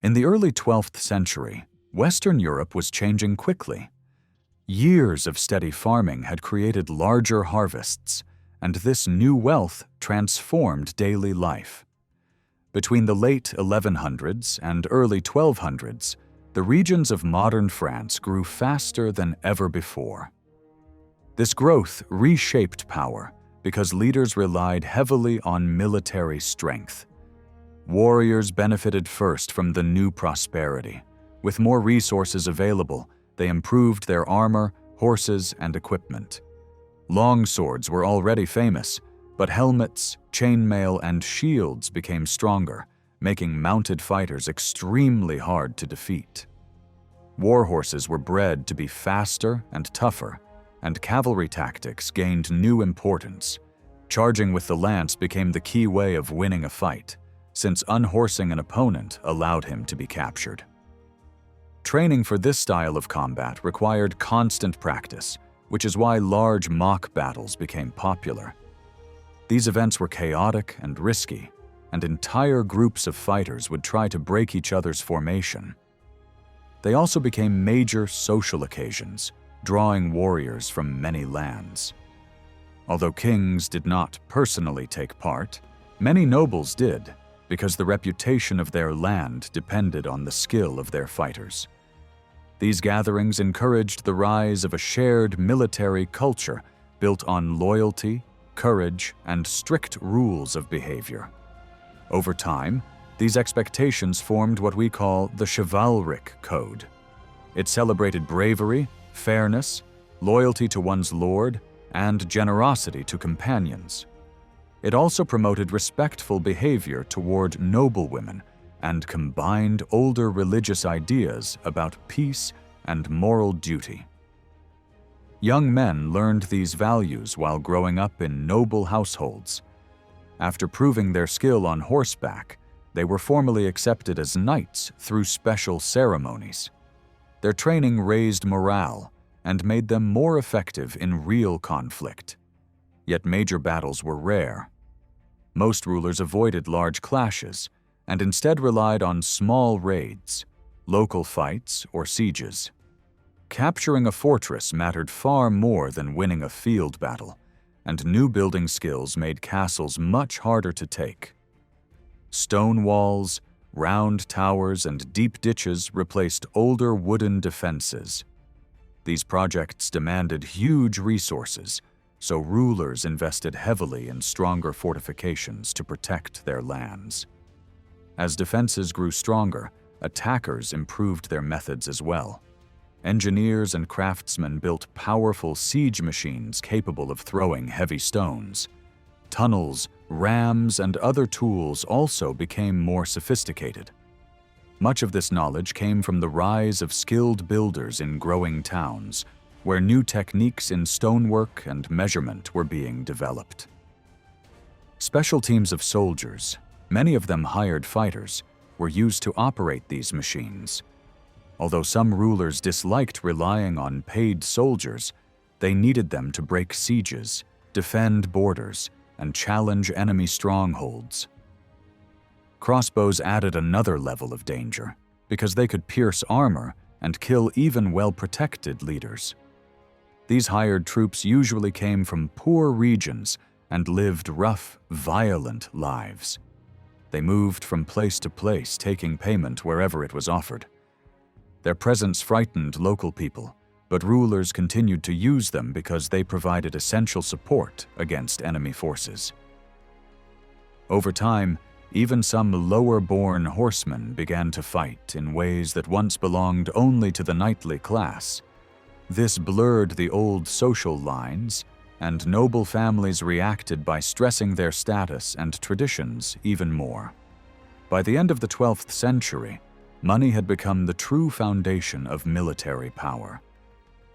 In the early 12th century, Western Europe was changing quickly. Years of steady farming had created larger harvests, and this new wealth transformed daily life. Between the late 1100s and early 1200s, the regions of modern France grew faster than ever before. This growth reshaped power because leaders relied heavily on military strength. Warriors benefited first from the new prosperity. With more resources available, they improved their armor, horses, and equipment. Long swords were already famous, but helmets, chainmail, and shields became stronger, making mounted fighters extremely hard to defeat. War horses were bred to be faster and tougher, and cavalry tactics gained new importance. Charging with the lance became the key way of winning a fight, since unhorsing an opponent allowed him to be captured. Training for this style of combat required constant practice, which is why large mock battles became popular. These events were chaotic and risky, and entire groups of fighters would try to break each other's formation. They also became major social occasions, drawing warriors from many lands. Although kings did not personally take part, many nobles did, because the reputation of their land depended on the skill of their fighters. These gatherings encouraged the rise of a shared military culture built on loyalty, courage, and strict rules of behavior. Over time, these expectations formed what we call the chivalric code. It celebrated bravery, fairness, loyalty to one's lord, and generosity to companions. It also promoted respectful behavior toward noblewomen and combined older religious ideas about peace and moral duty. Young men learned these values while growing up in noble households. After proving their skill on horseback, they were formally accepted as knights through special ceremonies. Their training raised morale and made them more effective in real conflict. Yet major battles were rare. Most rulers avoided large clashes and instead relied on small raids, local fights, or sieges. Capturing a fortress mattered far more than winning a field battle, and new building skills made castles much harder to take. Stone walls, round towers, and deep ditches replaced older wooden defenses. These projects demanded huge resources, so rulers invested heavily in stronger fortifications to protect their lands. As defenses grew stronger, attackers improved their methods as well. Engineers and craftsmen built powerful siege machines capable of throwing heavy stones. Tunnels, rams, and other tools also became more sophisticated. Much of this knowledge came from the rise of skilled builders in growing towns, where new techniques in stonework and measurement were being developed. Special teams of soldiers, many of them hired fighters, were used to operate these machines. Although some rulers disliked relying on paid soldiers, they needed them to break sieges, defend borders, and challenge enemy strongholds. Crossbows added another level of danger, because they could pierce armor and kill even well-protected leaders. These hired troops usually came from poor regions and lived rough, violent lives. They moved from place to place, taking payment wherever it was offered. Their presence frightened local people, but rulers continued to use them because they provided essential support against enemy forces. Over time, even some lower-born horsemen began to fight in ways that once belonged only to the knightly class. This blurred the old social lines, and noble families reacted by stressing their status and traditions even more. By the end of the 12th century, money had become the true foundation of military power.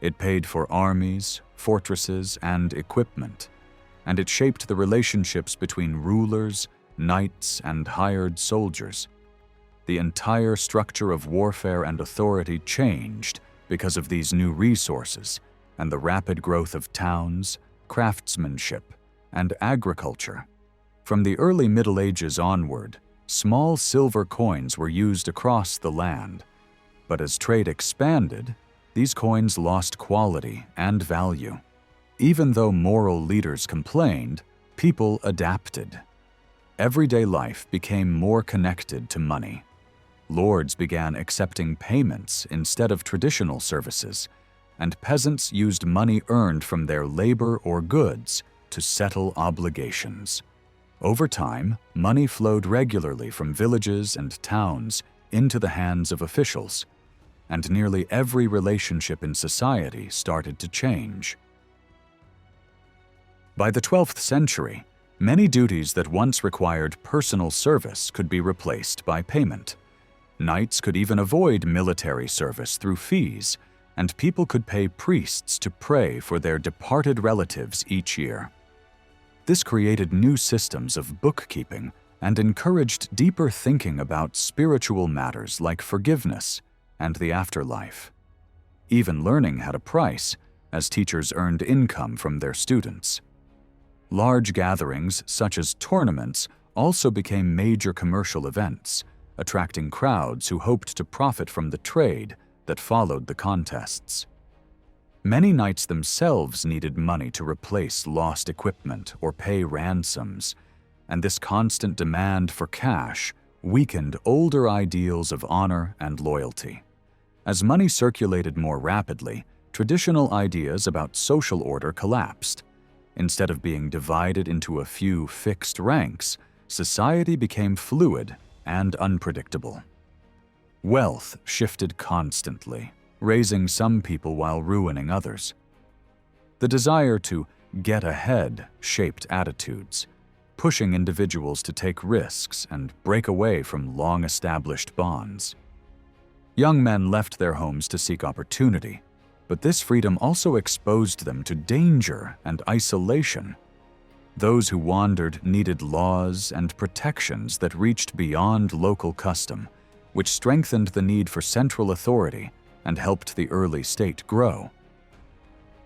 It paid for armies, fortresses, and equipment, and it shaped the relationships between rulers, knights, and hired soldiers. The entire structure of warfare and authority changed because of these new resources and the rapid growth of towns, craftsmanship, and agriculture. From the early Middle Ages onward, small silver coins were used across the land. But as trade expanded, these coins lost quality and value. Even though moral leaders complained, people adapted. Everyday life became more connected to money. Lords began accepting payments instead of traditional services, and peasants used money earned from their labor or goods to settle obligations. Over time, money flowed regularly from villages and towns into the hands of officials, and nearly every relationship in society started to change. By the 12th century, many duties that once required personal service could be replaced by payment. Knights could even avoid military service through fees, and people could pay priests to pray for their departed relatives each year. This created new systems of bookkeeping and encouraged deeper thinking about spiritual matters like forgiveness and the afterlife. Even learning had a price, as teachers earned income from their students. Large gatherings, such as tournaments, also became major commercial events, attracting crowds who hoped to profit from the trade that followed the contests. Many knights themselves needed money to replace lost equipment or pay ransoms, and this constant demand for cash weakened older ideals of honor and loyalty. As money circulated more rapidly, traditional ideas about social order collapsed. Instead of being divided into a few fixed ranks, society became fluid and unpredictable. Wealth shifted constantly, raising some people while ruining others. The desire to get ahead shaped attitudes, pushing individuals to take risks and break away from long-established bonds. Young men left their homes to seek opportunity, but this freedom also exposed them to danger and isolation. Those who wandered needed laws and protections that reached beyond local custom, which strengthened the need for central authority and helped the early state grow.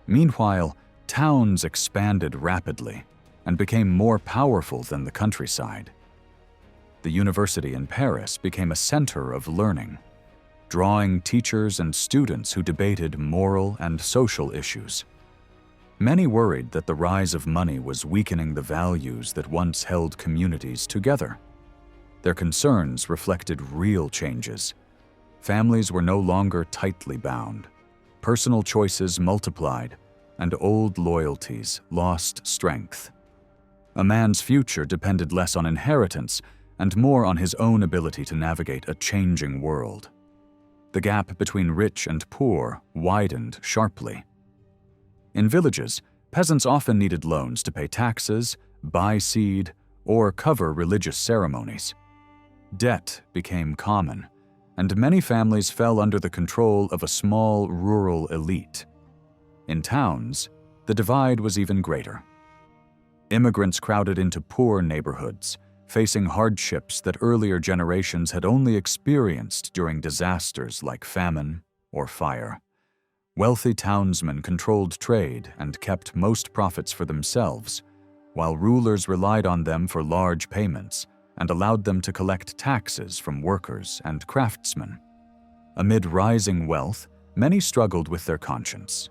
Meanwhile, towns expanded rapidly and became more powerful than the countryside. The university in Paris became a center of learning, drawing teachers and students who debated moral and social issues. Many worried that the rise of money was weakening the values that once held communities together. Their concerns reflected real changes. Families were no longer tightly bound. Personal choices multiplied, and old loyalties lost strength. A man's future depended less on inheritance and more on his own ability to navigate a changing world. The gap between rich and poor widened sharply. In villages, peasants often needed loans to pay taxes, buy seed, or cover religious ceremonies. Debt became common, and many families fell under the control of a small rural elite. In towns, the divide was even greater. Immigrants crowded into poor neighborhoods, facing hardships that earlier generations had only experienced during disasters like famine or fire. Wealthy townsmen controlled trade and kept most profits for themselves, while rulers relied on them for large payments and allowed them to collect taxes from workers and craftsmen. Amid rising wealth, many struggled with their conscience.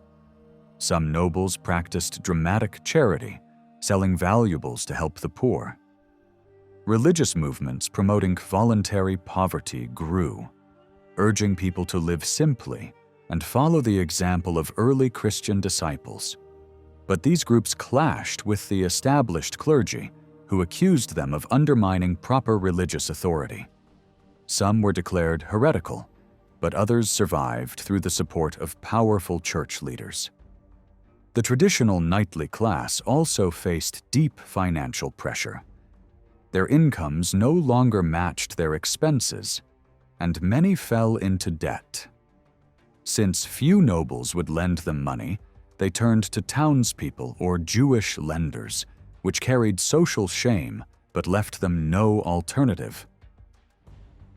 Some nobles practiced dramatic charity, selling valuables to help the poor. Religious movements promoting voluntary poverty grew, urging people to live simply and follow the example of early Christian disciples. But these groups clashed with the established clergy, who accused them of undermining proper religious authority. Some were declared heretical, but others survived through the support of powerful church leaders. The traditional knightly class also faced deep financial pressure. Their incomes no longer matched their expenses, and many fell into debt. Since few nobles would lend them money, they turned to townspeople or Jewish lenders, which carried social shame but left them no alternative.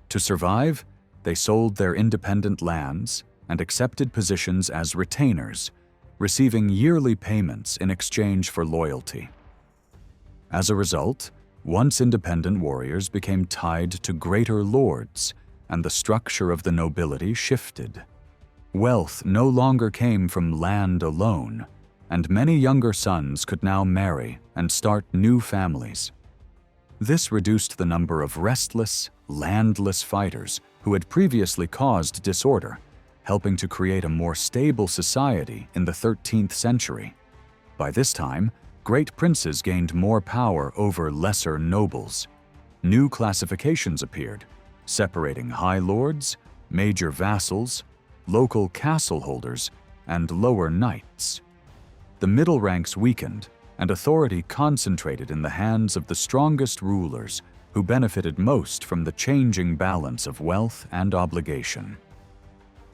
To survive, they sold their independent lands and accepted positions as retainers, receiving yearly payments in exchange for loyalty. As a result, Once independent warriors became tied to greater lords, and the structure of the nobility shifted. Wealth no longer came from land alone, and many younger sons could now marry and start new families. This reduced the number of restless, landless fighters who had previously caused disorder, helping to create a more stable society in the 13th century. By this time, great princes gained more power over lesser nobles. New classifications appeared, separating high lords, major vassals, local castle holders, and lower knights. The middle ranks weakened, and authority concentrated in the hands of the strongest rulers who benefited most from the changing balance of wealth and obligation.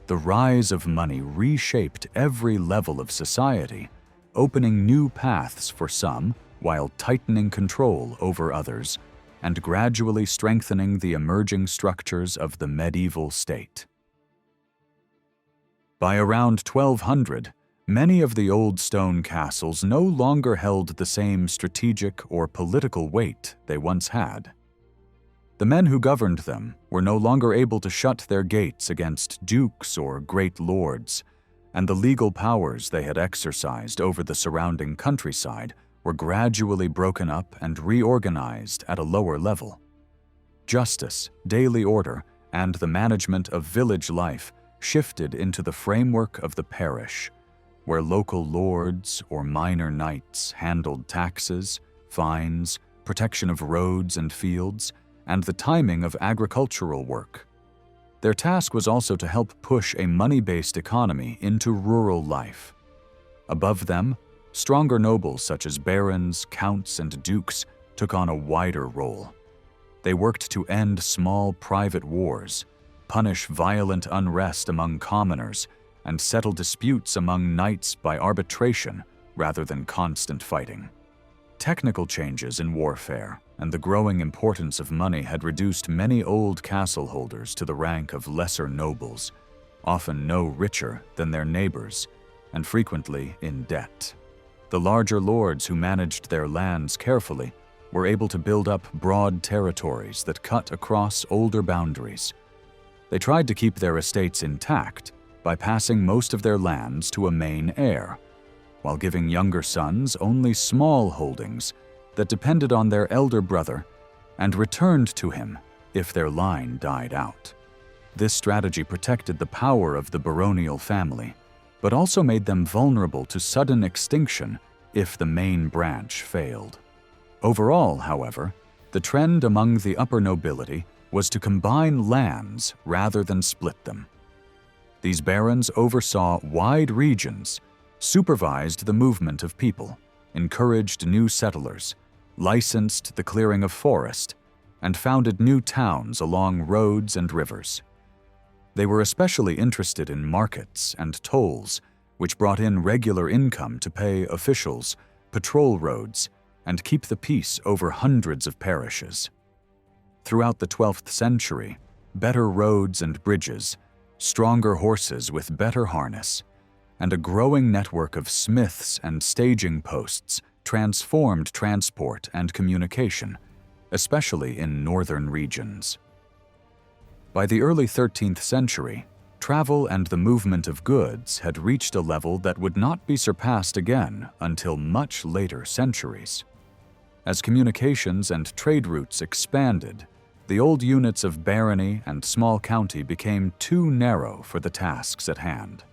The rise of money reshaped every level of society, opening new paths for some while tightening control over others, and gradually strengthening the emerging structures of the medieval state. By around 1200, many of the old stone castles no longer held the same strategic or political weight they once had. The men who governed them were no longer able to shut their gates against dukes or great lords, and the legal powers they had exercised over the surrounding countryside were gradually broken up and reorganized at a lower level. Justice, daily order, and the management of village life shifted into the framework of the parish, where local lords or minor knights handled taxes, fines, protection of roads and fields, and the timing of agricultural work. Their task was also to help push a money-based economy into rural life. Above them, stronger nobles such as barons, counts, and dukes took on a wider role. They worked to end small private wars, punish violent unrest among commoners, and settle disputes among knights by arbitration rather than constant fighting. Technical changes in warfare and the growing importance of money had reduced many old castle holders to the rank of lesser nobles, often no richer than their neighbors, and frequently in debt. The larger lords who managed their lands carefully were able to build up broad territories that cut across older boundaries. They tried to keep their estates intact by passing most of their lands to a main heir, while giving younger sons only small holdings that depended on their elder brother and returned to him if their line died out. This strategy protected the power of the baronial family, but also made them vulnerable to sudden extinction if the main branch failed. Overall, however, the trend among the upper nobility was to combine lands rather than split them. These barons oversaw wide regions, supervised the movement of people, encouraged new settlers, licensed the clearing of forest, and founded new towns along roads and rivers. They were especially interested in markets and tolls, which brought in regular income to pay officials, patrol roads, and keep the peace over hundreds of parishes. Throughout the 12th century, better roads and bridges, stronger horses with better harness, and a growing network of smiths and staging posts transformed transport and communication, especially in northern regions. By the early 13th century, travel and the movement of goods had reached a level that would not be surpassed again until much later centuries. As communications and trade routes expanded, the old units of barony and small county became too narrow for the tasks at hand.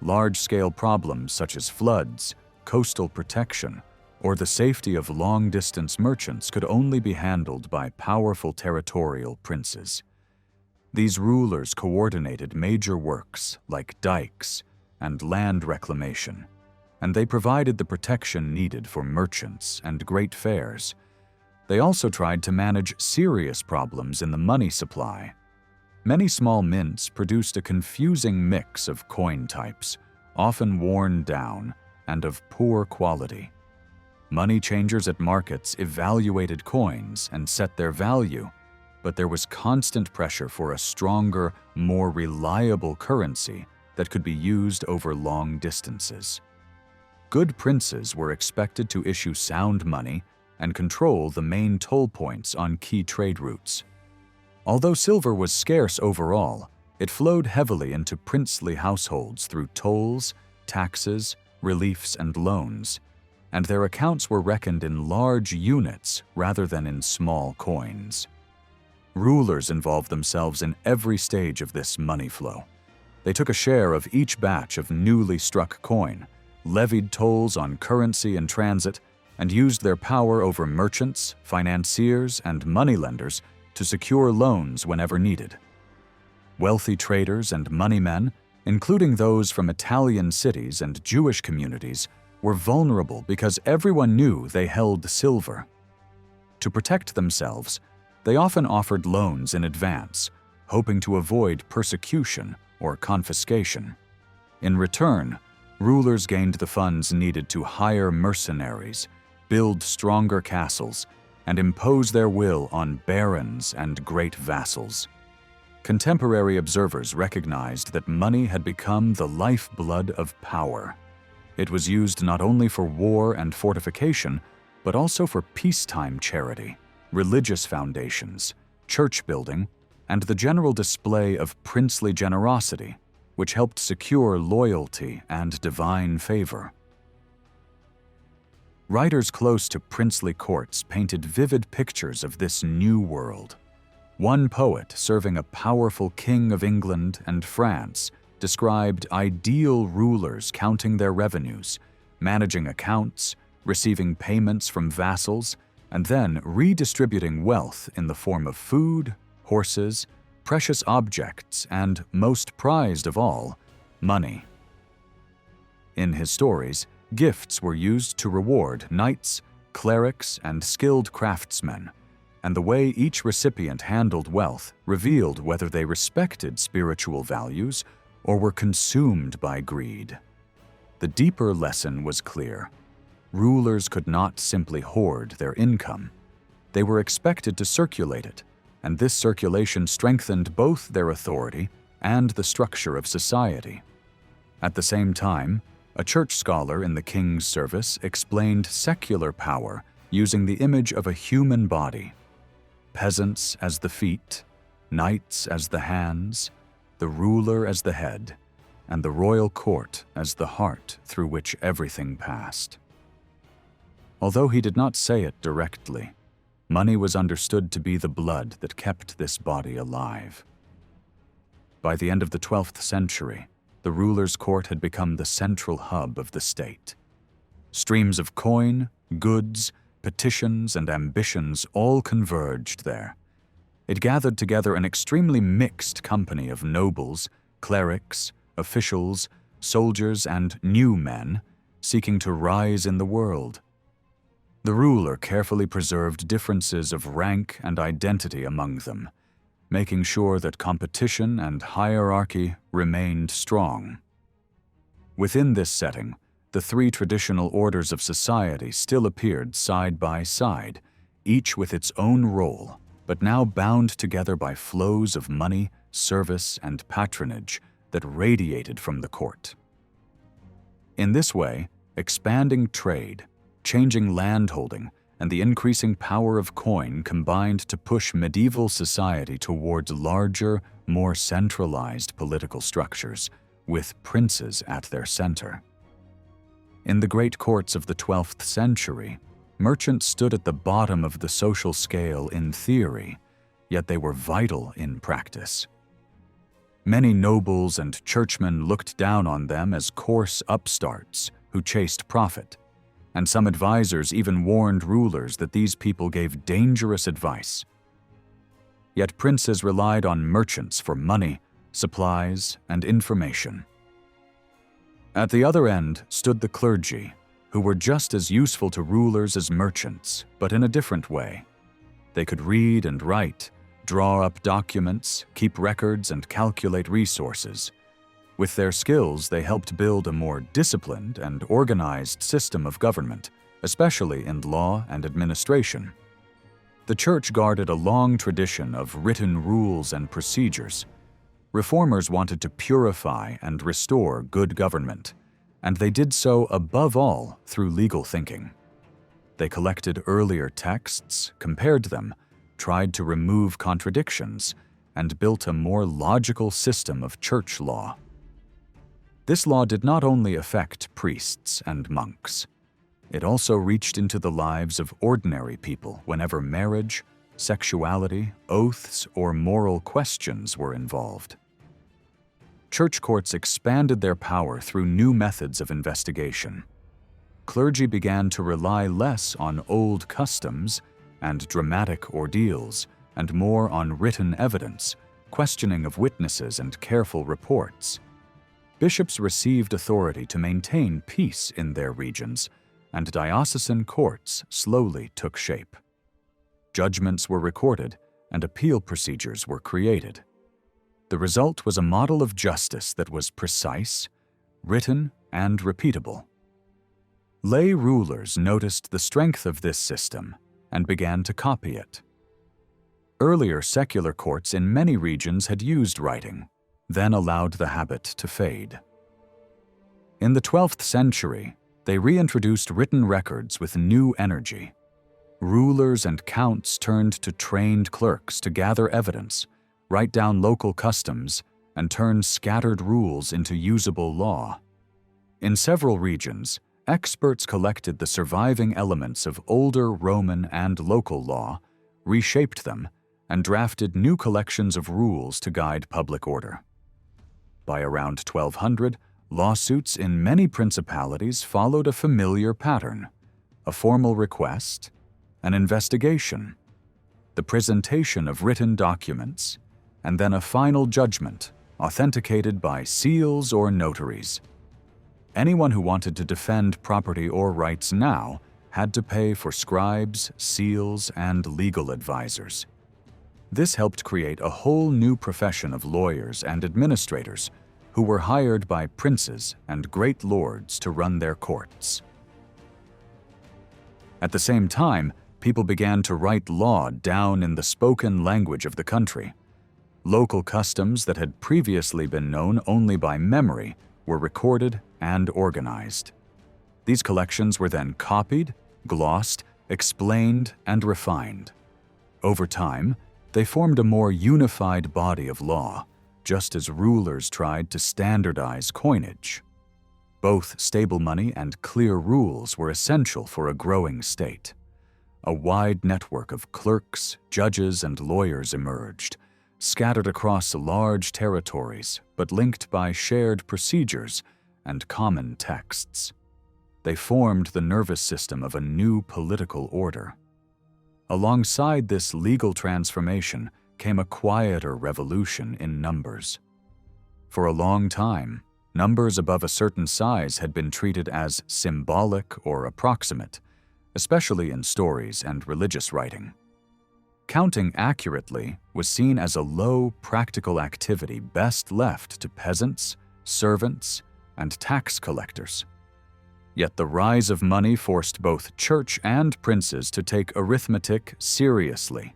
Large-scale problems such as floods, coastal protection, or the safety of long-distance merchants could only be handled by powerful territorial princes. These rulers coordinated major works like dikes and land reclamation, and they provided the protection needed for merchants and great fairs. They also tried to manage serious problems in the money supply. Many small mints produced a confusing mix of coin types, often worn down and of poor quality. Money changers at markets evaluated coins and set their value, but there was constant pressure for a stronger, more reliable currency that could be used over long distances. Good princes were expected to issue sound money and control the main toll points on key trade routes. Although silver was scarce overall, it flowed heavily into princely households through tolls, taxes, reliefs, and loans, and their accounts were reckoned in large units rather than in small coins. Rulers involved themselves in every stage of this money flow. They took a share of each batch of newly struck coin, levied tolls on currency in transit, and used their power over merchants, financiers, and moneylenders to secure loans whenever needed. Wealthy traders and moneymen, including those from Italian cities and Jewish communities, were vulnerable because everyone knew they held silver. To protect themselves, they often offered loans in advance, hoping to avoid persecution or confiscation. In return, rulers gained the funds needed to hire mercenaries, build stronger castles, and impose their will on barons and great vassals. Contemporary observers recognized that money had become the lifeblood of power. It was used not only for war and fortification, but also for peacetime charity, religious foundations, church building, and the general display of princely generosity, which helped secure loyalty and divine favor. Writers close to princely courts painted vivid pictures of this new world. One poet, serving a powerful king of England and France, described ideal rulers counting their revenues, managing accounts, receiving payments from vassals, and then redistributing wealth in the form of food, horses, precious objects, and, most prized of all, money. In his stories, gifts were used to reward knights, clerics, and skilled craftsmen, and the way each recipient handled wealth revealed whether they respected spiritual values or were consumed by greed. The deeper lesson was clear. Rulers could not simply hoard their income. They were expected to circulate it, and this circulation strengthened both their authority and the structure of society. At the same time, a church scholar in the king's service explained secular power using the image of a human body. Peasants as the feet, knights as the hands, the ruler as the head, and the royal court as the heart through which everything passed. Although he did not say it directly, money was understood to be the blood that kept this body alive. By the end of the 12th century, the ruler's court had become the central hub of the state. Streams of coin, goods, petitions, and ambitions all converged there. It gathered together an extremely mixed company of nobles, clerics, officials, soldiers, and new men seeking to rise in the world. The ruler carefully preserved differences of rank and identity among them, making sure that competition and hierarchy remained strong. Within this setting, the three traditional orders of society still appeared side by side, each with its own role, but now bound together by flows of money, service, and patronage that radiated from the court. In this way, expanding trade, changing landholding, and the increasing power of coin combined to push medieval society towards larger, more centralized political structures, with princes at their center. In the great courts of the 12th century, merchants stood at the bottom of the social scale in theory, yet they were vital in practice. Many nobles and churchmen looked down on them as coarse upstarts who chased profit, and some advisors even warned rulers that these people gave dangerous advice. Yet princes relied on merchants for money, supplies, and information. At the other end stood the clergy, who were just as useful to rulers as merchants, but in a different way. They could read and write, draw up documents, keep records, and calculate resources. With their skills, they helped build a more disciplined and organized system of government, especially in law and administration. The church guarded a long tradition of written rules and procedures. Reformers wanted to purify and restore good government, and they did so above all through legal thinking. They collected earlier texts, compared them, tried to remove contradictions, and built a more logical system of church law. This law did not only affect priests and monks. It also reached into the lives of ordinary people whenever marriage, sexuality, oaths, or moral questions were involved. Church courts expanded their power through new methods of investigation. Clergy began to rely less on old customs and dramatic ordeals and more on written evidence, questioning of witnesses, and careful reports. Bishops received authority to maintain peace in their regions, and diocesan courts slowly took shape. Judgments were recorded, and appeal procedures were created. The result was a model of justice that was precise, written, and repeatable. Lay rulers noticed the strength of this system and began to copy it. Earlier secular courts in many regions had used writing, then allowed the habit to fade. In the 12th century, they reintroduced written records with new energy. Rulers and counts turned to trained clerks to gather evidence, write down local customs, and turn scattered rules into usable law. In several regions, experts collected the surviving elements of older Roman and local law, reshaped them, and drafted new collections of rules to guide public order. By around 1200, lawsuits in many principalities followed a familiar pattern: a formal request, an investigation, the presentation of written documents, and then a final judgment, authenticated by seals or notaries. Anyone who wanted to defend property or rights now had to pay for scribes, seals, and legal advisors. This helped create a whole new profession of lawyers and administrators who were hired by princes and great lords to run their courts. At the same time, people began to write law down in the spoken language of the country. Local customs that had previously been known only by memory were recorded and organized. These collections were then copied, glossed, explained, and refined. Over time, they formed a more unified body of law, just as rulers tried to standardize coinage. Both stable money and clear rules were essential for a growing state. A wide network of clerks, judges, and lawyers emerged, scattered across large territories but linked by shared procedures and common texts. They formed the nervous system of a new political order. Alongside this legal transformation came a quieter revolution in numbers. For a long time, numbers above a certain size had been treated as symbolic or approximate, especially in stories and religious writing. Counting accurately was seen as a low, practical activity best left to peasants, servants, and tax collectors. Yet the rise of money forced both church and princes to take arithmetic seriously.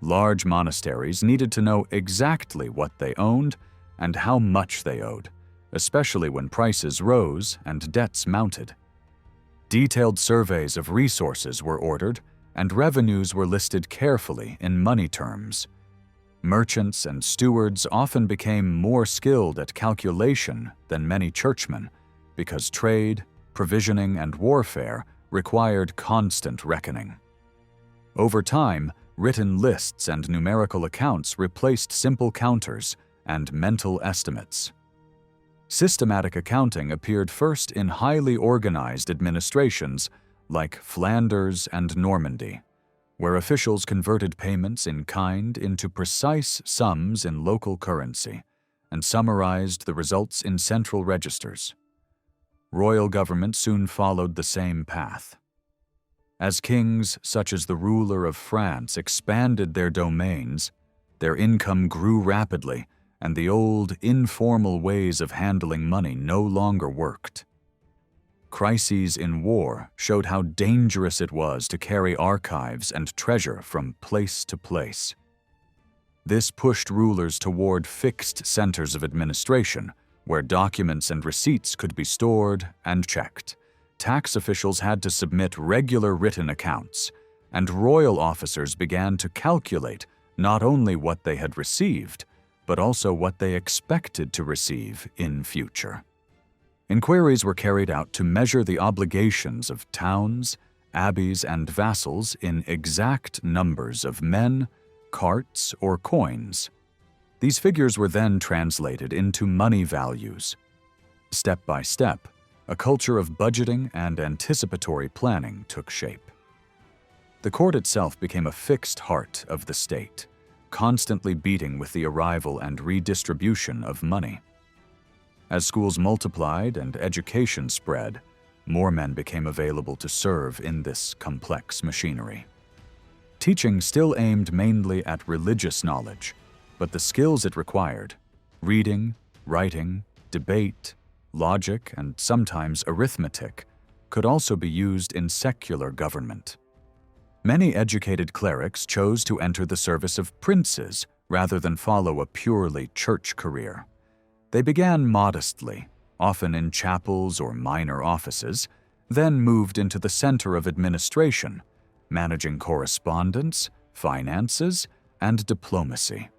Large monasteries needed to know exactly what they owned and how much they owed, especially when prices rose and debts mounted. Detailed surveys of resources were ordered, and revenues were listed carefully in money terms. Merchants and stewards often became more skilled at calculation than many churchmen, because trade, provisioning, and warfare required constant reckoning. Over time, written lists and numerical accounts replaced simple counters and mental estimates. Systematic accounting appeared first in highly organized administrations like Flanders and Normandy, where officials converted payments in kind into precise sums in local currency and summarized the results in central registers. Royal government soon followed the same path. As kings such as the ruler of France expanded their domains, their income grew rapidly, and the old, informal ways of handling money no longer worked. Crises in war showed how dangerous it was to carry archives and treasure from place to place. This pushed rulers toward fixed centers of administration, where documents and receipts could be stored and checked, tax officials had to submit regular written accounts, and royal officers began to calculate not only what they had received, but also what they expected to receive in future. Inquiries were carried out to measure the obligations of towns, abbeys, and vassals in exact numbers of men, carts, or coins. These figures were then translated into money values. Step by step, a culture of budgeting and anticipatory planning took shape. The court itself became a fixed heart of the state, constantly beating with the arrival and redistribution of money. As schools multiplied and education spread, more men became available to serve in this complex machinery. Teaching still aimed mainly at religious knowledge, but the skills it required, reading, writing, debate, logic, and sometimes arithmetic, could also be used in secular government. Many educated clerics chose to enter the service of princes rather than follow a purely church career. They began modestly, often in chapels or minor offices, then moved into the center of administration, managing correspondence, finances, and diplomacy.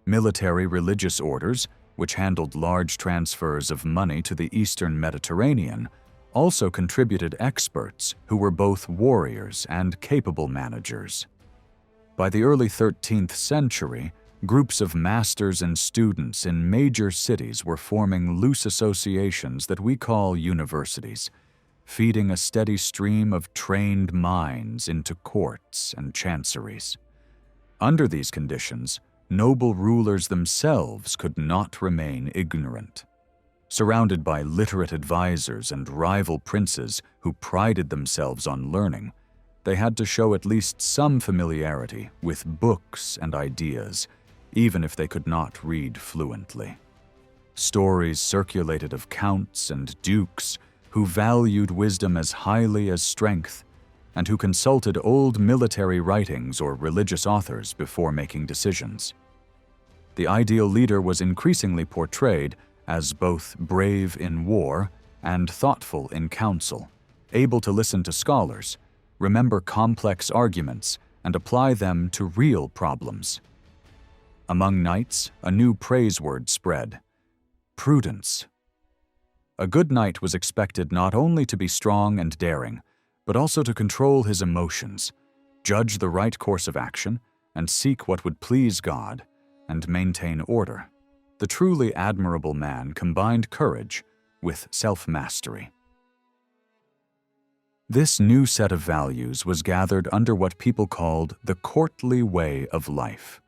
Military religious orders, which handled large transfers of money to the Eastern Mediterranean, also contributed experts who were both warriors and capable managers. By the early 13th century, groups of masters and students in major cities were forming loose associations that we call universities, feeding a steady stream of trained minds into courts and chanceries. Under these conditions, noble rulers themselves could not remain ignorant. Surrounded by literate advisors and rival princes who prided themselves on learning, they had to show at least some familiarity with books and ideas, even if they could not read fluently. Stories circulated of counts and dukes who valued wisdom as highly as strength, and who consulted old military writings or religious authors before making decisions. The ideal leader was increasingly portrayed as both brave in war and thoughtful in council, able to listen to scholars, remember complex arguments, and apply them to real problems. Among knights, a new praise word spread: prudence. A good knight was expected not only to be strong and daring, but also to control his emotions, judge the right course of action, and seek what would please God, and maintain order. The truly admirable man combined courage with self-mastery. This new set of values was gathered under what people called the courtly way of life.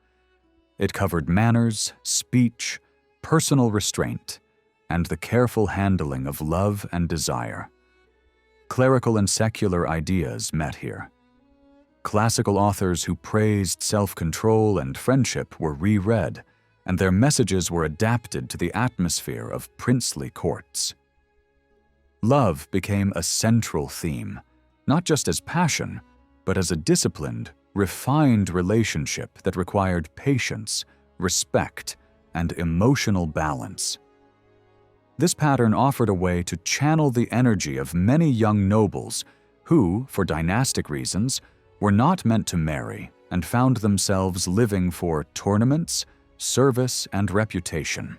It covered manners, speech, personal restraint, and the careful handling of love and desire. Clerical and secular ideas met here. Classical authors who praised self-control and friendship were reread, and their messages were adapted to the atmosphere of princely courts. Love became a central theme, not just as passion, but as a disciplined, refined relationship that required patience, respect, and emotional balance. This pattern offered a way to channel the energy of many young nobles who, for dynastic reasons, were not meant to marry and found themselves living for tournaments, service, and reputation.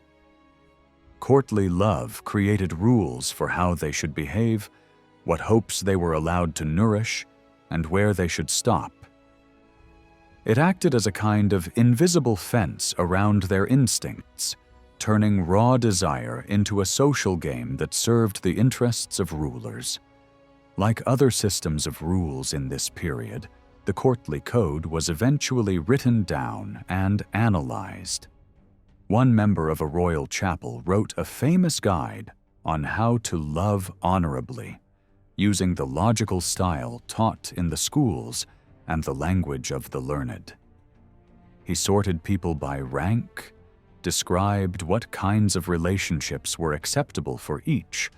Courtly love created rules for how they should behave, what hopes they were allowed to nourish, and where they should stop. It acted as a kind of invisible fence around their instincts, turning raw desire into a social game that served the interests of rulers. Like other systems of rules in this period, the courtly code was eventually written down and analyzed. One member of a royal chapel wrote a famous guide on how to love honorably, using the logical style taught in the schools and the language of the learned. He sorted people by rank, described what kinds of relationships were acceptable for each,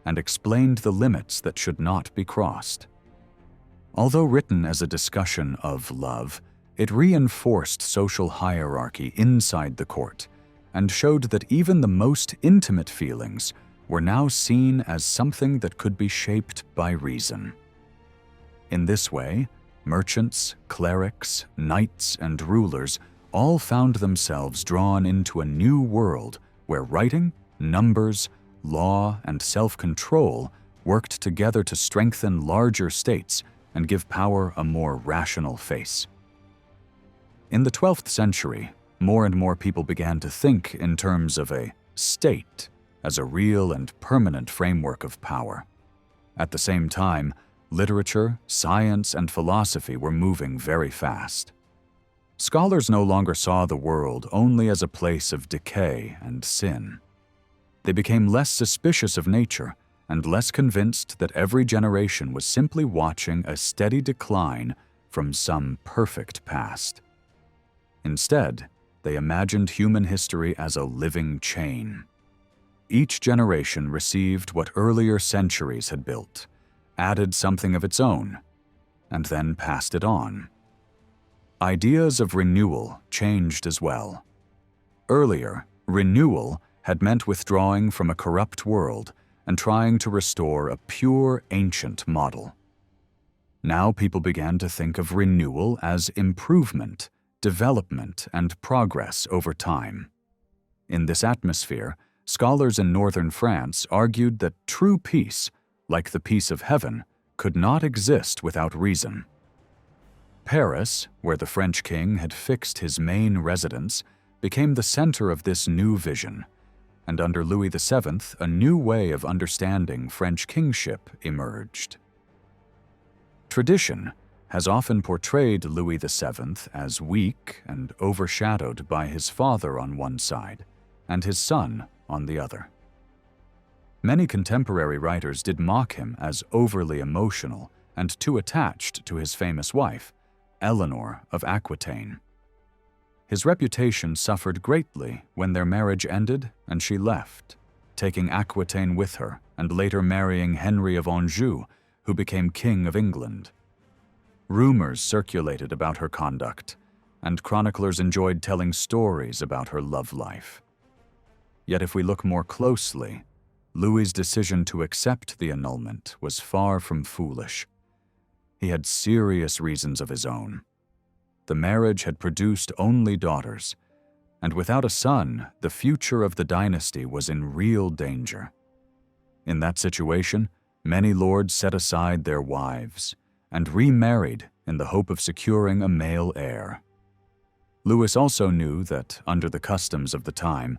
and explained the limits that should not be crossed. Although written as a discussion of love, it reinforced social hierarchy inside the court and showed that even the most intimate feelings were now seen as something that could be shaped by reason. In this way, merchants, clerics, knights, and rulers all found themselves drawn into a new world where writing, numbers, law, and self-control worked together to strengthen larger states and give power a more rational face. In the 12th century, more and more people began to think in terms of a state as a real and permanent framework of power. At the same time, literature, science, and philosophy were moving very fast. Scholars no longer saw the world only as a place of decay and sin. They became less suspicious of nature and less convinced that every generation was simply watching a steady decline from some perfect past. Instead, they imagined human history as a living chain. Each generation received what earlier centuries had built, added something of its own, and then passed it on. Ideas of renewal changed as well. Earlier, renewal had meant withdrawing from a corrupt world and trying to restore a pure ancient model. Now people began to think of renewal as improvement, development, and progress over time. In this atmosphere, scholars in northern France argued that true peace, like the peace of heaven, could not exist without reason. Paris, where the French king had fixed his main residence, became the center of this new vision, and under Louis VII, a new way of understanding French kingship emerged. Tradition has often portrayed Louis VII as weak and overshadowed by his father on one side and his son on the other. Many contemporary writers did mock him as overly emotional and too attached to his famous wife, Eleanor of Aquitaine. His reputation suffered greatly when their marriage ended and she left, taking Aquitaine with her and later marrying Henry of Anjou, who became King of England. Rumors circulated about her conduct, and chroniclers enjoyed telling stories about her love life. Yet if we look more closely, Louis's decision to accept the annulment was far from foolish. He had serious reasons of his own. The marriage had produced only daughters, and without a son, the future of the dynasty was in real danger. In that situation, many lords set aside their wives and remarried in the hope of securing a male heir. Louis also knew that, under the customs of the time,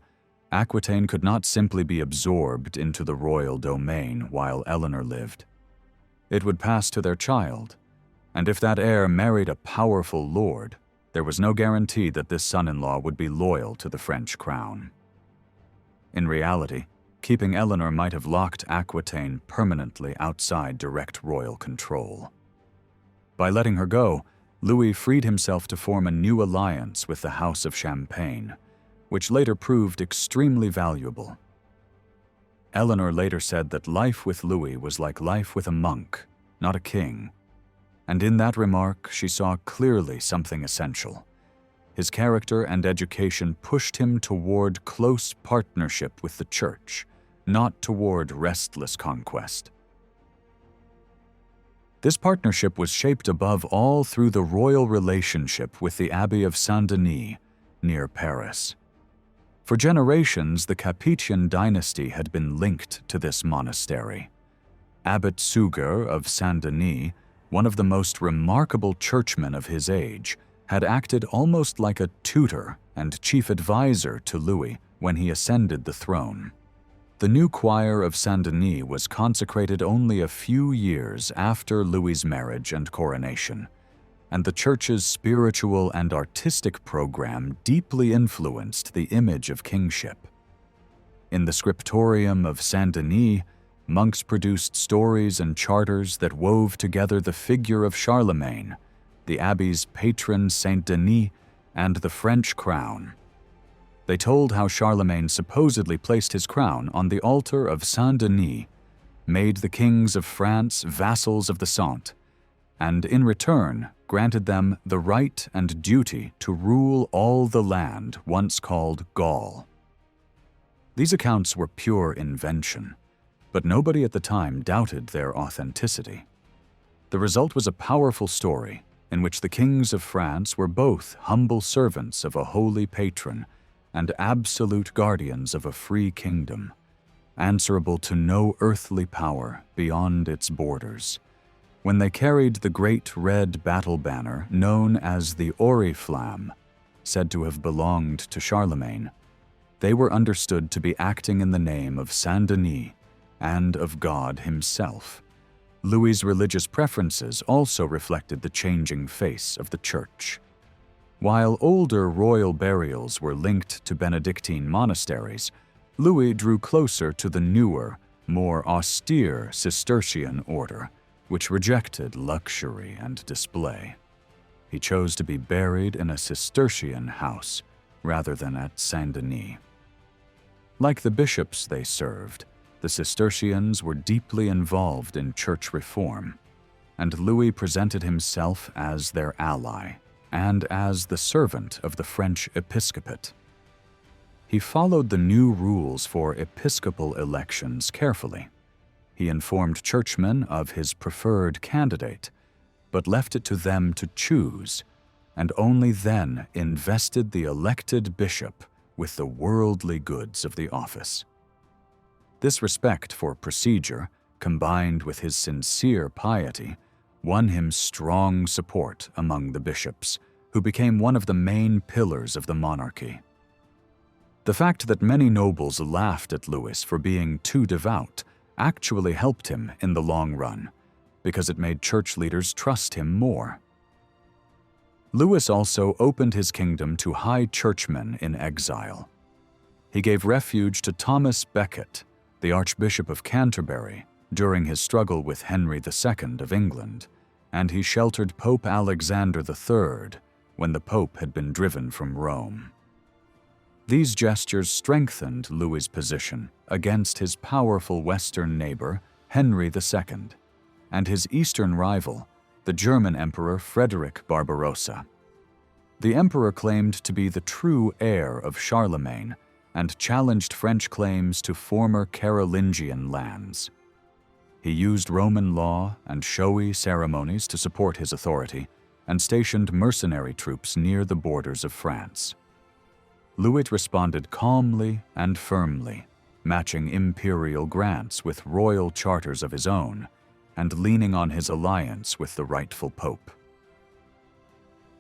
Aquitaine could not simply be absorbed into the royal domain while Eleanor lived. It would pass to their child, and if that heir married a powerful lord, there was no guarantee that this son-in-law would be loyal to the French crown. In reality, keeping Eleanor might have locked Aquitaine permanently outside direct royal control. By letting her go, Louis freed himself to form a new alliance with the House of Champagne, which later proved extremely valuable. Eleanor later said that life with Louis was like life with a monk, not a king, and in that remark she saw clearly something essential. His character and education pushed him toward close partnership with the Church, not toward restless conquest. This partnership was shaped above all through the royal relationship with the Abbey of Saint-Denis, near Paris. For generations, the Capetian dynasty had been linked to this monastery. Abbot Suger of Saint-Denis, one of the most remarkable churchmen of his age, had acted almost like a tutor and chief advisor to Louis when he ascended the throne. The new choir of Saint-Denis was consecrated only a few years after Louis's marriage and coronation, and the church's spiritual and artistic program deeply influenced the image of kingship. In the scriptorium of Saint-Denis, monks produced stories and charters that wove together the figure of Charlemagne, the abbey's patron Saint Denis, and the French crown. They told how Charlemagne supposedly placed his crown on the altar of Saint-Denis, made the kings of France vassals of the Sant, and in return granted them the right and duty to rule all the land once called Gaul. These accounts were pure invention, but nobody at the time doubted their authenticity. The result was a powerful story in which the kings of France were both humble servants of a holy patron and absolute guardians of a free kingdom, answerable to no earthly power beyond its borders. When they carried the great red battle banner known as the Oriflamme, said to have belonged to Charlemagne, they were understood to be acting in the name of Saint-Denis and of God himself. Louis's religious preferences also reflected the changing face of the Church. While older royal burials were linked to Benedictine monasteries, Louis drew closer to the newer, more austere Cistercian order, which rejected luxury and display. He chose to be buried in a Cistercian house rather than at Saint-Denis. Like the bishops they served, the Cistercians were deeply involved in church reform, and Louis presented himself as their ally and as the servant of the French episcopate. He followed the new rules for episcopal elections carefully. He informed churchmen of his preferred candidate, but left it to them to choose, and only then invested the elected bishop with the worldly goods of the office. This respect for procedure, combined with his sincere piety, won him strong support among the bishops, who became one of the main pillars of the monarchy. The fact that many nobles laughed at Louis for being too devout actually helped him in the long run, because it made church leaders trust him more. Louis also opened his kingdom to high churchmen in exile. He gave refuge to Thomas Becket, the Archbishop of Canterbury, during his struggle with Henry II of England, and he sheltered Pope Alexander III when the Pope had been driven from Rome. These gestures strengthened Louis's position against his powerful western neighbor, Henry II, and his eastern rival, the German Emperor Frederick Barbarossa. The emperor claimed to be the true heir of Charlemagne and challenged French claims to former Carolingian lands. He used Roman law and showy ceremonies to support his authority and stationed mercenary troops near the borders of France. Louis responded calmly and firmly, matching imperial grants with royal charters of his own and leaning on his alliance with the rightful pope.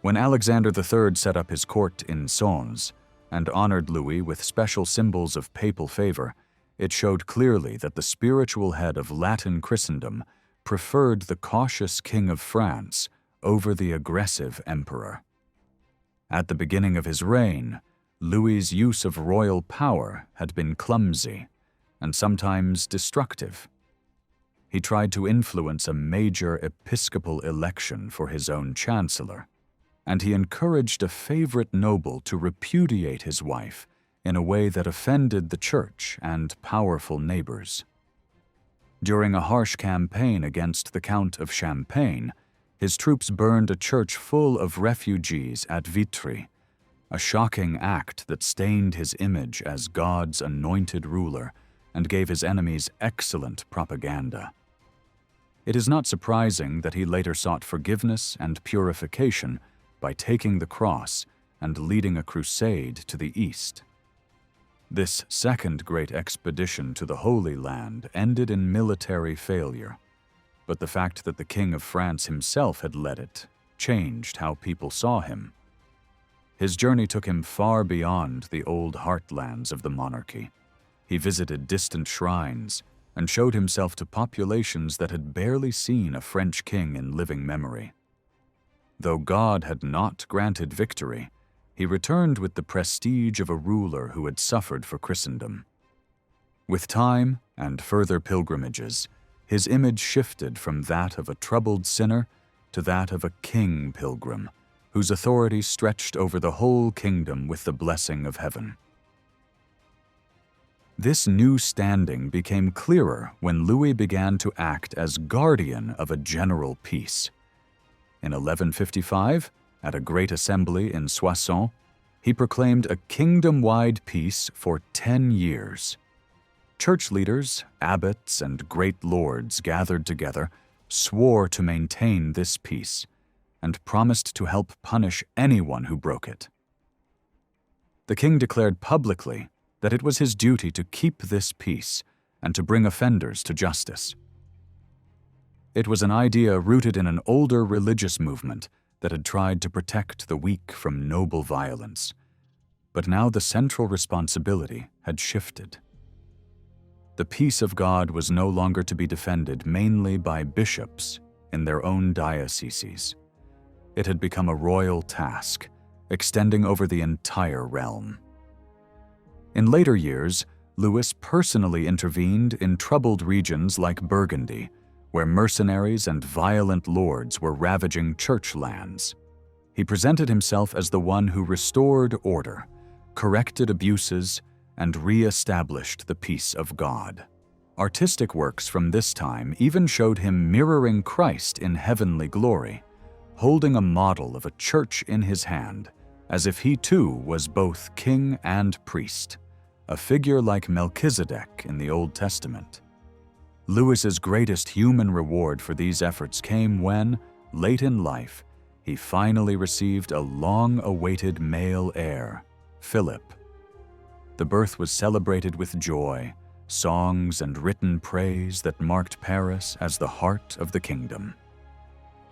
When Alexander III set up his court in Sens and honored Louis with special symbols of papal favor, it showed clearly that the spiritual head of Latin Christendom preferred the cautious King of France over the aggressive emperor. At the beginning of his reign, Louis's use of royal power had been clumsy and sometimes destructive. He tried to influence a major episcopal election for his own chancellor, and he encouraged a favorite noble to repudiate his wife in a way that offended the church and powerful neighbors. During a harsh campaign against the Count of Champagne, his troops burned a church full of refugees at Vitry, a shocking act that stained his image as God's anointed ruler and gave his enemies excellent propaganda. It is not surprising that he later sought forgiveness and purification by taking the cross and leading a crusade to the east. This second great expedition to the Holy Land ended in military failure, but the fact that the King of France himself had led it changed how people saw him. His journey took him far beyond the old heartlands of the monarchy. He visited distant shrines and showed himself to populations that had barely seen a French king in living memory. Though God had not granted victory, he returned with the prestige of a ruler who had suffered for Christendom. With time and further pilgrimages, his image shifted from that of a troubled sinner to that of a king pilgrim, whose authority stretched over the whole kingdom with the blessing of heaven. This new standing became clearer when Louis began to act as guardian of a general peace. In 1155, at a great assembly in Soissons, he proclaimed a kingdom-wide peace for 10 years. Church leaders, abbots, and great lords gathered together, swore to maintain this peace, and promised to help punish anyone who broke it. The king declared publicly that it was his duty to keep this peace and to bring offenders to justice. It was an idea rooted in an older religious movement that had tried to protect the weak from noble violence. But now the central responsibility had shifted. The peace of God was no longer to be defended mainly by bishops in their own dioceses. It had become a royal task, extending over the entire realm. In later years, Louis personally intervened in troubled regions like Burgundy, where mercenaries and violent lords were ravaging church lands. He presented himself as the one who restored order, corrected abuses, and re-established the peace of God. Artistic works from this time even showed him mirroring Christ in heavenly glory, holding a model of a church in his hand, as if he too was both king and priest, a figure like Melchizedek in the Old Testament. Louis's greatest human reward for these efforts came when, late in life, he finally received a long-awaited male heir, Philip. The birth was celebrated with joy, songs and written praise that marked Paris as the heart of the kingdom.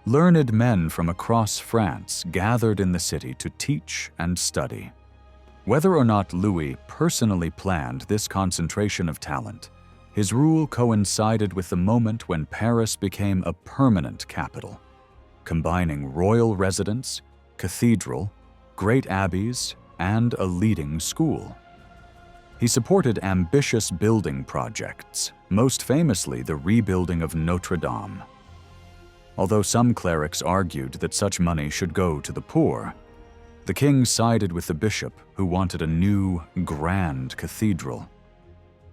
Learned men from across France gathered in the city to teach and study. Whether or not Louis personally planned this concentration of talent, his rule coincided with the moment when Paris became a permanent capital, combining royal residence, cathedral, great abbeys, and a leading school. He supported ambitious building projects, most famously the rebuilding of Notre Dame. Although some clerics argued that such money should go to the poor, the king sided with the bishop who wanted a new, grand cathedral.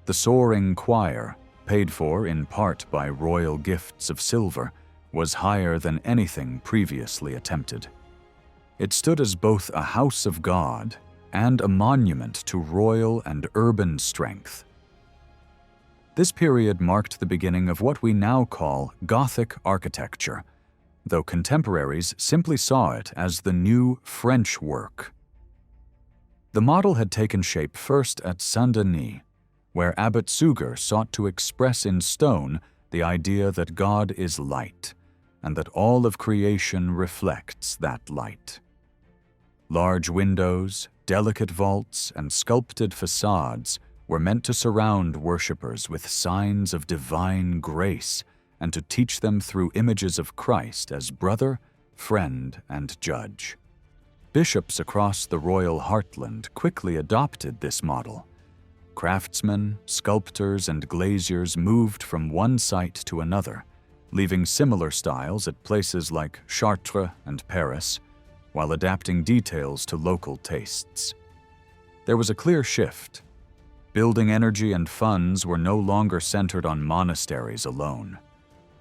The soaring choir, paid for in part by royal gifts of silver, was higher than anything previously attempted. It stood as both a house of God and a monument to royal and urban strength. This period marked the beginning of what we now call Gothic architecture, though contemporaries simply saw it as the new French work. The model had taken shape first at Saint-Denis, where Abbot Suger sought to express in stone the idea that God is light, and that all of creation reflects that light. Large windows, delicate vaults, and sculpted facades were meant to surround worshippers with signs of divine grace and to teach them through images of Christ as brother, friend, and judge. Bishops across the royal heartland quickly adopted this model. Craftsmen, sculptors, and glaziers moved from one site to another, leaving similar styles at places like Chartres and Paris, while adapting details to local tastes. There was a clear shift. Building energy and funds were no longer centered on monasteries alone.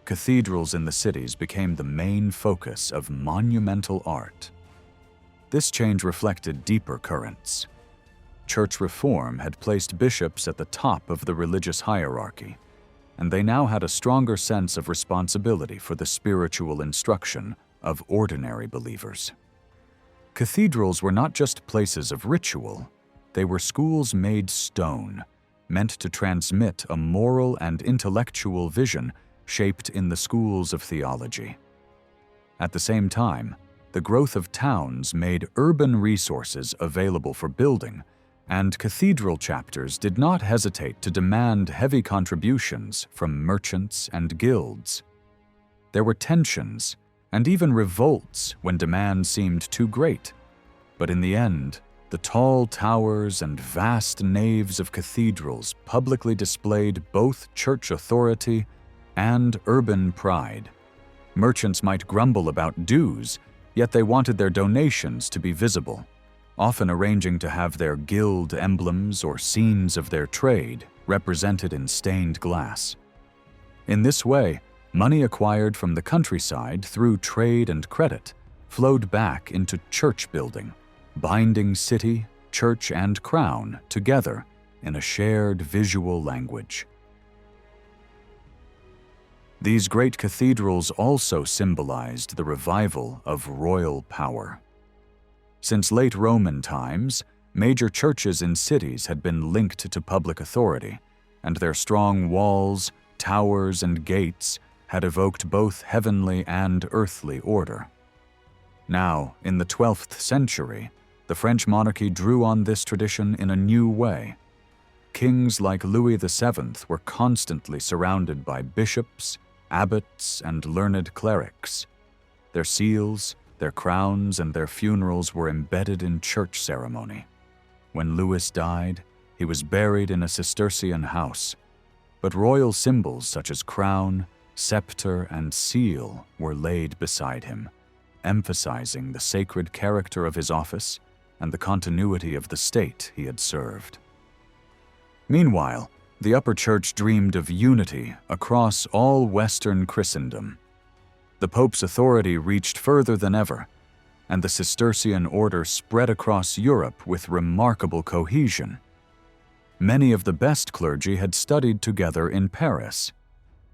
Cathedrals in the cities became the main focus of monumental art. This change reflected deeper currents. Church reform had placed bishops at the top of the religious hierarchy, and they now had a stronger sense of responsibility for the spiritual instruction of ordinary believers. Cathedrals were not just places of ritual, they were schools made stone, meant to transmit a moral and intellectual vision shaped in the schools of theology. At the same time, the growth of towns made urban resources available for building, and cathedral chapters did not hesitate to demand heavy contributions from merchants and guilds. There were tensions and even revolts when demand seemed too great, but in the end, the tall towers and vast naves of cathedrals publicly displayed both church authority and urban pride. Merchants might grumble about dues, yet they wanted their donations to be visible, often arranging to have their guild emblems or scenes of their trade represented in stained glass. In this way, money acquired from the countryside through trade and credit flowed back into church building, binding city, church, and crown together in a shared visual language. These great cathedrals also symbolized the revival of royal power. Since late Roman times, major churches in cities had been linked to public authority, and their strong walls, towers, and gates had evoked both heavenly and earthly order. Now, in the 12th century, the French monarchy drew on this tradition in a new way. Kings like Louis VII were constantly surrounded by bishops, abbots, and learned clerics. Their seals, their crowns, and their funerals were embedded in church ceremony. When Louis died, he was buried in a Cistercian house, but royal symbols such as crown, scepter, and seal were laid beside him, emphasizing the sacred character of his office and the continuity of the state he had served. Meanwhile, the upper church dreamed of unity across all Western Christendom. The Pope's authority reached further than ever, and the Cistercian order spread across Europe with remarkable cohesion. Many of the best clergy had studied together in Paris.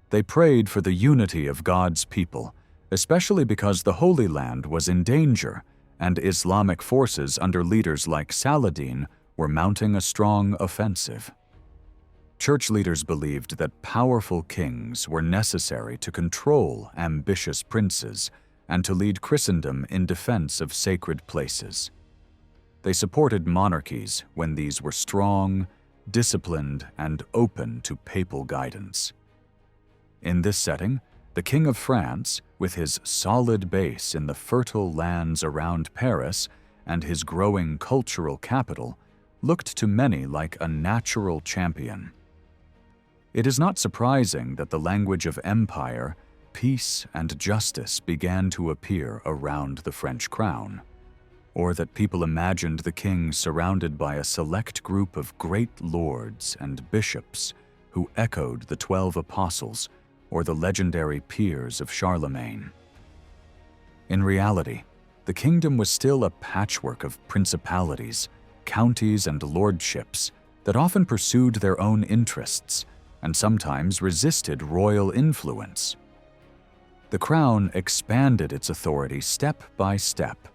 They prayed for the unity of God's people, especially because the Holy Land was in danger, and Islamic forces under leaders like Saladin were mounting a strong offensive. Church leaders believed that powerful kings were necessary to control ambitious princes and to lead Christendom in defense of sacred places. They supported monarchies when these were strong, disciplined, and open to papal guidance. In this setting, the King of France, with his solid base in the fertile lands around Paris and his growing cultural capital, looked to many like a natural champion. It is not surprising that the language of empire, peace, and justice began to appear around the French crown, or that people imagined the king surrounded by a select group of great lords and bishops who echoed the 12 apostles or the legendary peers of Charlemagne. In reality, the kingdom was still a patchwork of principalities, counties, and lordships that often pursued their own interests and sometimes resisted royal influence. The crown expanded its authority step by step,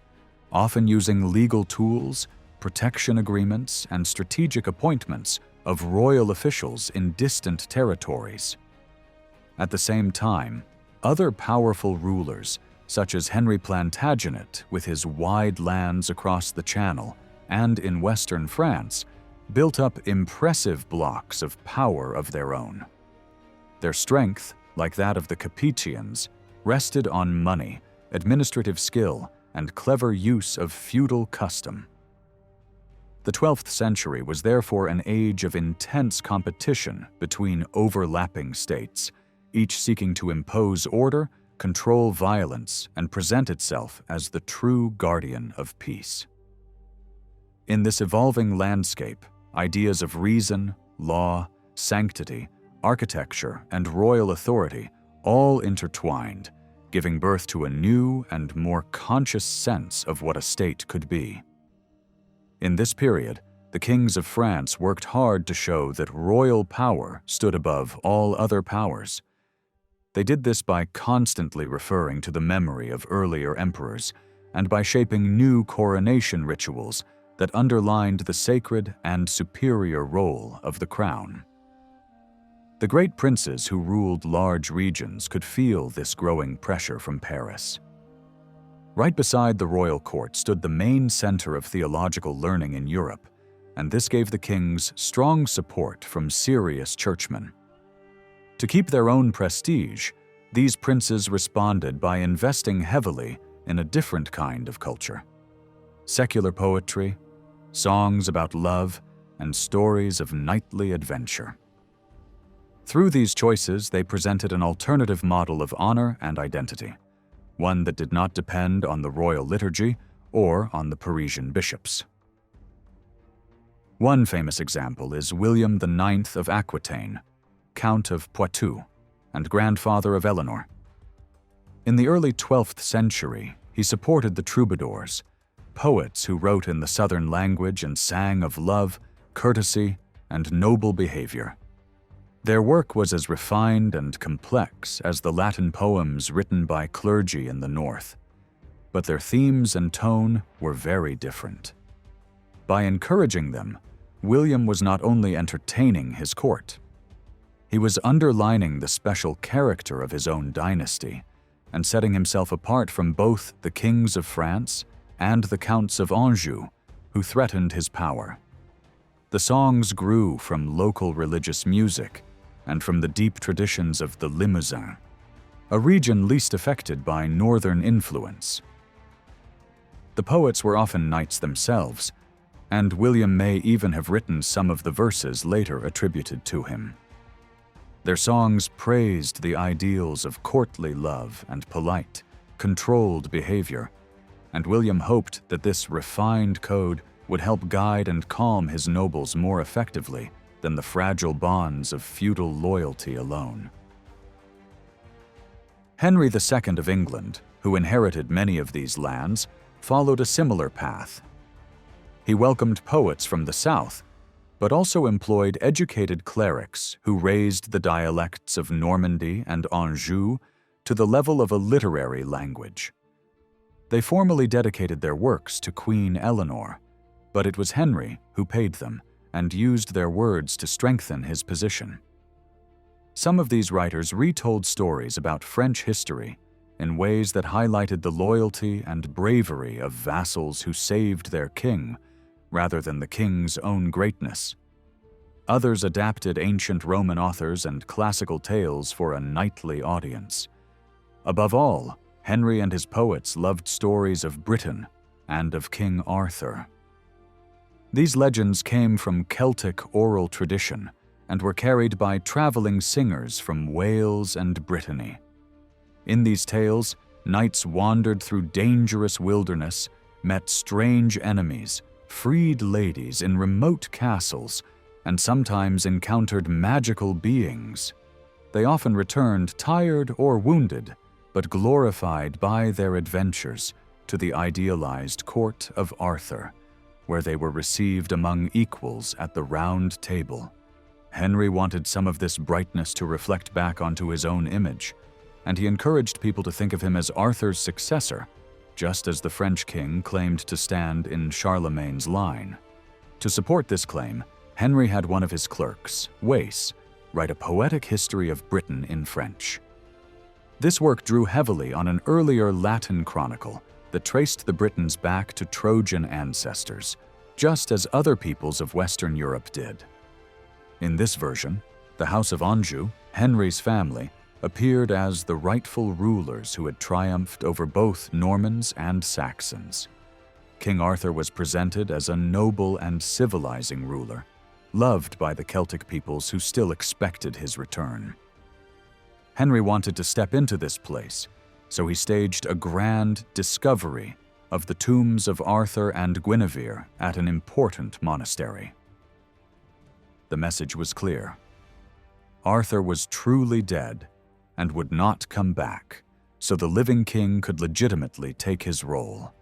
often using legal tools, protection agreements, and strategic appointments of royal officials in distant territories. At the same time, other powerful rulers, such as Henry Plantagenet with his wide lands across the Channel and in western France, built up impressive blocks of power of their own. Their strength, like that of the Capetians, rested on money, administrative skill, and clever use of feudal custom. The 12th century was therefore an age of intense competition between overlapping states, each seeking to impose order, control violence, and present itself as the true guardian of peace. In this evolving landscape, ideas of reason, law, sanctity, architecture, and royal authority all intertwined, giving birth to a new and more conscious sense of what a state could be. In this period, the kings of France worked hard to show that royal power stood above all other powers. They did this by constantly referring to the memory of earlier emperors and by shaping new coronation rituals that underlined the sacred and superior role of the crown. The great princes who ruled large regions could feel this growing pressure from Paris. Right beside the royal court stood the main center of theological learning in Europe, and this gave the kings strong support from serious churchmen. To keep their own prestige, these princes responded by investing heavily in a different kind of culture: secular poetry, songs about love, and stories of knightly adventure. Through these choices, they presented an alternative model of honor and identity, one that did not depend on the royal liturgy or on the Parisian bishops. One famous example is William IX of Aquitaine, Count of Poitou, and grandfather of Eleanor. In the early 12th century, he supported the troubadours, poets who wrote in the Southern language and sang of love, courtesy, and noble behavior. Their work was as refined and complex as the Latin poems written by clergy in the North, but their themes and tone were very different. By encouraging them, William was not only entertaining his court, he was underlining the special character of his own dynasty and setting himself apart from both the kings of France and the counts of Anjou, who threatened his power. The songs grew from local religious music and from the deep traditions of the Limousin, a region least affected by northern influence. The poets were often knights themselves, and William may even have written some of the verses later attributed to him. Their songs praised the ideals of courtly love and polite, controlled behavior, and William hoped that this refined code would help guide and calm his nobles more effectively than the fragile bonds of feudal loyalty alone. Henry II of England, who inherited many of these lands, followed a similar path. He welcomed poets from the south, but also employed educated clerics who raised the dialects of Normandy and Anjou to the level of a literary language. They formally dedicated their works to Queen Eleanor, but it was Henry who paid them and used their words to strengthen his position. Some of these writers retold stories about French history in ways that highlighted the loyalty and bravery of vassals who saved their king rather than the king's own greatness. Others adapted ancient Roman authors and classical tales for a knightly audience. Above all, Henry and his poets loved stories of Britain and of King Arthur. These legends came from Celtic oral tradition and were carried by traveling singers from Wales and Brittany. In these tales, knights wandered through dangerous wilderness, met strange enemies, freed ladies in remote castles, and sometimes encountered magical beings. They often returned tired or wounded, but glorified by their adventures to the idealized court of Arthur, where they were received among equals at the Round Table. Henry wanted some of this brightness to reflect back onto his own image, and he encouraged people to think of him as Arthur's successor, just as the French king claimed to stand in Charlemagne's line. To support this claim, Henry had one of his clerks, Wace, write a poetic history of Britain in French. This work drew heavily on an earlier Latin chronicle that traced the Britons back to Trojan ancestors, just as other peoples of Western Europe did. In this version, the House of Anjou, Henry's family, appeared as the rightful rulers who had triumphed over both Normans and Saxons. King Arthur was presented as a noble and civilizing ruler, loved by the Celtic peoples who still expected his return. Henry wanted to step into this place, so he staged a grand discovery of the tombs of Arthur and Guinevere at an important monastery. The message was clear. Arthur was truly dead and would not come back, so the living king could legitimately take his role.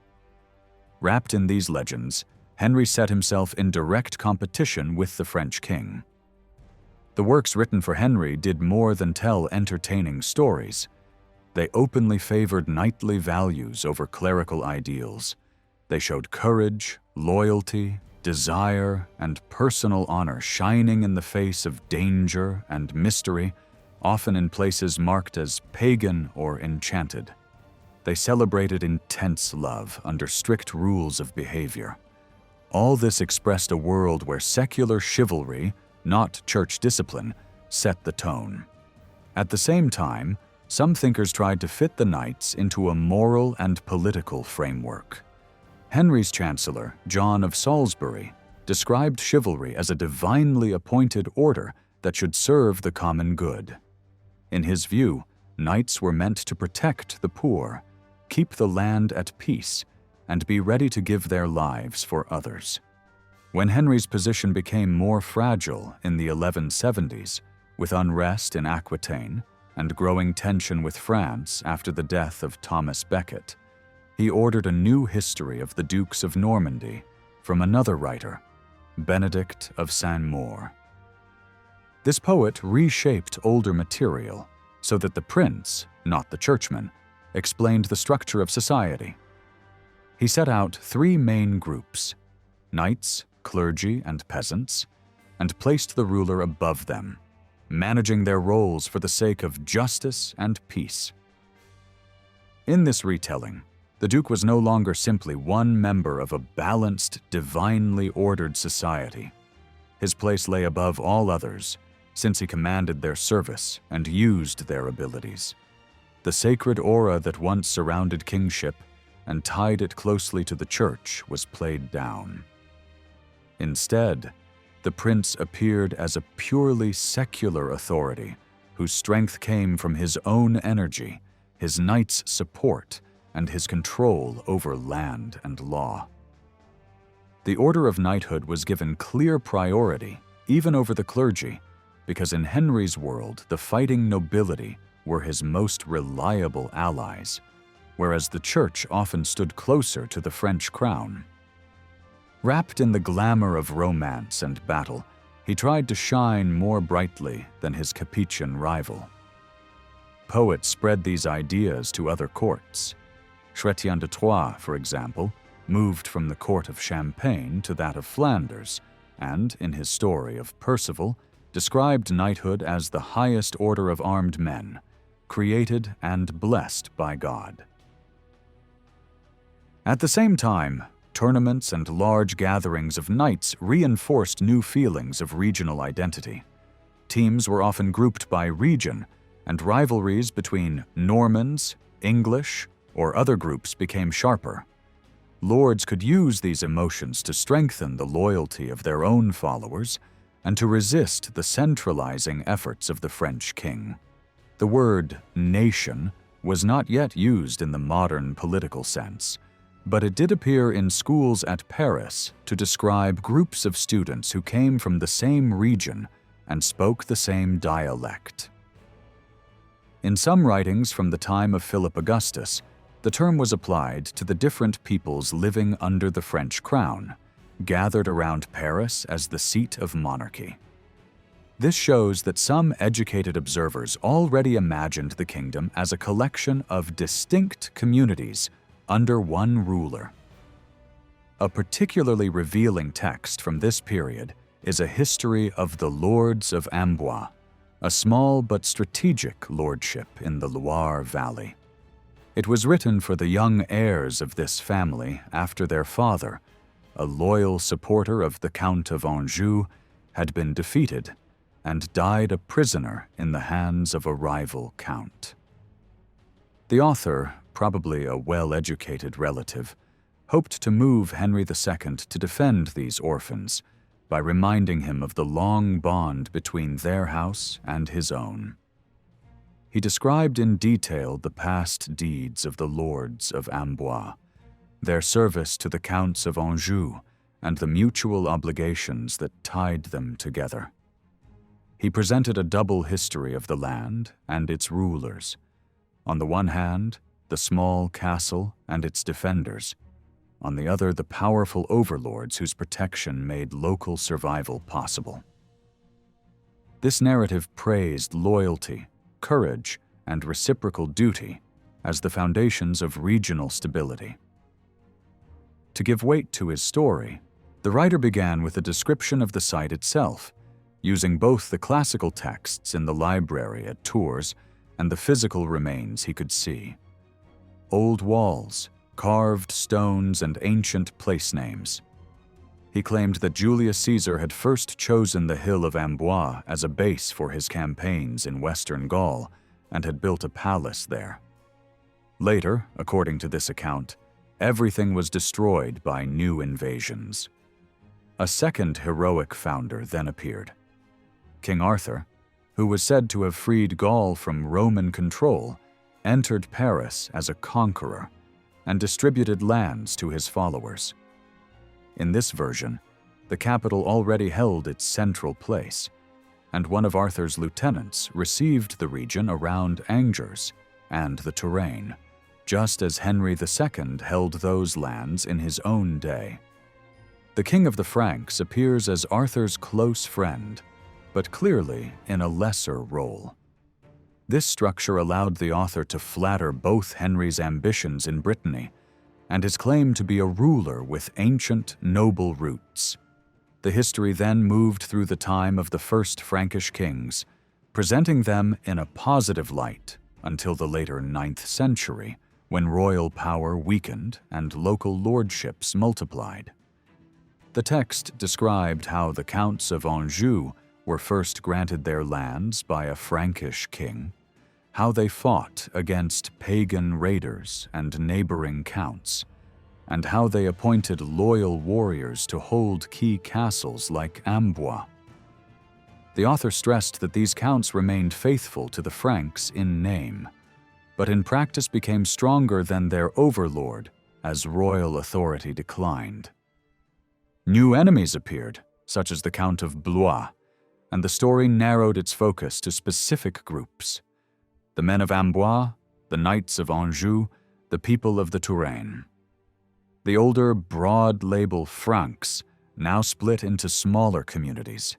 Wrapped in these legends, Henry set himself in direct competition with the French king. The works written for Henry did more than tell entertaining stories. They openly favored knightly values over clerical ideals. They showed courage, loyalty, desire, and personal honor shining in the face of danger and mystery, often in places marked as pagan or enchanted. They celebrated intense love under strict rules of behavior. All this expressed a world where secular chivalry, not church discipline, set the tone. At the same time, some thinkers tried to fit the knights into a moral and political framework. Henry's chancellor, John of Salisbury, described chivalry as a divinely appointed order that should serve the common good. In his view, knights were meant to protect the poor, keep the land at peace, and be ready to give their lives for others. When Henry's position became more fragile in the 1170s, with unrest in Aquitaine and growing tension with France after the death of Thomas Becket, he ordered a new history of the Dukes of Normandy from another writer, Benedict of Saint-Maur. This poet reshaped older material so that the prince, not the churchman, explained the structure of society. He set out 3 main groups: knights, clergy, and peasants, and placed the ruler above them, managing their roles for the sake of justice and peace. In this retelling, the Duke was no longer simply one member of a balanced, divinely ordered society. His place lay above all others, since he commanded their service and used their abilities. The sacred aura that once surrounded kingship and tied it closely to the church was played down. Instead, the prince appeared as a purely secular authority whose strength came from his own energy, his knights' support, and his control over land and law. The order of knighthood was given clear priority, even over the clergy, because in Henry's world, the fighting nobility were his most reliable allies, whereas the church often stood closer to the French crown. Wrapped in the glamour of romance and battle, he tried to shine more brightly than his Capetian rival. Poets spread these ideas to other courts. Chrétien de Troyes, for example, moved from the court of Champagne to that of Flanders, and, in his story of Percival, described knighthood as the highest order of armed men, created and blessed by God. At the same time, tournaments and large gatherings of knights reinforced new feelings of regional identity. Teams were often grouped by region, and rivalries between Normans, English, or other groups became sharper. Lords could use these emotions to strengthen the loyalty of their own followers and to resist the centralizing efforts of the French king. The word nation was not yet used in the modern political sense, but it did appear in schools at Paris to describe groups of students who came from the same region and spoke the same dialect. In some writings from the time of Philip Augustus, the term was applied to the different peoples living under the French crown, gathered around Paris as the seat of monarchy. This shows that some educated observers already imagined the kingdom as a collection of distinct communities under one ruler. A particularly revealing text from this period is a history of the Lords of Amboise, a small but strategic lordship in the Loire Valley. It was written for the young heirs of this family after their father, a loyal supporter of the Count of Anjou, had been defeated and died a prisoner in the hands of a rival count. The author, probably a well-educated relative, hoped to move Henry II to defend these orphans by reminding him of the long bond between their house and his own. He described in detail the past deeds of the Lords of Amboise, their service to the Counts of Anjou, and the mutual obligations that tied them together. He presented a double history of the land and its rulers. On the one hand, the small castle and its defenders. On the other, the powerful overlords whose protection made local survival possible. This narrative praised loyalty, courage, and reciprocal duty as the foundations of regional stability. To give weight to his story, the writer began with a description of the site itself, using both the classical texts in the library at Tours and the physical remains he could see. Old walls, carved stones, and ancient place names. He claimed that Julius Caesar had first chosen the hill of Amboise as a base for his campaigns in western Gaul and had built a palace there. Later, according to this account, everything was destroyed by new invasions. A second heroic founder then appeared. King Arthur, who was said to have freed Gaul from Roman control, entered Paris as a conqueror and distributed lands to his followers. In this version, the capital already held its central place, and one of Arthur's lieutenants received the region around Angers and the terrain, just as Henry II held those lands in his own day. The King of the Franks appears as Arthur's close friend, but clearly in a lesser role. This structure allowed the author to flatter both Henry's ambitions in Brittany and his claim to be a ruler with ancient, noble roots. The history then moved through the time of the first Frankish kings, presenting them in a positive light until the later 9th century, when royal power weakened and local lordships multiplied. The text described how the counts of Anjou were first granted their lands by a Frankish king, how they fought against pagan raiders and neighboring counts, and how they appointed loyal warriors to hold key castles like Amboise. The author stressed that these counts remained faithful to the Franks in name, but in practice became stronger than their overlord as royal authority declined. New enemies appeared, such as the Count of Blois, and the story narrowed its focus to specific groups: the men of Amboise, the knights of Anjou, the people of the Touraine. The older, broad label Franks now split into smaller communities.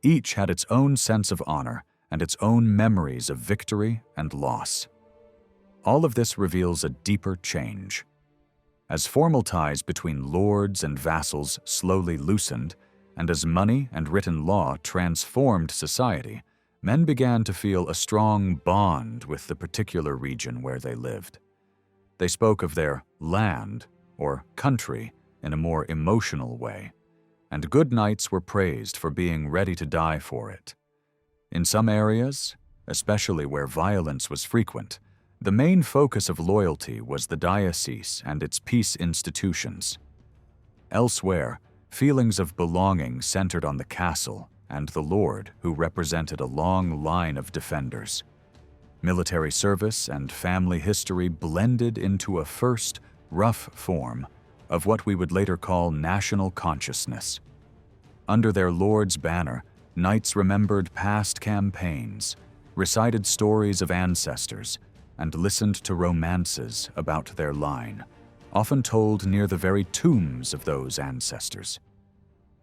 Each had its own sense of honor and its own memories of victory and loss. All of this reveals a deeper change. As formal ties between lords and vassals slowly loosened, and as money and written law transformed society, men began to feel a strong bond with the particular region where they lived. They spoke of their land or country in a more emotional way, and good knights were praised for being ready to die for it. In some areas, especially where violence was frequent, the main focus of loyalty was the diocese and its peace institutions. Elsewhere, feelings of belonging centered on the castle and the lord, who represented a long line of defenders. Military service and family history blended into a first, rough form of what we would later call national consciousness. Under their lord's banner, knights remembered past campaigns, recited stories of ancestors, and listened to romances about their line, often told near the very tombs of those ancestors.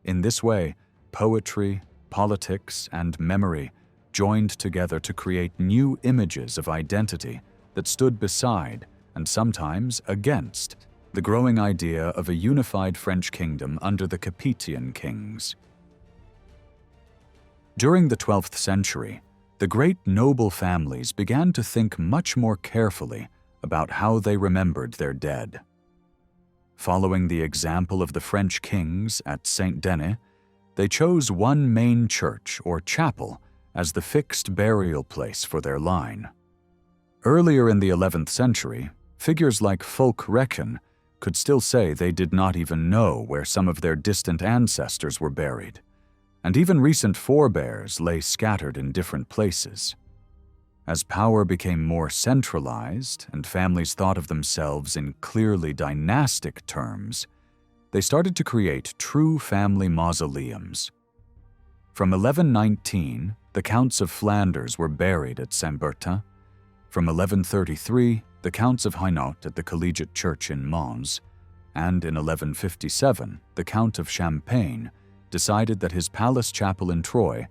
In this way, poetry, politics, and memory joined together to create new images of identity that stood beside, and sometimes against, the growing idea of a unified French kingdom under the Capetian kings. During the 12th century, the great noble families began to think much more carefully about how they remembered their dead. Following the example of the French kings at Saint-Denis, they chose one main church or chapel as the fixed burial place for their line. Earlier in the 11th century, figures like Fulk Recken could still say they did not even know where some of their distant ancestors were buried, and even recent forebears lay scattered in different places. As power became more centralized and families thought of themselves in clearly dynastic terms, they started to create true family mausoleums. From 1119, the Counts of Flanders were buried at Saint-Bertin. From 1133, the Counts of Hainaut at the Collegiate Church in Mons, and in 1157, the Count of Champagne decided that his palace chapel in Troyes,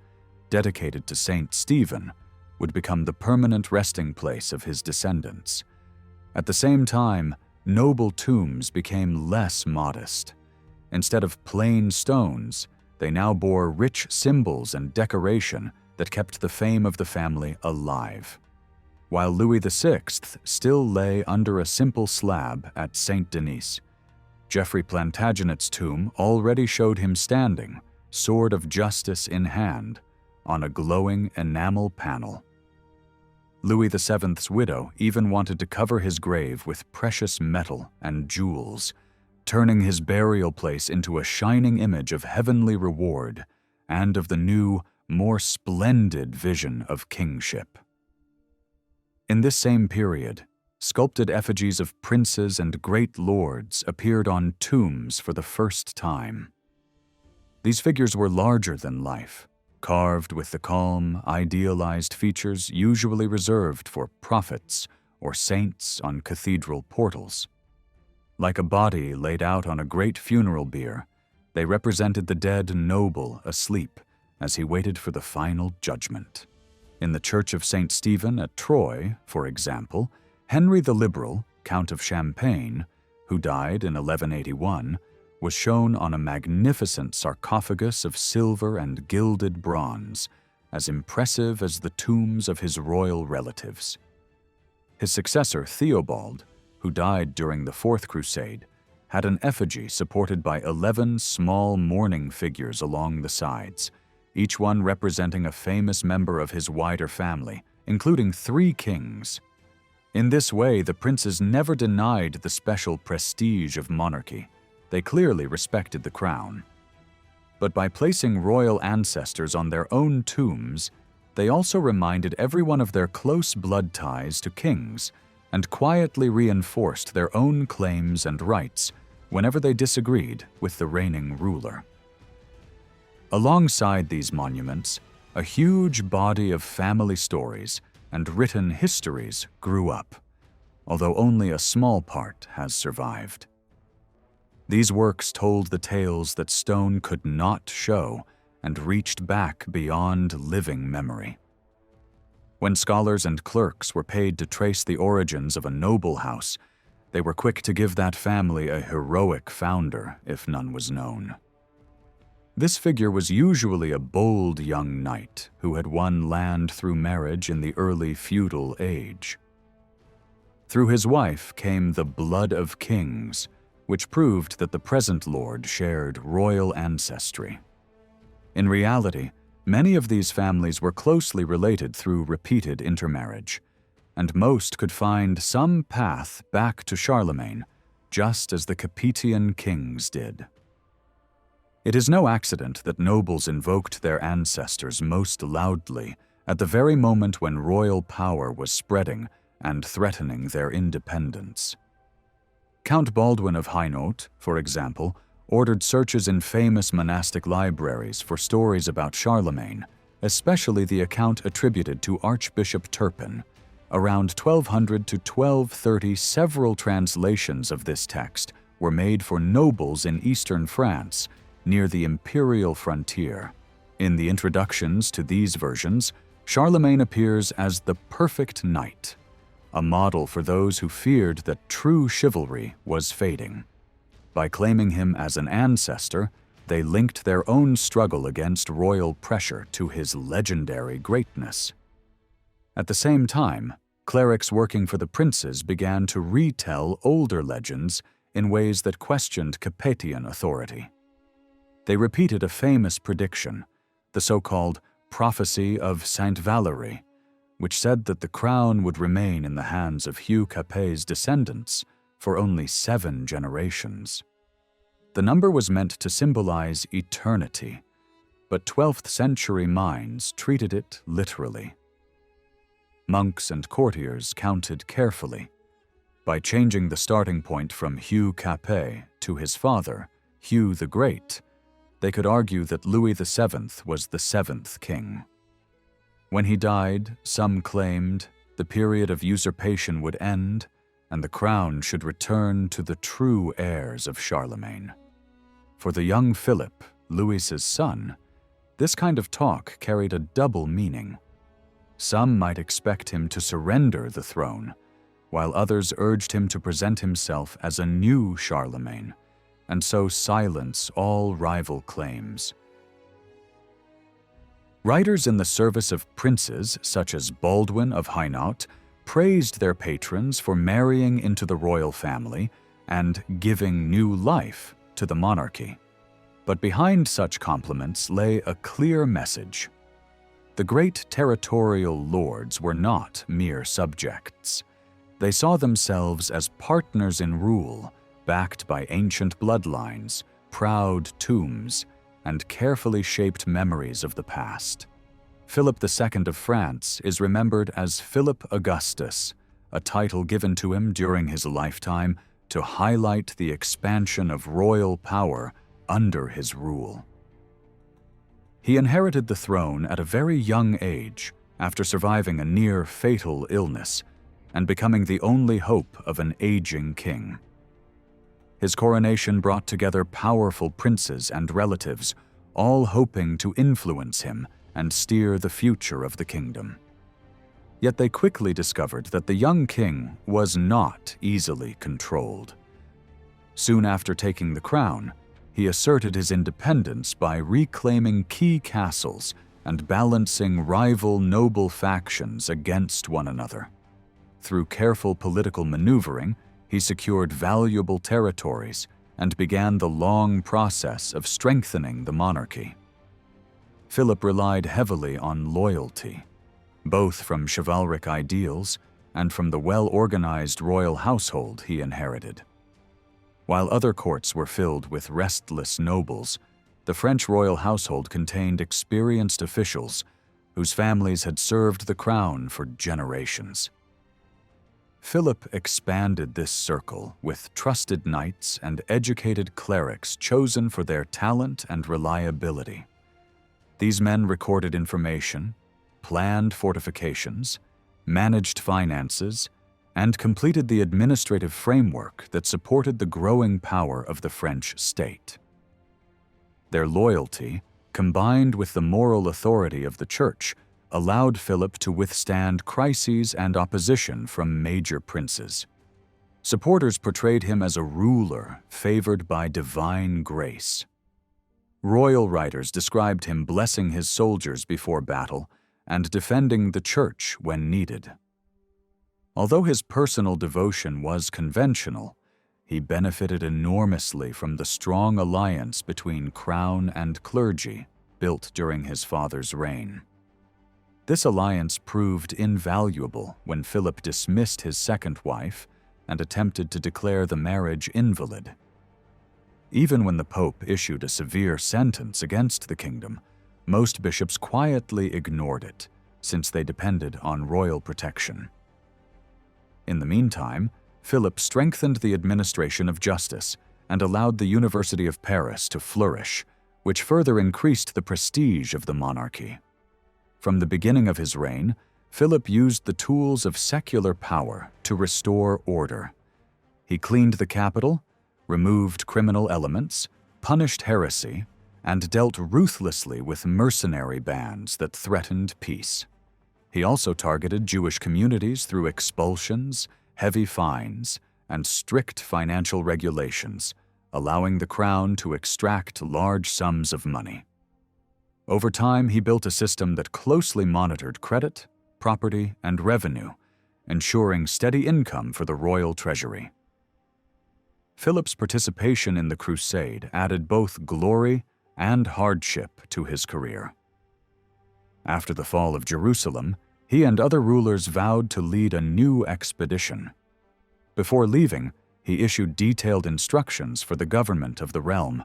dedicated to Saint Stephen, would become the permanent resting place of his descendants. At the same time, noble tombs became less modest. Instead of plain stones, they now bore rich symbols and decoration that kept the fame of the family alive. While Louis VI still lay under a simple slab at Saint-Denis, Geoffrey Plantagenet's tomb already showed him standing, sword of justice in hand, on a glowing enamel panel. Louis VII's widow even wanted to cover his grave with precious metal and jewels, turning his burial place into a shining image of heavenly reward and of the new, more splendid vision of kingship. In this same period, sculpted effigies of princes and great lords appeared on tombs for the first time. These figures were larger than life, carved with the calm, idealized features usually reserved for prophets or saints on cathedral portals. Like a body laid out on a great funeral bier, they represented the dead noble asleep as he waited for the final judgment. In the Church of St. Stephen at Troyes, for example, Henry the Liberal, Count of Champagne, who died in 1181, was shown on a magnificent sarcophagus of silver and gilded bronze, as impressive as the tombs of his royal relatives. His successor, Theobald, who died during the Fourth Crusade, had an effigy supported by 11 small mourning figures along the sides, each one representing a famous member of his wider family, including 3 kings. In this way, the princes never denied the special prestige of monarchy. They clearly respected the crown. But by placing royal ancestors on their own tombs, they also reminded everyone of their close blood ties to kings and quietly reinforced their own claims and rights whenever they disagreed with the reigning ruler. Alongside these monuments, a huge body of family stories and written histories grew up, although only a small part has survived. These works told the tales that stone could not show and reached back beyond living memory. When scholars and clerks were paid to trace the origins of a noble house, they were quick to give that family a heroic founder if none was known. This figure was usually a bold young knight who had won land through marriage in the early feudal age. Through his wife came the blood of kings, which proved that the present lord shared royal ancestry. In reality, many of these families were closely related through repeated intermarriage, and most could find some path back to Charlemagne, just as the Capetian kings did. It is no accident that nobles invoked their ancestors most loudly at the very moment when royal power was spreading and threatening their independence. Count Baldwin of Hainaut, for example, ordered searches in famous monastic libraries for stories about Charlemagne, especially the account attributed to Archbishop Turpin. Around 1200 to 1230, several translations of this text were made for nobles in eastern France, near the imperial frontier. In the introductions to these versions, Charlemagne appears as the perfect knight, a model for those who feared that true chivalry was fading. By claiming him as an ancestor, they linked their own struggle against royal pressure to his legendary greatness. At the same time, clerics working for the princes began to retell older legends in ways that questioned Capetian authority. They repeated a famous prediction, the so-called prophecy of Saint Valery, which said that the crown would remain in the hands of Hugh Capet's descendants for only 7 generations. The number was meant to symbolize eternity, but 12th century minds treated it literally. Monks and courtiers counted carefully. By changing the starting point from Hugh Capet to his father, Hugh the Great, they could argue that Louis VII was the 7th king. When he died, some claimed the period of usurpation would end and the crown should return to the true heirs of Charlemagne. For the young Philip, Louis's son, this kind of talk carried a double meaning. Some might expect him to surrender the throne, while others urged him to present himself as a new Charlemagne, and so silence all rival claims. Writers in the service of princes, such as Baldwin of Hainaut, praised their patrons for marrying into the royal family and giving new life to the monarchy. But behind such compliments lay a clear message. The great territorial lords were not mere subjects. They saw themselves as partners in rule, backed by ancient bloodlines, proud tombs, and carefully shaped memories of the past. Philip II of France is remembered as Philip Augustus, a title given to him during his lifetime to highlight the expansion of royal power under his rule. He inherited the throne at a very young age after surviving a near-fatal illness, and becoming the only hope of an aging king. His coronation brought together powerful princes and relatives, all hoping to influence him and steer the future of the kingdom. Yet they quickly discovered that the young king was not easily controlled. Soon after taking the crown, he asserted his independence by reclaiming key castles and balancing rival noble factions against one another. Through careful political maneuvering, he secured valuable territories and began the long process of strengthening the monarchy. Philip relied heavily on loyalty, both from chivalric ideals and from the well-organized royal household he inherited. While other courts were filled with restless nobles, the French royal household contained experienced officials whose families had served the crown for generations. Philip expanded this circle with trusted knights and educated clerics chosen for their talent and reliability. These men recorded information, planned fortifications, managed finances, and completed the administrative framework that supported the growing power of the French state. Their loyalty, combined with the moral authority of the Church, allowed Philip to withstand crises and opposition from major princes. Supporters portrayed him as a ruler favored by divine grace. Royal writers described him blessing his soldiers before battle and defending the Church when needed. Although his personal devotion was conventional, he benefited enormously from the strong alliance between crown and clergy built during his father's reign. This alliance proved invaluable when Philip dismissed his second wife and attempted to declare the marriage invalid. Even when the Pope issued a severe sentence against the kingdom, most bishops quietly ignored it, since they depended on royal protection. In the meantime, Philip strengthened the administration of justice and allowed the University of Paris to flourish, which further increased the prestige of the monarchy. From the beginning of his reign, Philip used the tools of secular power to restore order. He cleaned the capital, removed criminal elements, punished heresy, and dealt ruthlessly with mercenary bands that threatened peace. He also targeted Jewish communities through expulsions, heavy fines, and strict financial regulations, allowing the crown to extract large sums of money. Over time, he built a system that closely monitored credit, property, and revenue, ensuring steady income for the royal treasury. Philip's participation in the crusade added both glory and hardship to his career. After the fall of Jerusalem, he and other rulers vowed to lead a new expedition. Before leaving, he issued detailed instructions for the government of the realm,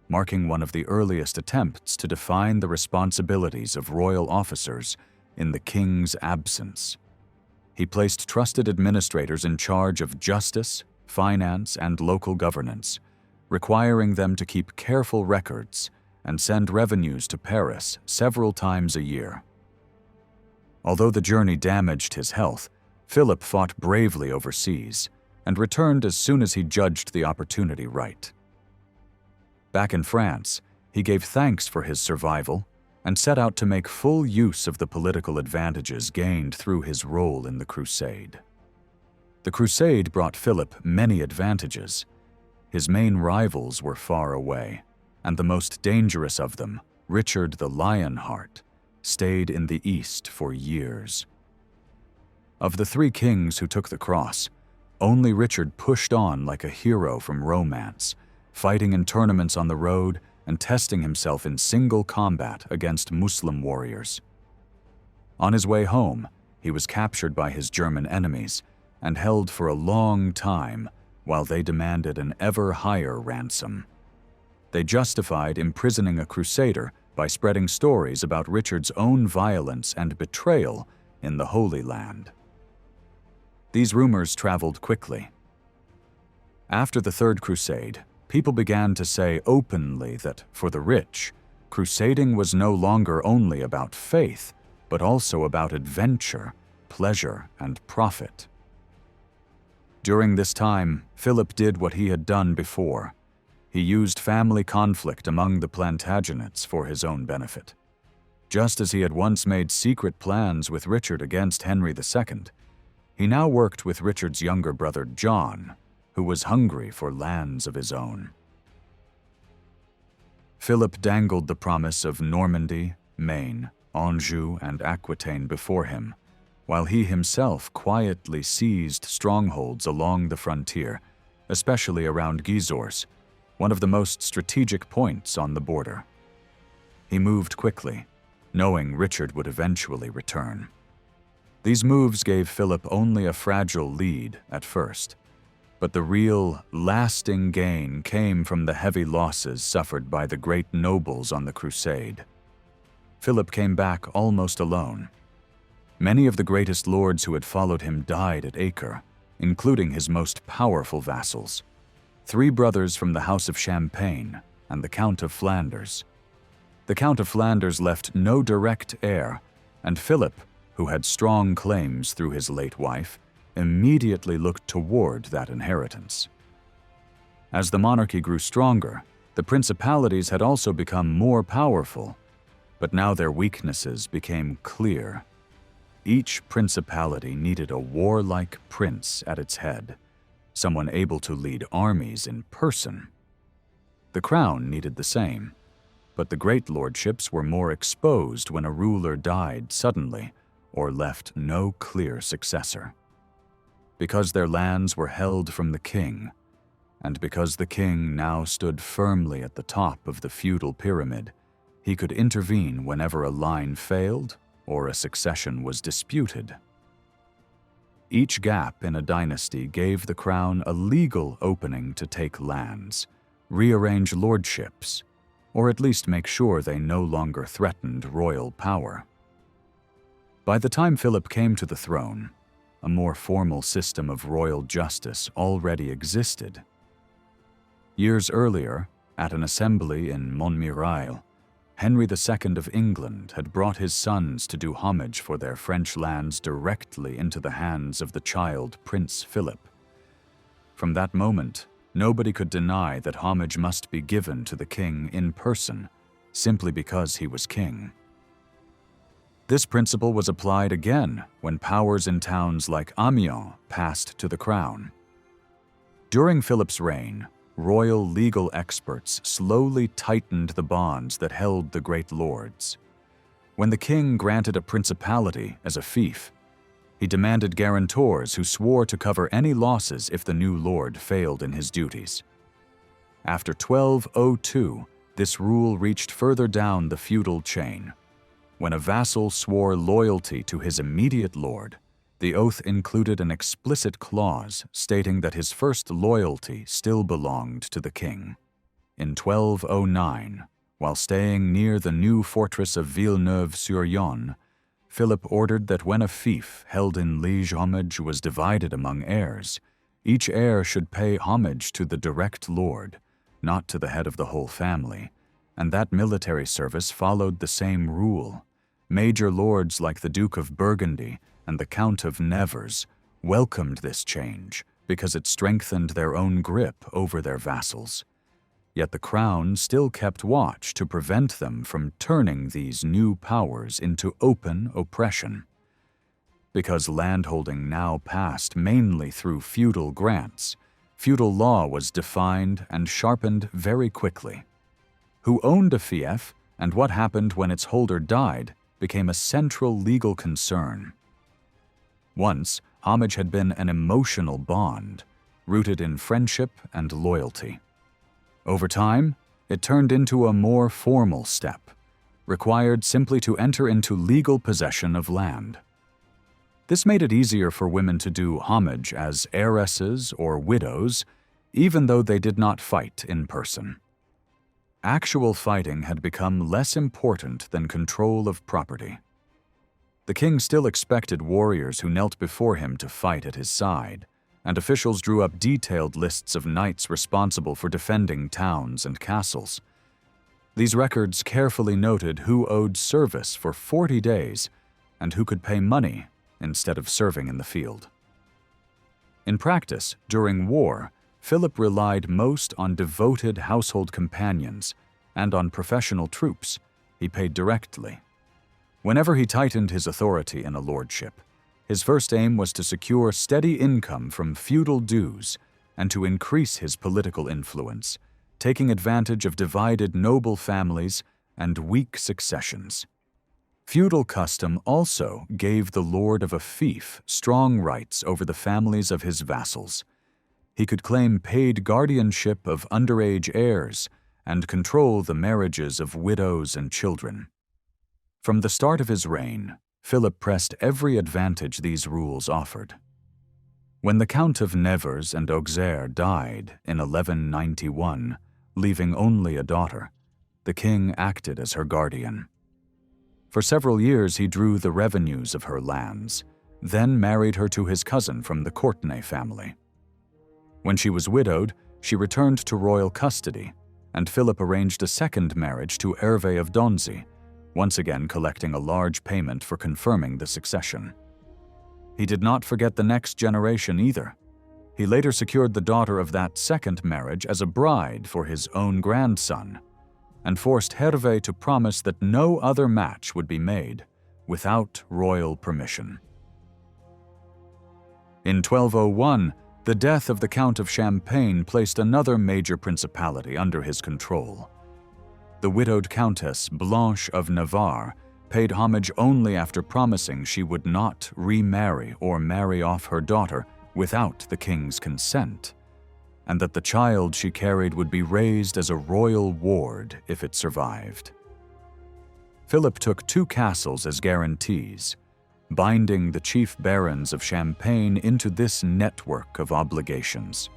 marking one of the earliest attempts to define the responsibilities of royal officers in the king's absence. He placed trusted administrators in charge of justice, finance, and local governance, requiring them to keep careful records and send revenues to Paris several times a year. Although the journey damaged his health, Philip fought bravely overseas and returned as soon as he judged the opportunity right. Back in France, he gave thanks for his survival and set out to make full use of the political advantages gained through his role in the crusade. The crusade brought Philip many advantages. His main rivals were far away, and the most dangerous of them, Richard the Lionheart, stayed in the east for years. Of the three kings who took the cross, only Richard pushed on like a hero from romance, fighting in tournaments on the road and testing himself in single combat against Muslim warriors. On his way home, he was captured by his German enemies and held for a long time while they demanded an ever higher ransom. They justified imprisoning a crusader by spreading stories about Richard's own violence and betrayal in the Holy Land. These rumors traveled quickly. After the Third Crusade, people began to say openly that, for the rich, crusading was no longer only about faith, but also about adventure, pleasure, and profit. During this time, Philip did what he had done before. He used family conflict among the Plantagenets for his own benefit. Just as he had once made secret plans with Richard against Henry II, he now worked with Richard's younger brother John, who was hungry for lands of his own. Philip dangled the promise of Normandy, Maine, Anjou, and Aquitaine before him, while he himself quietly seized strongholds along the frontier, especially around Gisors, one of the most strategic points on the border. He moved quickly, knowing Richard would eventually return. These moves gave Philip only a fragile lead at first, but the real, lasting gain came from the heavy losses suffered by the great nobles on the crusade. Philip came back almost alone. Many of the greatest lords who had followed him died at Acre, including his most powerful vassals, 3 brothers from the House of Champagne and the Count of Flanders. The Count of Flanders left no direct heir, and Philip, who had strong claims through his late wife, immediately looked toward that inheritance. As the monarchy grew stronger, the principalities had also become more powerful, but now their weaknesses became clear. Each principality needed a warlike prince at its head, someone able to lead armies in person. The crown needed the same, but the great lordships were more exposed when a ruler died suddenly or left no clear successor. Because their lands were held from the king, and because the king now stood firmly at the top of the feudal pyramid, he could intervene whenever a line failed or a succession was disputed. Each gap in a dynasty gave the crown a legal opening to take lands, rearrange lordships, or at least make sure they no longer threatened royal power. By the time Philip came to the throne, a more formal system of royal justice already existed. Years earlier, at an assembly in Montmirail, Henry II of England had brought his sons to do homage for their French lands directly into the hands of the child Prince Philip. From that moment, nobody could deny that homage must be given to the king in person, simply because he was king. This principle was applied again when powers in towns like Amiens passed to the crown. During Philip's reign, royal legal experts slowly tightened the bonds that held the great lords. When the king granted a principality as a fief, he demanded guarantors who swore to cover any losses if the new lord failed in his duties. After 1202, this rule reached further down the feudal chain. When a vassal swore loyalty to his immediate lord, the oath included an explicit clause stating that his first loyalty still belonged to the king. In 1209, while staying near the new fortress of Villeneuve-sur-Yonne, Philip ordered that when a fief held in liege homage was divided among heirs, each heir should pay homage to the direct lord, not to the head of the whole family, and that military service followed the same rule. Major lords like the Duke of Burgundy and the Count of Nevers welcomed this change because it strengthened their own grip over their vassals. Yet the crown still kept watch to prevent them from turning these new powers into open oppression. Because landholding now passed mainly through feudal grants, feudal law was defined and sharpened very quickly. Who owned a fief and what happened when its holder died became a central legal concern. Once, homage had been an emotional bond, rooted in friendship and loyalty. Over time, it turned into a more formal step, required simply to enter into legal possession of land. This made it easier for women to do homage as heiresses or widows, even though they did not fight in person. Actual fighting had become less important than control of property. The king still expected warriors who knelt before him to fight at his side, and officials drew up detailed lists of knights responsible for defending towns and castles. These records carefully noted who owed service for 40 days and who could pay money instead of serving in the field. In practice, during war, Philip relied most on devoted household companions and on professional troops he paid directly. Whenever he tightened his authority in a lordship, his first aim was to secure steady income from feudal dues and to increase his political influence, taking advantage of divided noble families and weak successions. Feudal custom also gave the lord of a fief strong rights over the families of his vassals. He could claim paid guardianship of underage heirs and control the marriages of widows and children. From the start of his reign, Philip pressed every advantage these rules offered. When the Count of Nevers and Auxerre died in 1191, leaving only a daughter, the king acted as her guardian. For several years he drew the revenues of her lands, then married her to his cousin from the Courtenay family. When she was widowed, she returned to royal custody, and Philip arranged a second marriage to Hervé of Donzy, once again collecting a large payment for confirming the succession. He did not forget the next generation either. He later secured the daughter of that second marriage as a bride for his own grandson, and forced Hervé to promise that no other match would be made without royal permission. In 1201, the death of the Count of Champagne placed another major principality under his control. The widowed Countess Blanche of Navarre paid homage only after promising she would not remarry or marry off her daughter without the king's consent, and that the child she carried would be raised as a royal ward if it survived. Philip took 2 castles as guarantees, binding the chief barons of Champagne into this network of obligations.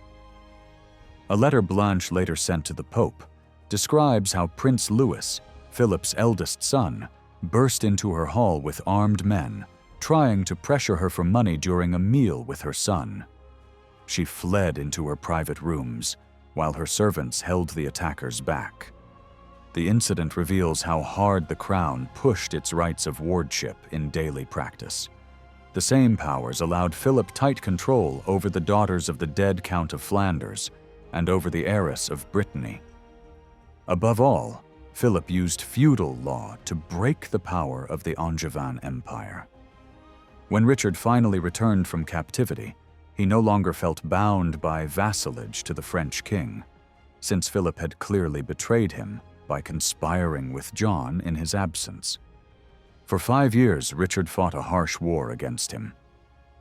A letter Blanche later sent to the Pope describes how Prince Louis, Philip's eldest son, burst into her hall with armed men, trying to pressure her for money during a meal with her son. She fled into her private rooms, while her servants held the attackers back. The incident reveals how hard the crown pushed its rights of wardship in daily practice. The same powers allowed Philip tight control over the daughters of the dead Count of Flanders and over the heiress of Brittany. Above all, Philip used feudal law to break the power of the Angevin Empire. When Richard finally returned from captivity, he no longer felt bound by vassalage to the French king, since Philip had clearly betrayed him by conspiring with John in his absence. For 5 years, Richard fought a harsh war against him.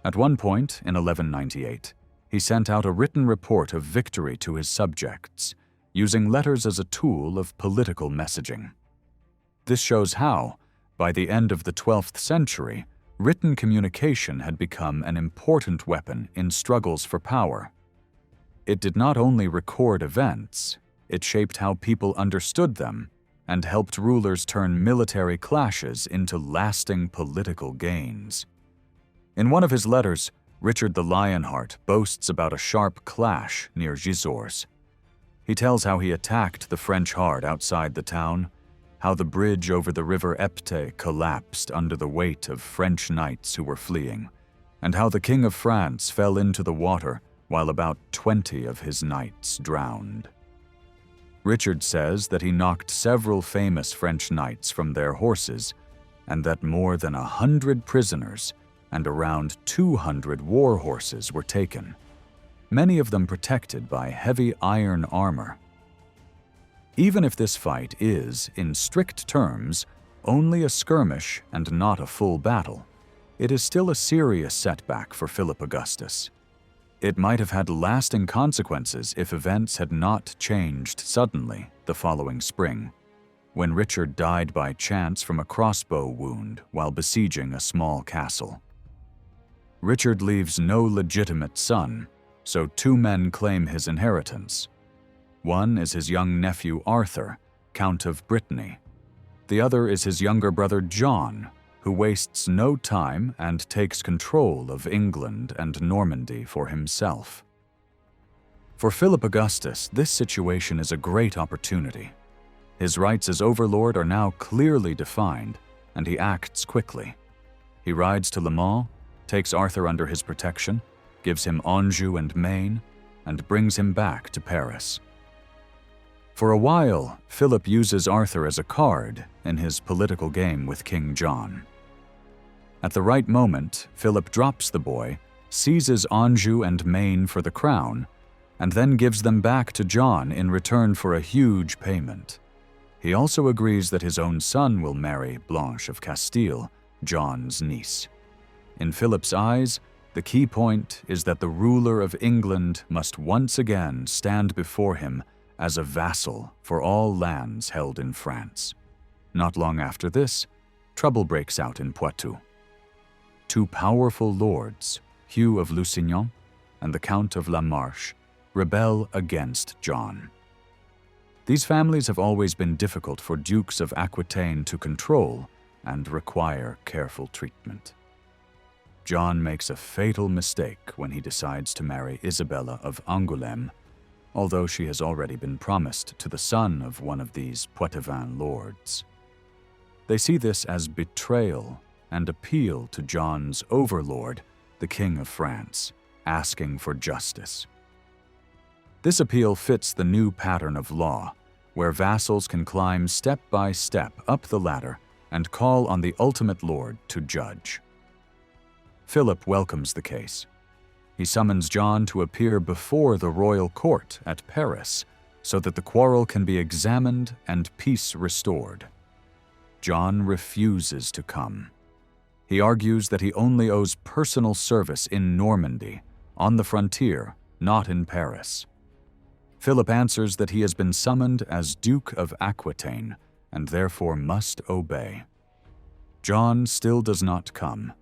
At one point, in 1198, he sent out a written report of victory to his subjects, using letters as a tool of political messaging. This shows how, by the end of the 12th century, written communication had become an important weapon in struggles for power. It did not only record events, it shaped how people understood them and helped rulers turn military clashes into lasting political gains. In one of his letters, Richard the Lionheart boasts about a sharp clash near Gisors. He tells how he attacked the French horde outside the town, how the bridge over the river Epte collapsed under the weight of French knights who were fleeing, and how the King of France fell into the water while about 20 of his knights drowned. Richard says that he knocked several famous French knights from their horses, and that more than 100 prisoners and around 200 war horses were taken, many of them protected by heavy iron armor. Even if this fight is, in strict terms, only a skirmish and not a full battle, it is still a serious setback for Philip Augustus. It might have had lasting consequences if events had not changed suddenly the following spring, when Richard died by chance from a crossbow wound while besieging a small castle. Richard leaves no legitimate son, so 2 men claim his inheritance. One is his young nephew Arthur, Count of Brittany. The other is his younger brother John, who wastes no time and takes control of England and Normandy for himself. For Philip Augustus, this situation is a great opportunity. His rights as overlord are now clearly defined, and he acts quickly. He rides to Le Mans, takes Arthur under his protection, gives him Anjou and Maine, and brings him back to Paris. For a while, Philip uses Arthur as a card in his political game with King John. At the right moment, Philip drops the boy, seizes Anjou and Maine for the crown, and then gives them back to John in return for a huge payment. He also agrees that his own son will marry Blanche of Castile, John's niece. In Philip's eyes, the key point is that the ruler of England must once again stand before him as a vassal for all lands held in France. Not long after this, trouble breaks out in Poitou. Two powerful lords, Hugh of Lusignan and the Count of La Marche, rebel against John. These families have always been difficult for dukes of Aquitaine to control and require careful treatment. John makes a fatal mistake when he decides to marry Isabella of Angoulême, although she has already been promised to the son of one of these Poitevin lords. They see this as betrayal and appeal to John's overlord, the King of France, asking for justice. This appeal fits the new pattern of law, where vassals can climb step by step up the ladder and call on the ultimate lord to judge. Philip welcomes the case. He summons John to appear before the royal court at Paris so that the quarrel can be examined and peace restored. John refuses to come. He argues that he only owes personal service in Normandy, on the frontier, not in Paris. Philip answers that he has been summoned as Duke of Aquitaine and therefore must obey. John still does not come.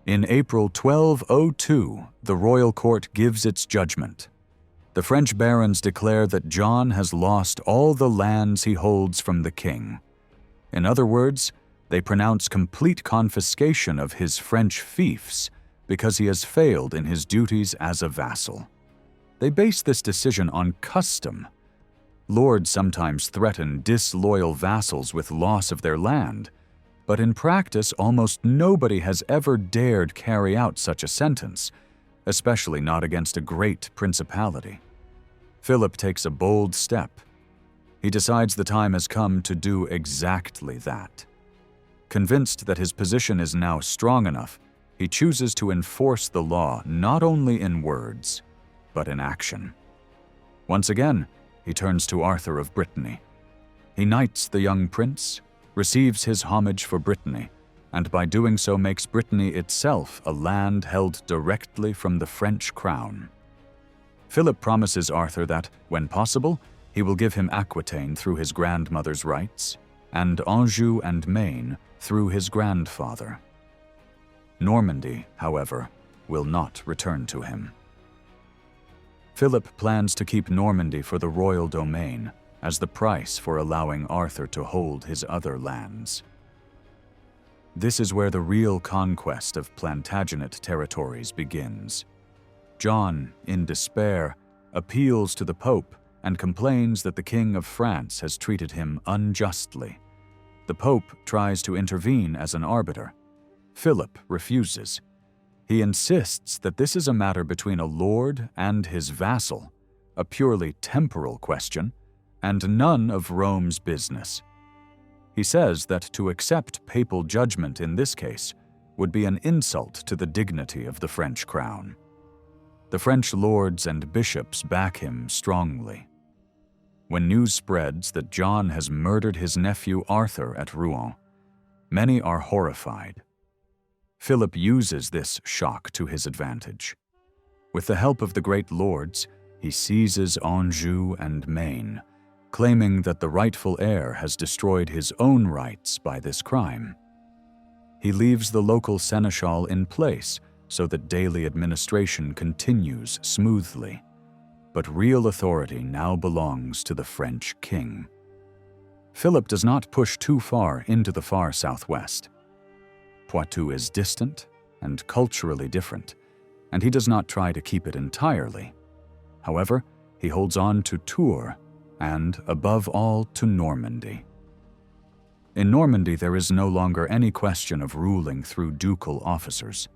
In April 1202, the royal court gives its judgment. The French barons declare that John has lost all the lands he holds from the king. In other words, they pronounce complete confiscation of his French fiefs because he has failed in his duties as a vassal. They base this decision on custom. Lords sometimes threaten disloyal vassals with loss of their land, but in practice almost nobody has ever dared carry out such a sentence, especially not against a great principality. Philip takes a bold step. He decides the time has come to do exactly that. Convinced that his position is now strong enough, he chooses to enforce the law not only in words, but in action. Once again, he turns to Arthur of Brittany. He knights the young prince, receives his homage for Brittany, and by doing so makes Brittany itself a land held directly from the French crown. Philip promises Arthur that, when possible, he will give him Aquitaine through his grandmother's rights, and Anjou and Maine through his grandfather. Normandy, however, will not return to him. Philip plans to keep Normandy for the royal domain as the price for allowing Arthur to hold his other lands. This is where the real conquest of Plantagenet territories begins. John, in despair, appeals to the Pope and complains that the King of France has treated him unjustly. The Pope tries to intervene as an arbiter. Philip refuses. He insists that this is a matter between a lord and his vassal, a purely temporal question, and none of Rome's business. He says that to accept papal judgment in this case would be an insult to the dignity of the French crown. The French lords and bishops back him strongly. When news spreads that John has murdered his nephew Arthur at Rouen, many are horrified. Philip uses this shock to his advantage. With the help of the great lords, he seizes Anjou and Maine, claiming that the rightful heir has destroyed his own rights by this crime. He leaves the local seneschal in place so that daily administration continues smoothly. But real authority now belongs to the French king. Philip does not push too far into the far southwest. Poitou is distant and culturally different, and he does not try to keep it entirely. However, he holds on to Tours and, above all, to Normandy. In Normandy, there is no longer any question of ruling through ducal officers.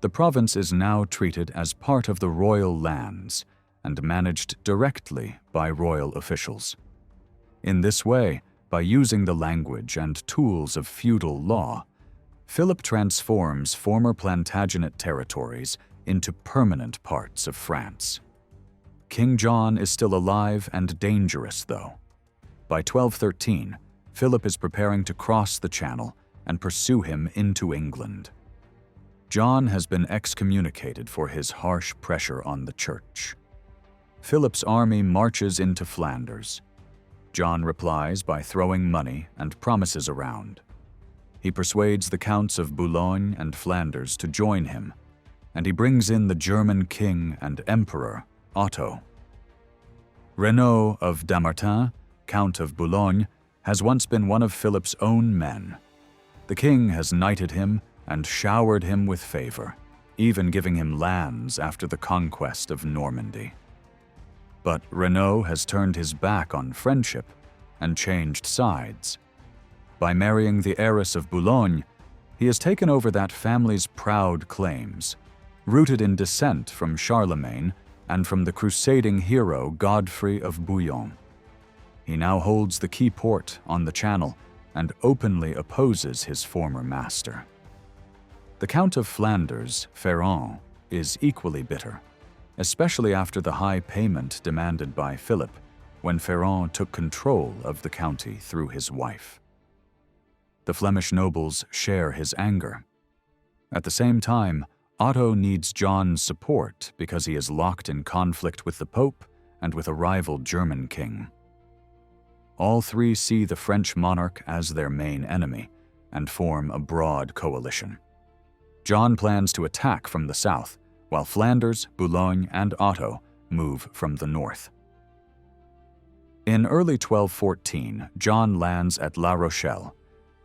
The The province is now treated as part of the royal lands and managed directly by royal officials. In this way, by using the language and tools of feudal law, Philip transforms former Plantagenet territories into permanent parts of France. King John is still alive and dangerous, though. By 1213, Philip is preparing to cross the Channel and pursue him into England. John has been excommunicated for his harsh pressure on the church. Philip's army marches into Flanders. John replies by throwing money and promises around. He persuades the counts of Boulogne and Flanders to join him, and he brings in the German king and emperor, Otto. Renaud of Damartin, Count of Boulogne, has once been one of Philip's own men. The king has knighted him and showered him with favor, even giving him lands after the conquest of Normandy. But Renaud has turned his back on friendship and changed sides. By marrying the heiress of Boulogne, he has taken over that family's proud claims, rooted in descent from Charlemagne and from the crusading hero Godfrey of Bouillon. He now holds the key port on the Channel and openly opposes his former master. The Count of Flanders, Ferrand, is equally bitter, especially after the high payment demanded by Philip when Ferrand took control of the county through his wife. The Flemish nobles share his anger. At the same time, Otto needs John's support because he is locked in conflict with the Pope and with a rival German king. All three see the French monarch as their main enemy and form a broad coalition. John plans to attack from the south, while Flanders, Boulogne, and Otto move from the north. In early 1214, John lands at La Rochelle.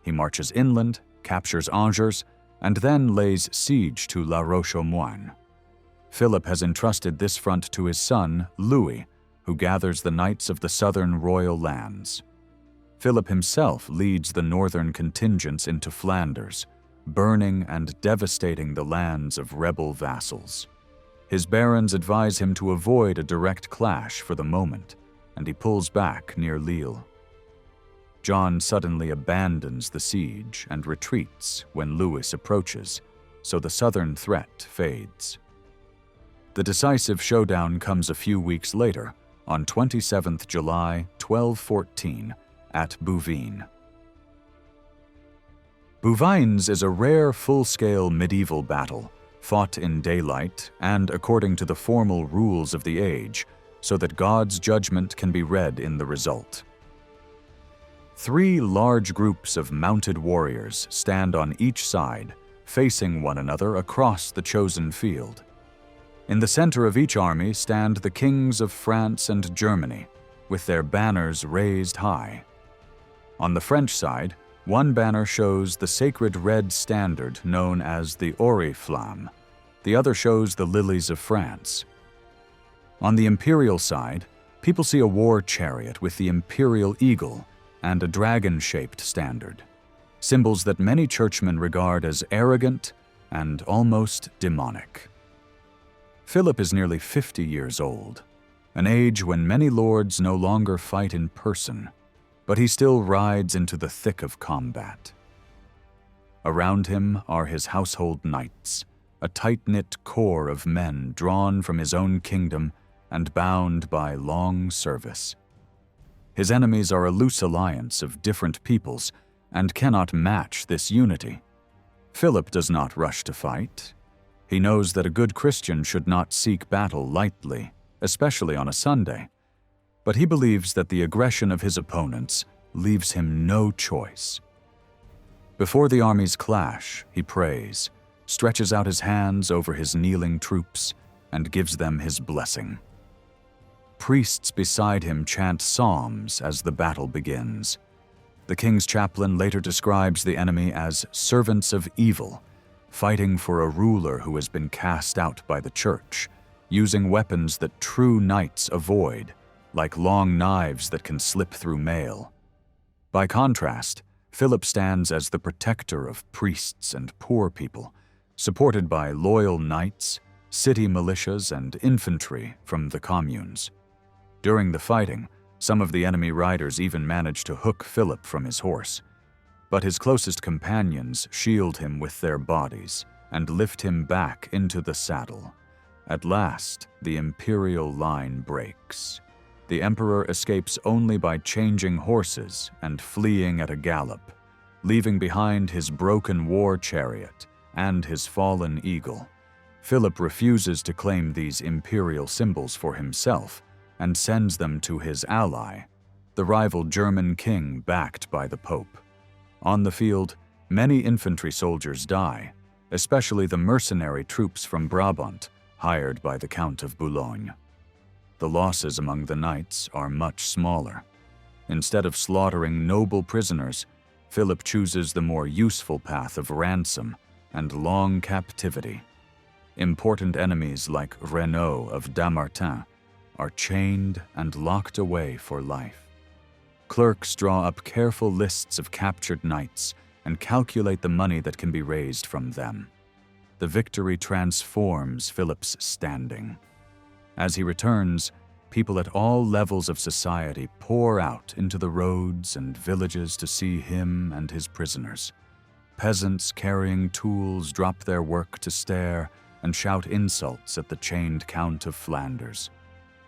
He marches inland, captures Angers, and then lays siege to La Roche-aux-Moines. Philip has entrusted this front to his son, Louis, who gathers the knights of the southern royal lands. Philip himself leads the northern contingents into Flanders, burning and devastating the lands of rebel vassals. His barons advise him to avoid a direct clash for the moment, and he pulls back near Lille. John suddenly abandons the siege and retreats when Louis approaches, so the southern threat fades. The decisive showdown comes a few weeks later, on 27th July 1214, at Bouvines. Bouvines is a rare full-scale medieval battle, fought in daylight and according to the formal rules of the age, so that God's judgment can be read in the result. 3 large groups of mounted warriors stand on each side, facing one another across the chosen field. In the center of each army stand the kings of France and Germany, with their banners raised high. On the French side, one banner shows the sacred red standard known as the Oriflamme. The other shows the lilies of France. On the imperial side, people see a war chariot with the imperial eagle and a dragon-shaped standard, symbols that many churchmen regard as arrogant and almost demonic. Philip is nearly 50 years old, an age when many lords no longer fight in person, but he still rides into the thick of combat. Around him are his household knights, a tight-knit core of men drawn from his own kingdom and bound by long service. His enemies are a loose alliance of different peoples and cannot match this unity. Philip does not rush to fight. He knows that a good Christian should not seek battle lightly, especially on a Sunday. But he believes that the aggression of his opponents leaves him no choice. Before the armies clash, he prays, stretches out his hands over his kneeling troops, and gives them his blessing. Priests beside him chant psalms as the battle begins. The king's chaplain later describes the enemy as servants of evil, fighting for a ruler who has been cast out by the church, using weapons that true knights avoid, like long knives that can slip through mail. By contrast, Philip stands as the protector of priests and poor people, supported by loyal knights, city militias, and infantry from the communes. During the fighting, some of the enemy riders even managed to hook Philip from his horse, but his closest companions shield him with their bodies and lift him back into the saddle. At last, the imperial line breaks. The emperor escapes only by changing horses and fleeing at a gallop, leaving behind his broken war chariot and his fallen eagle. Philip refuses to claim these imperial symbols for himself and sends them to his ally, the rival German king backed by the Pope. On the field, many infantry soldiers die, especially the mercenary troops from Brabant, hired by the Count of Boulogne. The losses among the knights are much smaller. Instead of slaughtering noble prisoners, Philip chooses the more useful path of ransom and long captivity. Important enemies like Renaud of Dammartin are chained and locked away for life. Clerks draw up careful lists of captured knights and calculate the money that can be raised from them. The victory transforms Philip's standing. As he returns, people at all levels of society pour out into the roads and villages to see him and his prisoners. Peasants carrying tools drop their work to stare and shout insults at the chained Count of Flanders.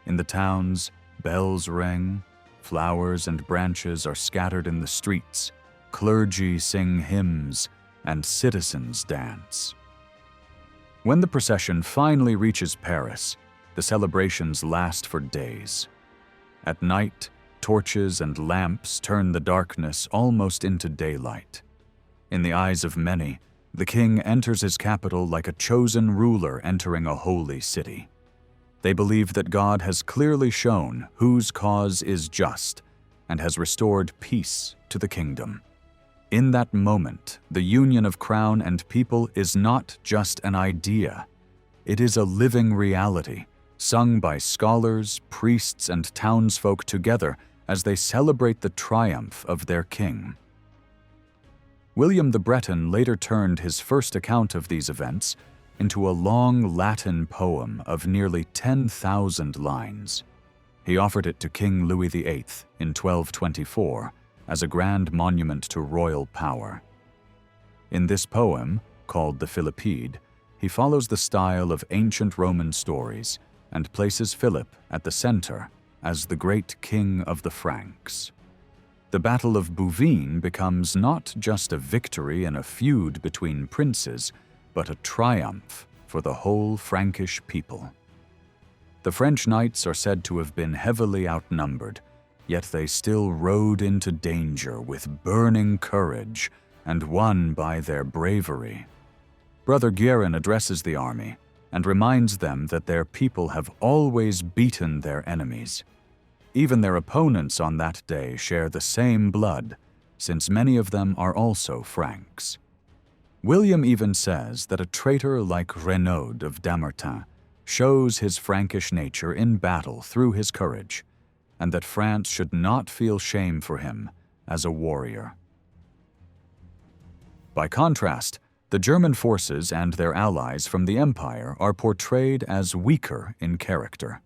In the towns, bells ring, flowers and branches are scattered in the streets, clergy sing hymns, and citizens dance. When the procession finally reaches Paris, the celebrations last for days. At night, torches and lamps turn the darkness almost into daylight. In the eyes of many, the king enters his capital like a chosen ruler entering a holy city. They believe that God has clearly shown whose cause is just and has restored peace to the kingdom. In that moment, the union of crown and people is not just an idea. It is a living reality, sung by scholars, priests, and townsfolk together as they celebrate the triumph of their king. William the Breton later turned his first account of these events into a long Latin poem of nearly 10,000 lines. He offered it to King Louis VIII in 1224 as a grand monument to royal power. In this poem, called the Philippide, he follows the style of ancient Roman stories and places Philip at the center as the great king of the Franks. The Battle of Bouvines becomes not just a victory in a feud between princes, but a triumph for the whole Frankish people. The French knights are said to have been heavily outnumbered, yet they still rode into danger with burning courage and won by their bravery. Brother Guerin addresses the army and reminds them that their people have always beaten their enemies. Even their opponents on that day share the same blood, since many of them are also Franks. William even says that a traitor like Renaud of Dammartin shows his Frankish nature in battle through his courage, and that France should not feel shame for him as a warrior. By contrast, the German forces and their allies from the Empire are portrayed as weaker in character.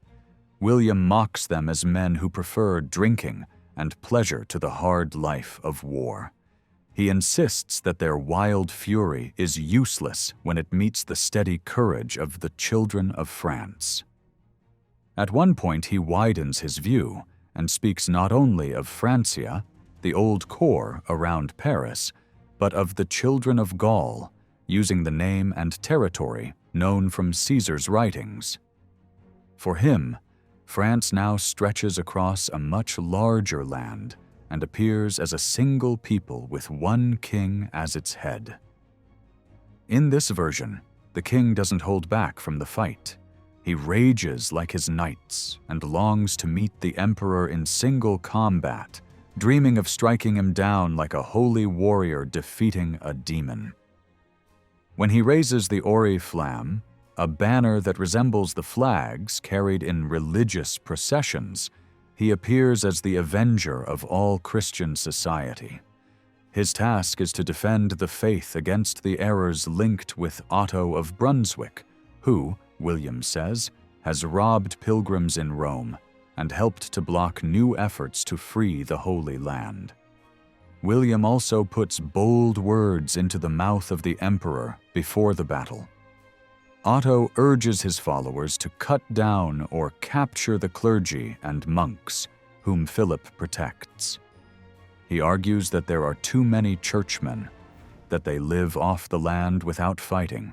William mocks them as men who prefer drinking and pleasure to the hard life of war. He insists that their wild fury is useless when it meets the steady courage of the children of France. At one point, he widens his view and speaks not only of Francia, the old core around Paris, but of the children of Gaul, using the name and territory known from Caesar's writings. For him, France now stretches across a much larger land and appears as a single people with one king as its head. In this version, the king doesn't hold back from the fight. He rages like his knights and longs to meet the emperor in single combat, dreaming of striking him down like a holy warrior defeating a demon. When he raises the oriflamme, a banner that resembles the flags carried in religious processions, he appears as the avenger of all Christian society. His task is to defend the faith against the errors linked with Otto of Brunswick, who, William says, has robbed pilgrims in Rome and helped to block new efforts to free the Holy Land. William also puts bold words into the mouth of the emperor before the battle. Otto urges his followers to cut down or capture the clergy and monks, whom Philip protects. He argues that there are too many churchmen, that they live off the land without fighting,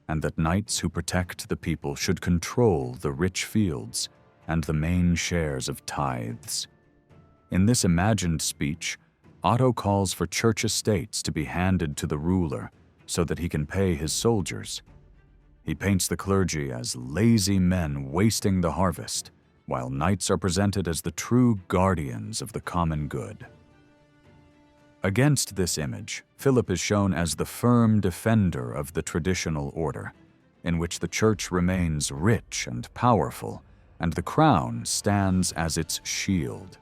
and that knights who protect the people should control the rich fields and the main shares of tithes. In this imagined speech, Otto calls for church estates to be handed to the ruler so that he can pay his soldiers. He paints the clergy as lazy men wasting the harvest, while knights are presented as the true guardians of the common good. Against this image, Philip is shown as the firm defender of the traditional order, in which the church remains rich and powerful, and the crown stands as its shield.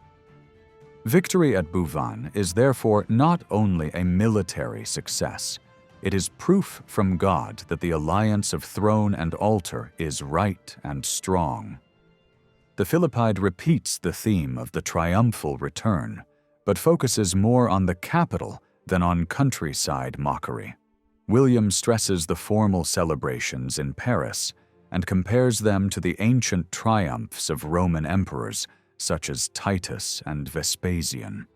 Victory at Bouvines is therefore not only a military success, it is proof from God that the alliance of throne and altar is right and strong. The Philippide repeats the theme of the triumphal return, but focuses more on the capital than on countryside mockery. William stresses the formal celebrations in Paris and compares them to the ancient triumphs of Roman emperors such as Titus and Vespasian.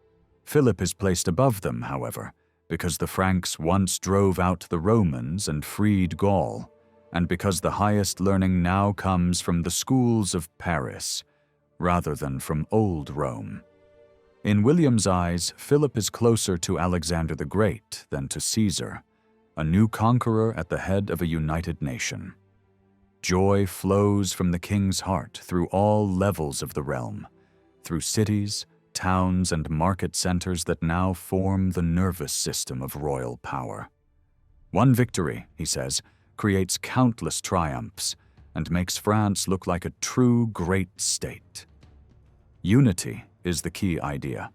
Philip is placed above them, however, because the Franks once drove out the Romans and freed Gaul, and because the highest learning now comes from the schools of Paris, rather than from old Rome. In William's eyes, Philip is closer to Alexander the Great than to Caesar, a new conqueror at the head of a united nation. Joy flows from the king's heart through all levels of the realm, through cities, towns, and market centers that now form the nervous system of royal power. One victory, he says, creates countless triumphs and makes France look like a true great state. Unity is the key idea.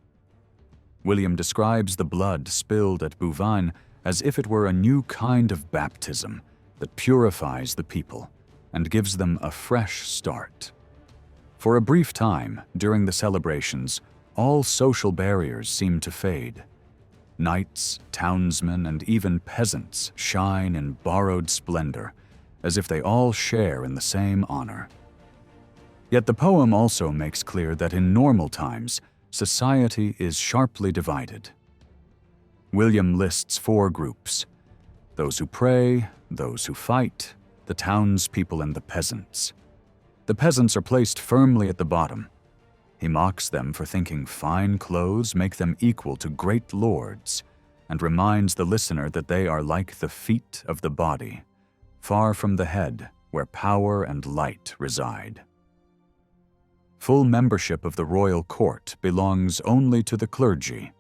William describes the blood spilled at Bouvines as if it were a new kind of baptism that purifies the people and gives them a fresh start. For a brief time, during the celebrations, all social barriers seem to fade. Knights, townsmen, and even peasants shine in borrowed splendor, as if they all share in the same honor. Yet the poem also makes clear that in normal times, society is sharply divided. William lists 4 groups: those who pray, those who fight, the townspeople, and the peasants. The peasants are placed firmly at the bottom. He mocks them for thinking fine clothes make them equal to great lords, and reminds the listener that they are like the feet of the body, far from the head where power and light reside. Full membership of the royal court belongs only to the clergy,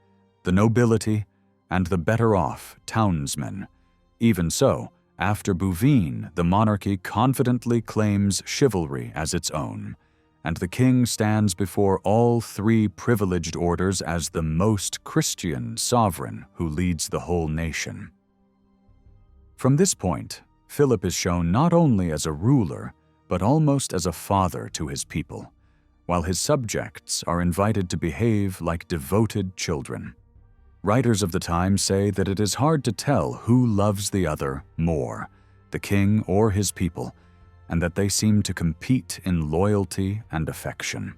the nobility, and the better-off townsmen. Even so, after Bouvines, the monarchy confidently claims chivalry as its own, and the king stands before all 3 privileged orders as the most Christian sovereign who leads the whole nation. From this point, Philip is shown not only as a ruler, but almost as a father to his people, while his subjects are invited to behave like devoted children. Writers of the time say that it is hard to tell who loves the other more, the king or his people, and that they seem to compete in loyalty and affection.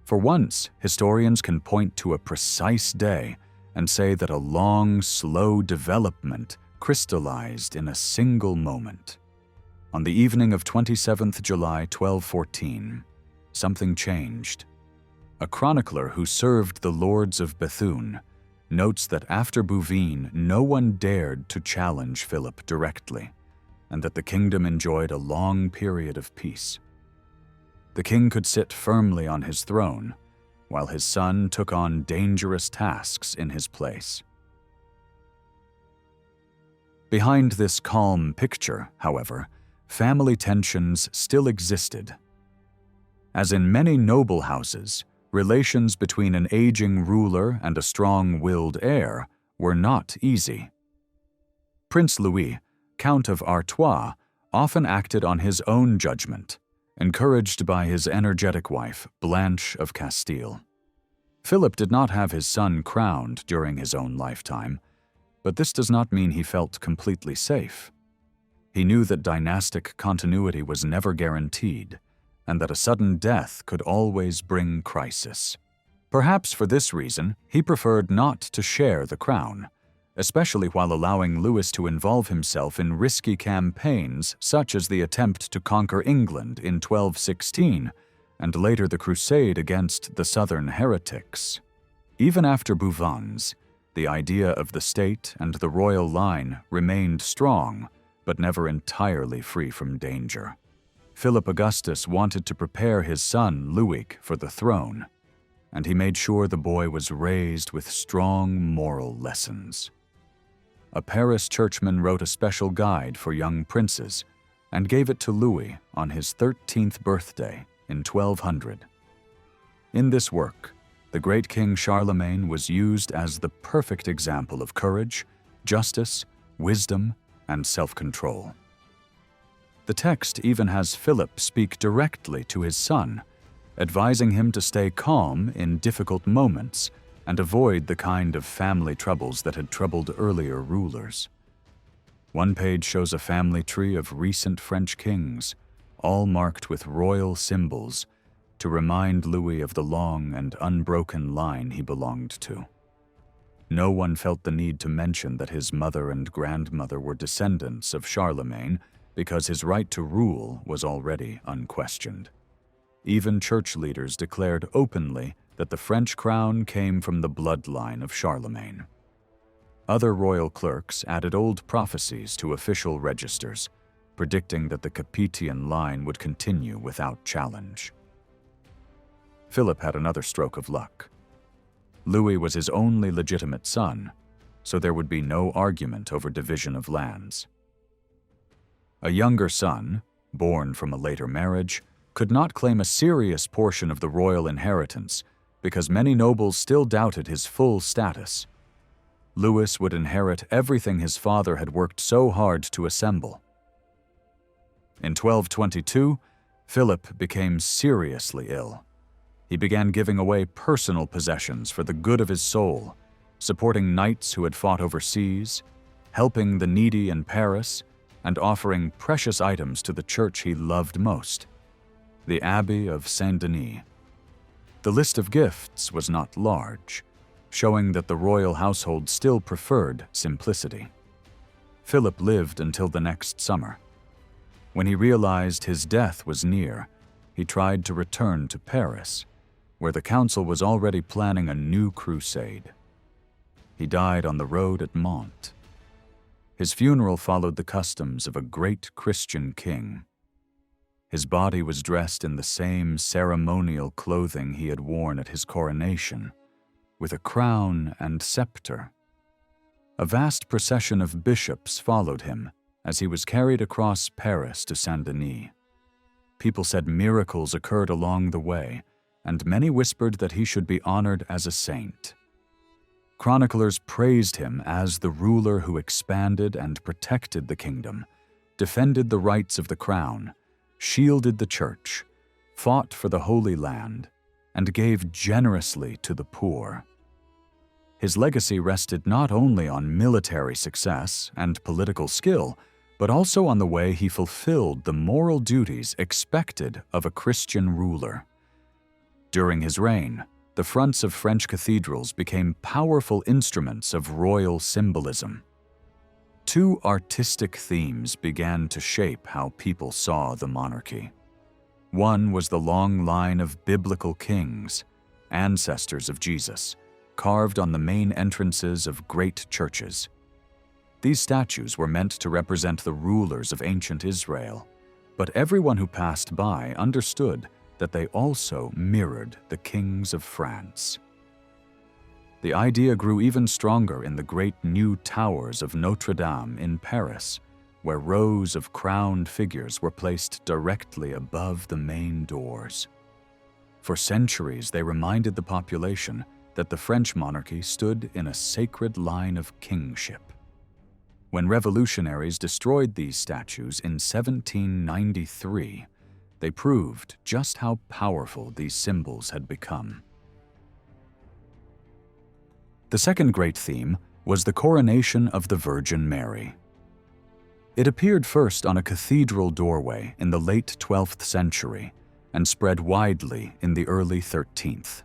For once, historians can point to a precise day and say that a long, slow development crystallized in a single moment. On the evening of 27th July 1214, something changed. A chronicler who served the lords of Bethune notes that after Bouvines, no one dared to challenge Philip directly, and that the kingdom enjoyed a long period of peace. The king could sit firmly on his throne, while his son took on dangerous tasks in his place. Behind this calm picture, however, family tensions still existed. As in many noble houses, relations between an aging ruler and a strong-willed heir were not easy. Prince Louis, Count of Artois, often acted on his own judgment, encouraged by his energetic wife, Blanche of Castile. Philip did not have his son crowned during his own lifetime, but this does not mean he felt completely safe. He knew that dynastic continuity was never guaranteed, and that a sudden death could always bring crisis. Perhaps for this reason, he preferred not to share the crown, especially while allowing Louis to involve himself in risky campaigns such as the attempt to conquer England in 1216, and later the crusade against the southern heretics. Even after Bouvines, the idea of the state and the royal line remained strong, but never entirely free from danger. Philip Augustus wanted to prepare his son Louis for the throne, and he made sure the boy was raised with strong moral lessons. A Paris churchman wrote a special guide for young princes and gave it to Louis on his 13th birthday in 1200. In this work, the great King Charlemagne was used as the perfect example of courage, justice, wisdom, and self-control. The text even has Philip speak directly to his son, advising him to stay calm in difficult moments and avoid the kind of family troubles that had troubled earlier rulers. One page shows a family tree of recent French kings, all marked with royal symbols, to remind Louis of the long and unbroken line he belonged to. No one felt the need to mention that his mother and grandmother were descendants of Charlemagne because his right to rule was already unquestioned. Even church leaders declared openly that the French crown came from the bloodline of Charlemagne. Other royal clerks added old prophecies to official registers, predicting that the Capetian line would continue without challenge. Philip had another stroke of luck. Louis was his only legitimate son, so there would be no argument over division of lands. A younger son, born from a later marriage, could not claim a serious portion of the royal inheritance because many nobles still doubted his full status. Louis would inherit everything his father had worked so hard to assemble. In 1222, Philip became seriously ill. He began giving away personal possessions for the good of his soul, supporting knights who had fought overseas, helping the needy in Paris, and offering precious items to the church he loved most, the Abbey of Saint-Denis. The list of gifts was not large, showing that the royal household still preferred simplicity. Philip lived until the next summer. When he realized his death was near, he tried to return to Paris, where the council was already planning a new crusade. He died on the road at Mantes. His funeral followed the customs of a great Christian king. His body was dressed in the same ceremonial clothing he had worn at his coronation, with a crown and scepter. A vast procession of bishops followed him as he was carried across Paris to Saint-Denis. People said miracles occurred along the way, and many whispered that he should be honored as a saint. Chroniclers praised him as the ruler who expanded and protected the kingdom, defended the rights of the crown, shielded the church, fought for the Holy Land, and gave generously to the poor. His legacy rested not only on military success and political skill, but also on the way he fulfilled the moral duties expected of a Christian ruler. During his reign, the fronts of French cathedrals became powerful instruments of royal symbolism. Two artistic themes began to shape how people saw the monarchy. One was the long line of biblical kings, ancestors of Jesus, carved on the main entrances of great churches. These statues were meant to represent the rulers of ancient Israel, but everyone who passed by understood that they also mirrored the kings of France. The idea grew even stronger in the great new towers of Notre Dame in Paris, where rows of crowned figures were placed directly above the main doors. For centuries, they reminded the population that the French monarchy stood in a sacred line of kingship. When revolutionaries destroyed these statues in 1793, they proved just how powerful these symbols had become. The second great theme was the coronation of the Virgin Mary. It appeared first on a cathedral doorway in the late 12th century and spread widely in the early 13th.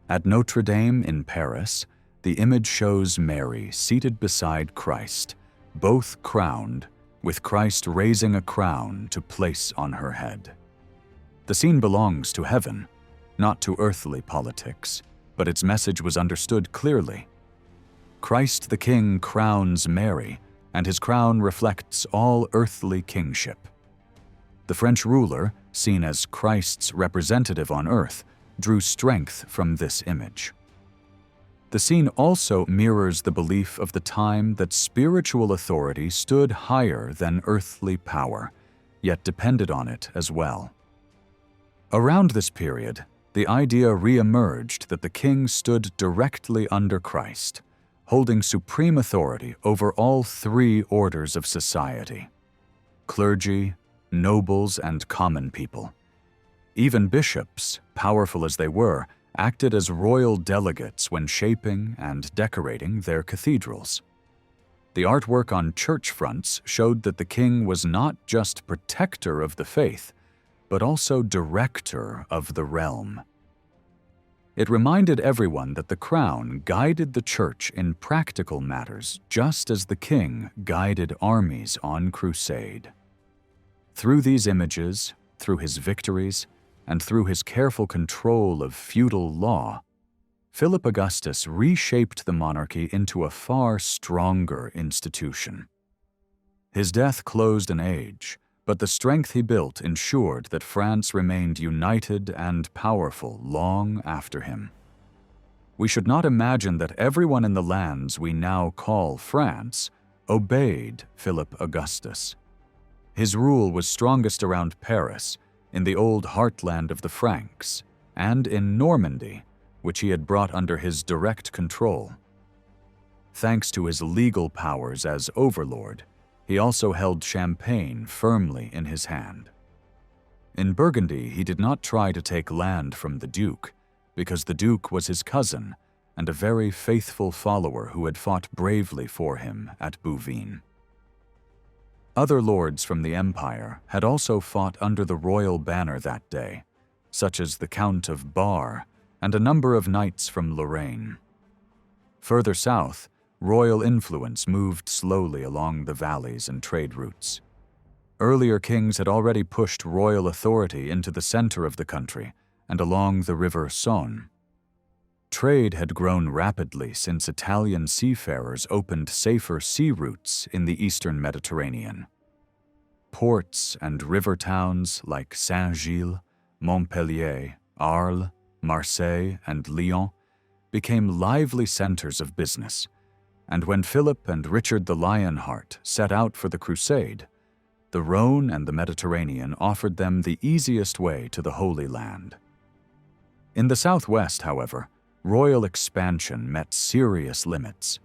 At Notre Dame in Paris, the image shows Mary seated beside Christ, both crowned, with Christ raising a crown to place on her head. The scene belongs to heaven, not to earthly politics, but its message was understood clearly. Christ the King crowns Mary, and his crown reflects all earthly kingship. The French ruler, seen as Christ's representative on earth, drew strength from this image. The scene also mirrors the belief of the time that spiritual authority stood higher than earthly power, yet depended on it as well. Around this period, the idea re-emerged that the king stood directly under Christ, holding supreme authority over all three orders of society: clergy, nobles, and common people. Even bishops, powerful as they were, acted as royal delegates when shaping and decorating their cathedrals. The artwork on church fronts showed that the king was not just protector of the faith, but also director of the realm. It reminded everyone that the crown guided the church in practical matters, just as the king guided armies on crusade. Through these images, through his victories, and through his careful control of feudal law, Philip Augustus reshaped the monarchy into a far stronger institution. His death closed an age, but the strength he built ensured that France remained united and powerful long after him. We should not imagine that everyone in the lands we now call France obeyed Philip Augustus. His rule was strongest around Paris, in the old heartland of the Franks, and in Normandy, which he had brought under his direct control. Thanks to his legal powers as overlord, he also held Champagne firmly in his hand. In Burgundy, he did not try to take land from the Duke, because the Duke was his cousin and a very faithful follower who had fought bravely for him at Bouvines. Other lords from the empire had also fought under the royal banner that day, such as the Count of Bar and a number of knights from Lorraine. Further south, royal influence moved slowly along the valleys and trade routes. Earlier kings had already pushed royal authority into the center of the country and along the river Saône. Trade had grown rapidly since Italian seafarers opened safer sea routes in the eastern Mediterranean. Ports and river towns like Saint-Gilles, Montpellier, Arles, Marseille, and Lyon became lively centers of business, and when Philip and Richard the Lionheart set out for the crusade, the Rhone and the Mediterranean offered them the easiest way to the Holy Land. In the southwest, however, royal expansion met serious limits.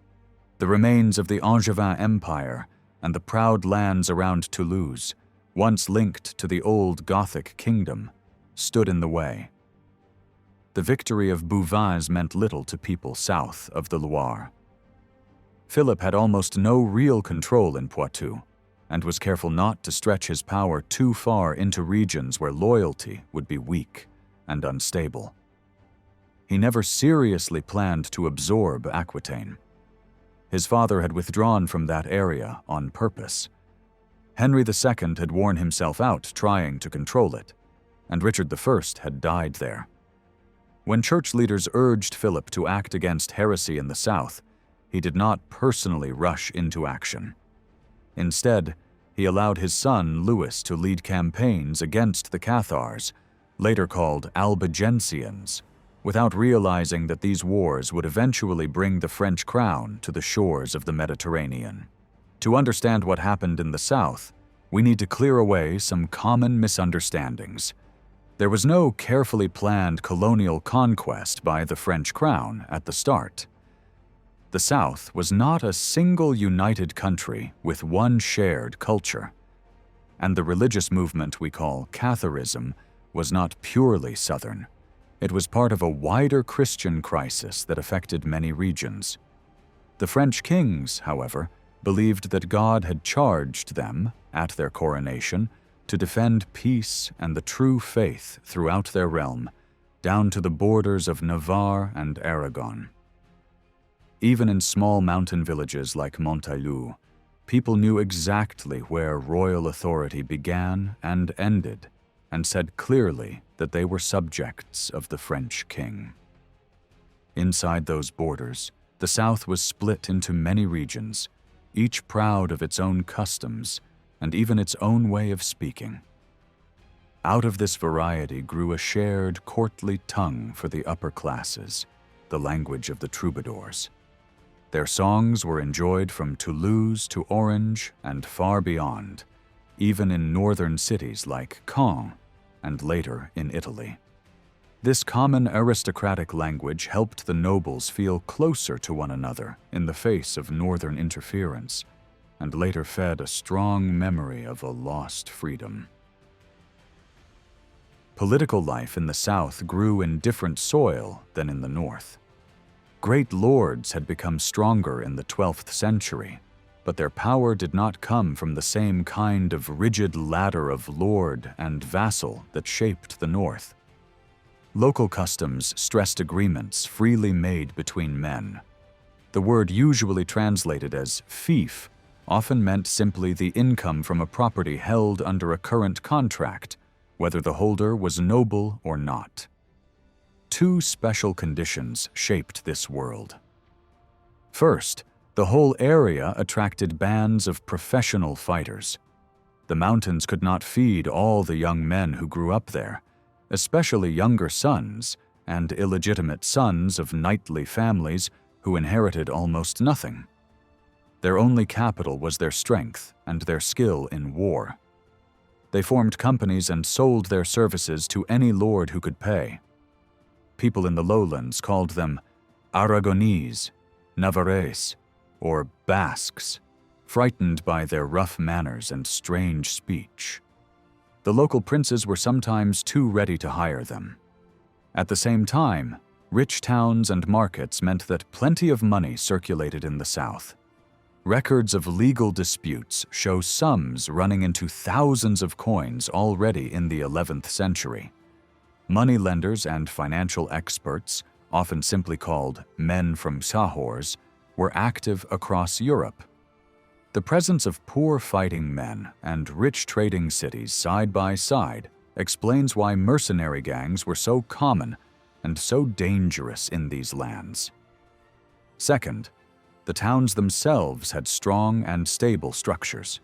The remains of the Angevin Empire and the proud lands around Toulouse, once linked to the old Gothic kingdom, stood in the way. The victory of Bouvines meant little to people south of the Loire. Philip had almost no real control in Poitou, and was careful not to stretch his power too far into regions where loyalty would be weak and unstable. He never seriously planned to absorb Aquitaine. His father had withdrawn from that area on purpose. Henry II had worn himself out trying to control it, and Richard I had died there. When church leaders urged Philip to act against heresy in the south, he did not personally rush into action. Instead, he allowed his son Louis to lead campaigns against the Cathars, later called Albigensians, without realizing that these wars would eventually bring the French crown to the shores of the Mediterranean. To understand what happened in the south, we need to clear away some common misunderstandings. There was no carefully planned colonial conquest by the French crown at the start. The South was not a single united country with one shared culture, and the religious movement we call Catharism was not purely Southern. It was part of a wider Christian crisis that affected many regions. The French kings, however, believed that God had charged them, at their coronation, to defend peace and the true faith throughout their realm, down to the borders of Navarre and Aragon. Even in small mountain villages like Montaillou, people knew exactly where royal authority began and ended, and said clearly that they were subjects of the French king. Inside those borders, the South was split into many regions, each proud of its own customs and even its own way of speaking. Out of this variety grew a shared courtly tongue for the upper classes, the language of the troubadours. Their songs were enjoyed from Toulouse to Orange and far beyond, even in northern cities like Caen and later in Italy. This common aristocratic language helped the nobles feel closer to one another in the face of northern interference, and later fed a strong memory of a lost freedom. Political life in the South grew in different soil than in the North. Great lords had become stronger in the 12th century, but their power did not come from the same kind of rigid ladder of lord and vassal that shaped the North. Local customs stressed agreements freely made between men. The word usually translated as fief often meant simply the income from a property held under a current contract, whether the holder was noble or not. Two special conditions shaped this world. First, the whole area attracted bands of professional fighters. The mountains could not feed all the young men who grew up there, especially younger sons and illegitimate sons of knightly families who inherited almost nothing. Their only capital was their strength and their skill in war. They formed companies and sold their services to any lord who could pay. People in the lowlands called them Aragonese, Navarrese, or Basques, frightened by their rough manners and strange speech. The local princes were sometimes too ready to hire them. At the same time, rich towns and markets meant that plenty of money circulated in the South. Records of legal disputes show sums running into thousands of coins already in the 11th century. Moneylenders and financial experts, often simply called men from Sahors, were active across Europe. The presence of poor fighting men and rich trading cities side by side explains why mercenary gangs were so common and so dangerous in these lands. Second, the towns themselves had strong and stable structures.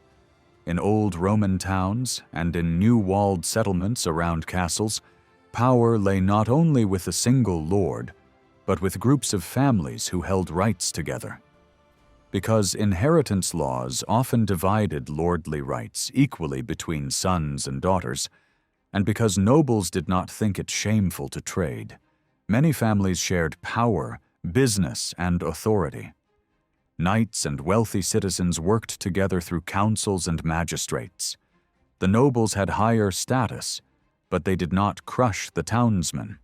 In old Roman towns and in new walled settlements around castles, power lay not only with a single lord, but with groups of families who held rights together. Because inheritance laws often divided lordly rights equally between sons and daughters, and because nobles did not think it shameful to trade, many families shared power, business, and authority. Knights and wealthy citizens worked together through councils and magistrates. The nobles had higher status, but they did not crush the townsmen.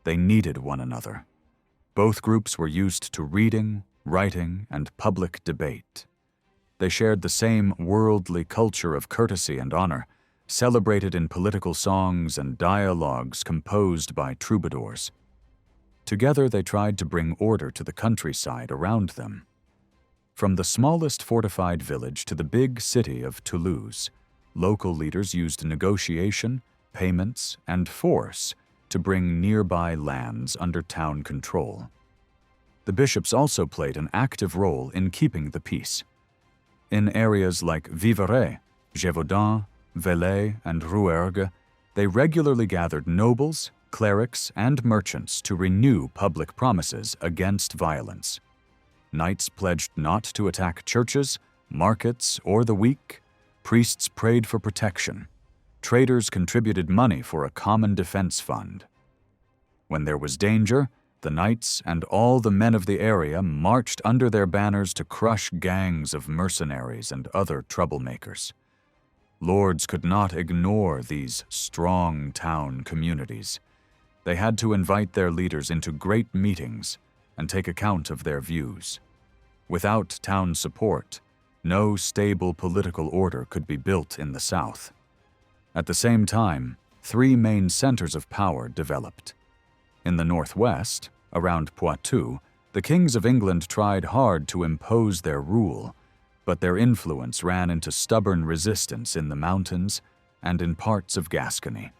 They needed one another. Both groups were used to reading, writing, and public debate. They shared the same worldly culture of courtesy and honor, celebrated in political songs and dialogues composed by troubadours. Together they tried to bring order to the countryside around them. From the smallest fortified village to the big city of Toulouse, local leaders used negotiation, payments, and force to bring nearby lands under town control. The bishops also played an active role in keeping the peace. In areas like Vivarais, Gévaudan, Velay, and Rouergue, they regularly gathered nobles, clerics, and merchants to renew public promises against violence. Knights pledged not to attack churches, markets, or the weak. Priests prayed for protection. traders contributed money for a common defense fund. When there was danger, the knights and all the men of the area marched under their banners to crush gangs of mercenaries and other troublemakers. Lords could not ignore these strong town communities. They had to invite their leaders into great meetings and take account of their views. Without town support, no stable political order could be built in the south. At the same time, three main centers of power developed. In the northwest, around Poitou, the kings of England tried hard to impose their rule, but their influence ran into stubborn resistance in the mountains and in parts of Gascony.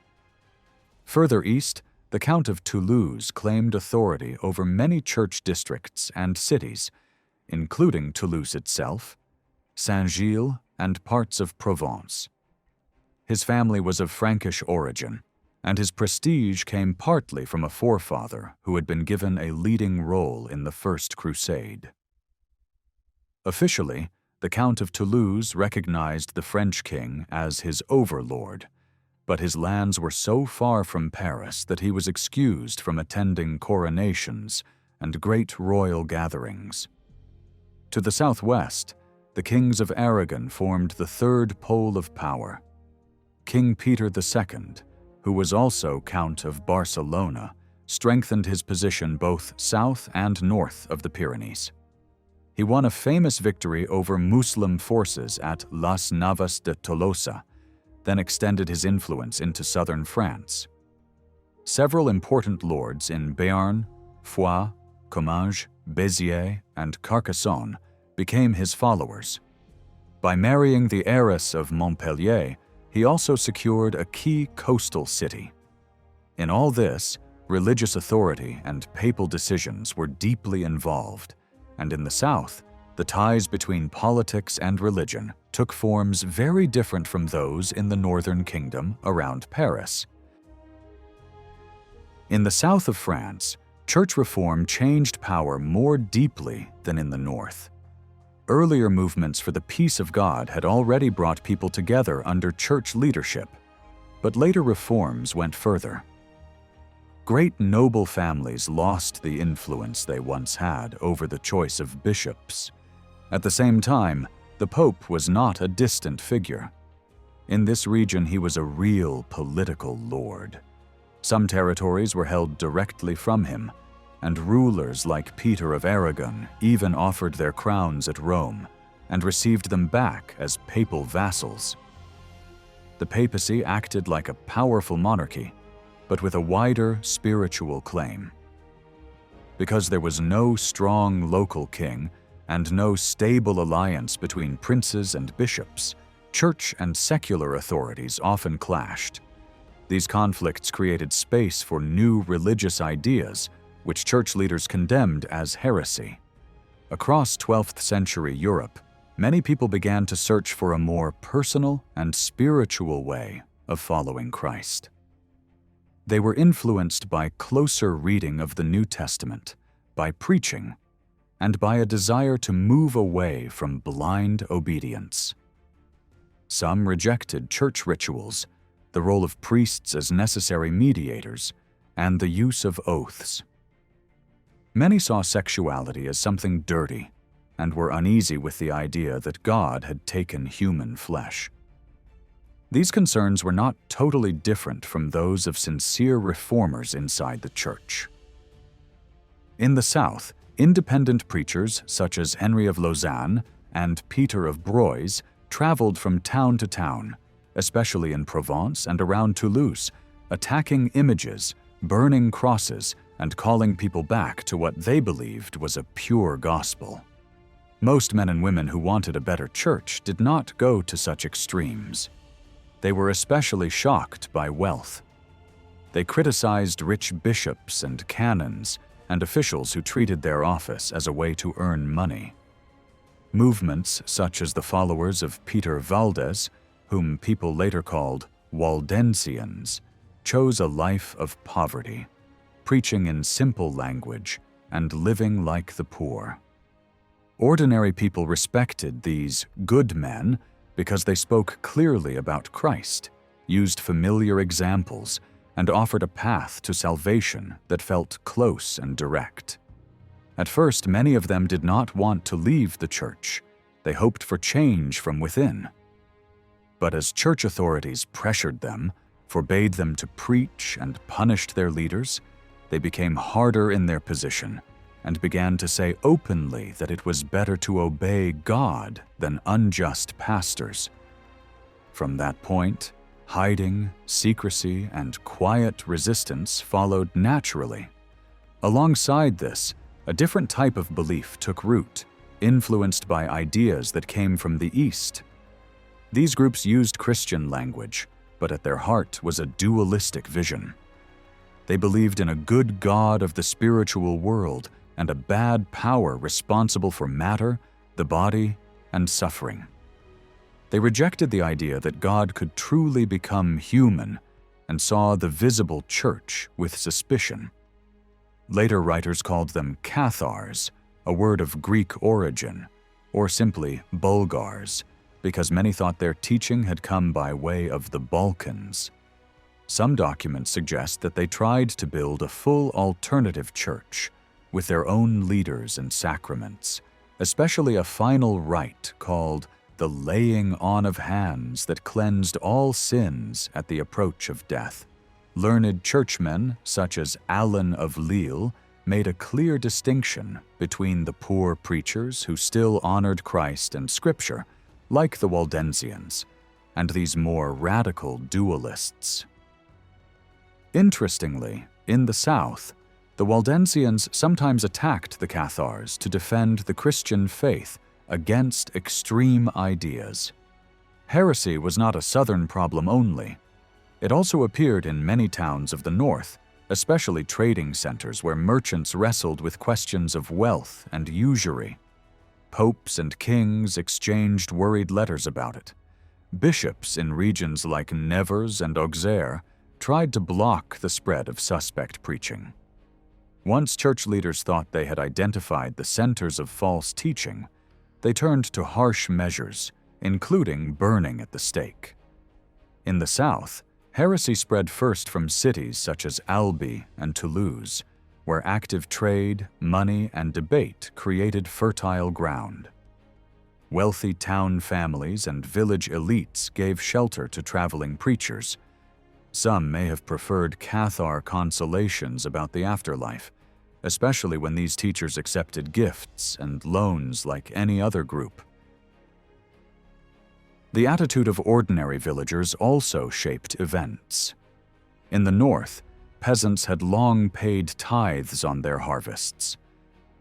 Further east, the Count of Toulouse claimed authority over many church districts and cities, including Toulouse itself, Saint-Gilles, and parts of Provence. His family was of Frankish origin, and his prestige came partly from a forefather who had been given a leading role in the First Crusade. Officially, the Count of Toulouse recognized the French king as his overlord, but his lands were so far from Paris that he was excused from attending coronations and great royal gatherings. To the southwest, the kings of Aragon formed the third pole of power. King Peter II, who was also Count of Barcelona, strengthened his position both south and north of the Pyrenees. He won a famous victory over Muslim forces at Las Navas de Tolosa, then extended his influence into southern France. Several important lords in Béarn, Foix, Comminges, Béziers, and Carcassonne became his followers. By marrying the heiress of Montpellier, he also secured a key coastal city. In all this, religious authority and papal decisions were deeply involved, and in the south, the ties between politics and religion took forms very different from those in the northern kingdom around Paris. In the south of France, church reform changed power more deeply than in the north. Earlier movements for the peace of God had already brought people together under church leadership, but later reforms went further. Great noble families lost the influence they once had over the choice of bishops. At the same time, the Pope was not a distant figure. In this region, he was a real political lord. Some territories were held directly from him, and rulers like Peter of Aragon even offered their crowns at Rome and received them back as papal vassals. The papacy acted like a powerful monarchy, but with a wider spiritual claim. Because there was no strong local king and no stable alliance between princes and bishops, church and secular authorities often clashed. These conflicts created space for new religious ideas, which church leaders condemned as heresy. Across 12th century Europe, many people began to search for a more personal and spiritual way of following Christ. They were influenced by closer reading of the New Testament, by preaching, and by a desire to move away from blind obedience. Some rejected church rituals, the role of priests as necessary mediators, and the use of oaths. Many saw sexuality as something dirty and were uneasy with the idea that God had taken human flesh. These concerns were not totally different from those of sincere reformers inside the church. In the South, independent preachers such as Henry of Lausanne and Peter of Blois traveled from town to town, especially in Provence and around Toulouse, attacking images, burning crosses, and calling people back to what they believed was a pure gospel. Most men and women who wanted a better church did not go to such extremes. They were especially shocked by wealth. They criticized rich bishops and canons and officials who treated their office as a way to earn money. Movements such as the followers of Peter Valdez, whom people later called Waldensians, chose a life of poverty, preaching in simple language and living like the poor. Ordinary people respected these good men because they spoke clearly about Christ used familiar examples, and offered a path to salvation that felt close and direct. At first, many of them did not want to leave the church. They hoped for change from within. But as church authorities pressured them, forbade them to preach, and punished their leaders, they became harder in their position and began to say openly that it was better to obey God than unjust pastors. From that point, hiding, secrecy, and quiet resistance followed naturally. Alongside this, a different type of belief took root, influenced by ideas that came from the East. These groups used Christian language, but at their heart was a dualistic vision. They believed in a good God of the spiritual world and a bad power responsible for matter, the body, and suffering. They rejected the idea that God could truly become human and saw the visible church with suspicion. Later writers called them Cathars, a word of Greek origin, or simply Bulgars, because many thought their teaching had come by way of the Balkans. Some documents suggest that they tried to build a full alternative church with their own leaders and sacraments, especially a final rite called the laying on of hands that cleansed all sins at the approach of death. Learned churchmen, such as Alan of Lille, made a clear distinction between the poor preachers who still honored Christ and Scripture, like the Waldensians, and these more radical dualists. Interestingly, in the South, the Waldensians sometimes attacked the Cathars to defend the Christian faith against extreme ideas. Heresy was not a southern problem only. It also appeared in many towns of the north, especially trading centers where merchants wrestled with questions of wealth and usury. Popes and kings exchanged worried letters about it. Bishops in regions like Nevers and Auxerre tried to block the spread of suspect preaching. Once church leaders thought they had identified the centers of false teaching, they turned to harsh measures, including burning at the stake. In the South, heresy spread first from cities such as Albi and Toulouse, where active trade, money, and debate created fertile ground. Wealthy town families and village elites gave shelter to traveling preachers. Some may have preferred Cathar consolations about the afterlife, especially when these teachers accepted gifts and loans like any other group. The attitude of ordinary villagers also shaped events. In the north, peasants had long paid tithes on their harvests.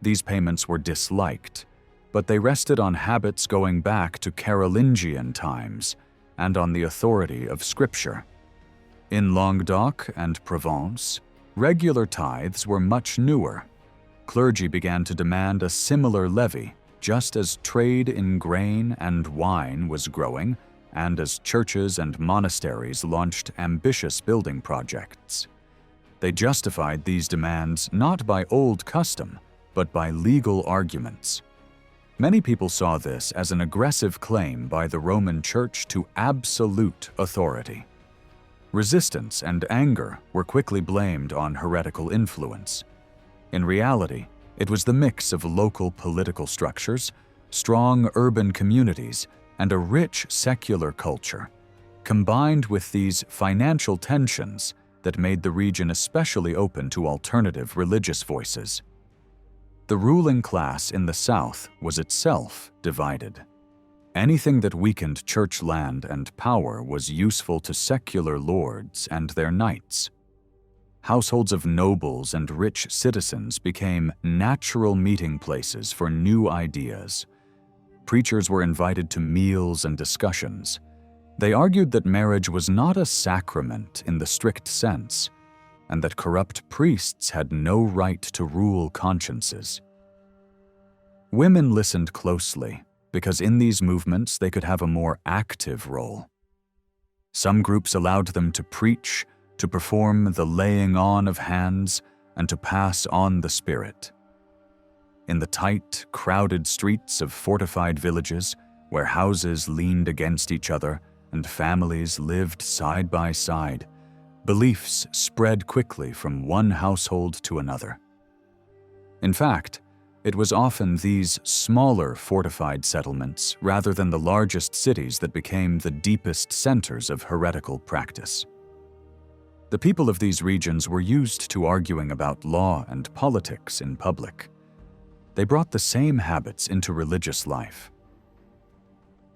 These payments were disliked, but they rested on habits going back to Carolingian times and on the authority of Scripture. In Languedoc and Provence, regular tithes were much newer. Clergy began to demand a similar levy, just as trade in grain and wine was growing, and as churches and monasteries launched ambitious building projects. They justified these demands not by old custom, but by legal arguments. Many people saw this as an aggressive claim by the Roman Church to absolute authority. Resistance and anger were quickly blamed on heretical influence. In reality, it was the mix of local political structures, strong urban communities, and a rich secular culture, combined with these financial tensions that made the region especially open to alternative religious voices. The ruling class in the South was itself divided. Anything that weakened church land and power was useful to secular lords and their knights. Households of nobles and rich citizens became natural meeting places for new ideas. Preachers were invited to meals and discussions. They argued that marriage was not a sacrament in the strict sense, and that corrupt priests had no right to rule consciences. Women listened closely, because in these movements they could have a more active role. Some groups allowed them to preach, to perform the laying on of hands, and to pass on the Spirit. In the tight, crowded streets of fortified villages, where houses leaned against each other, and families lived side by side, beliefs spread quickly from one household to another. In fact, it was often these smaller fortified settlements rather than the largest cities that became the deepest centers of heretical practice. The people of these regions were used to arguing about law and politics in public. They brought the same habits into religious life.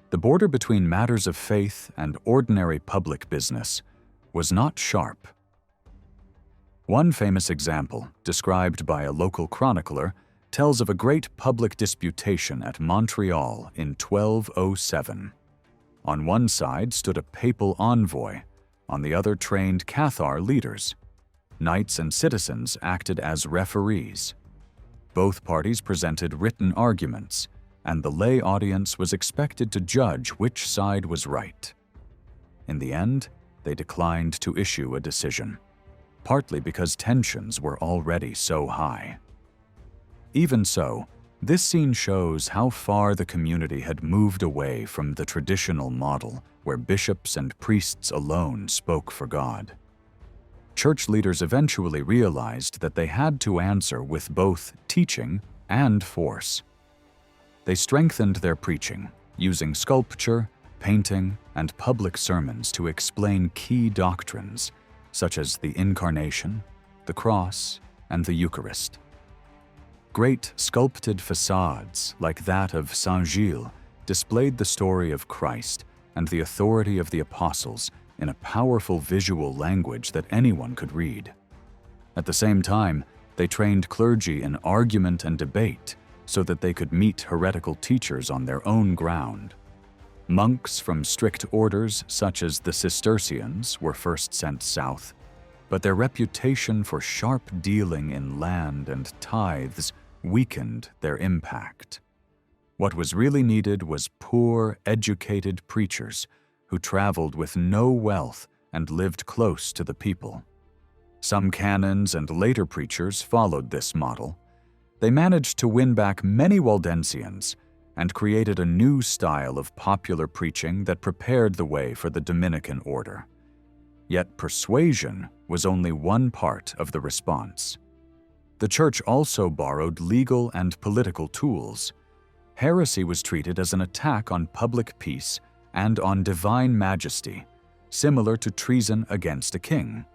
The border between matters of faith and ordinary public business was not sharp. One famous example, described by a local chronicler, tells of a great public disputation at Montreal in 1207. On one side stood a papal envoy, on the other trained Cathar leaders. Knights and citizens acted as referees. Both parties presented written arguments, and the lay audience was expected to judge which side was right. In the end, they declined to issue a decision, partly because tensions were already so high. Even so, this scene shows how far the community had moved away from the traditional model where bishops and priests alone spoke for God. Church leaders eventually realized that they had to answer with both teaching and force. They strengthened their preaching, using sculpture, painting, and public sermons to explain key doctrines, such as the Incarnation, the Cross, and the Eucharist. Great sculpted facades, like that of Saint-Gilles, displayed the story of Christ and the authority of the apostles in a powerful visual language that anyone could read. At the same time, they trained clergy in argument and debate so that they could meet heretical teachers on their own ground. Monks from strict orders such as the Cistercians were first sent south, but their reputation for sharp dealing in land and tithes weakened their impact. What was really needed was poor, educated preachers who traveled with no wealth and lived close to the people. Some canons and later preachers followed this model. They managed to win back many Waldensians and created a new style of popular preaching that prepared the way for the Dominican order. Yet persuasion was only one part of the response. The Church also borrowed legal and political tools. Heresy was treated as an attack on public peace and on divine majesty, similar to treason against a king.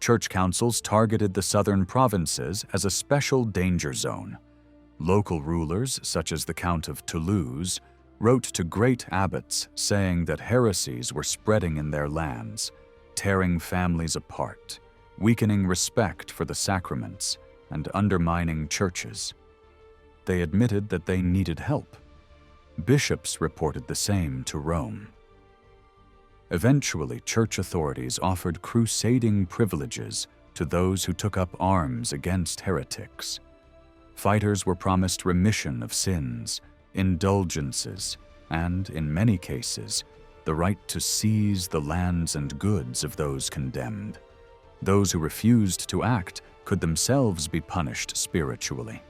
Church councils targeted the southern provinces as a special danger zone. Local rulers, such as the Count of Toulouse, wrote to great abbots saying that heresies were spreading in their lands, tearing families apart, weakening respect for the sacraments, and undermining churches. They admitted that they needed help. Bishops reported the same to Rome. Eventually, church authorities offered crusading privileges to those who took up arms against heretics. Fighters were promised remission of sins, indulgences, and, in many cases, the right to seize the lands and goods of those condemned. Those who refused to act could themselves be punished spiritually.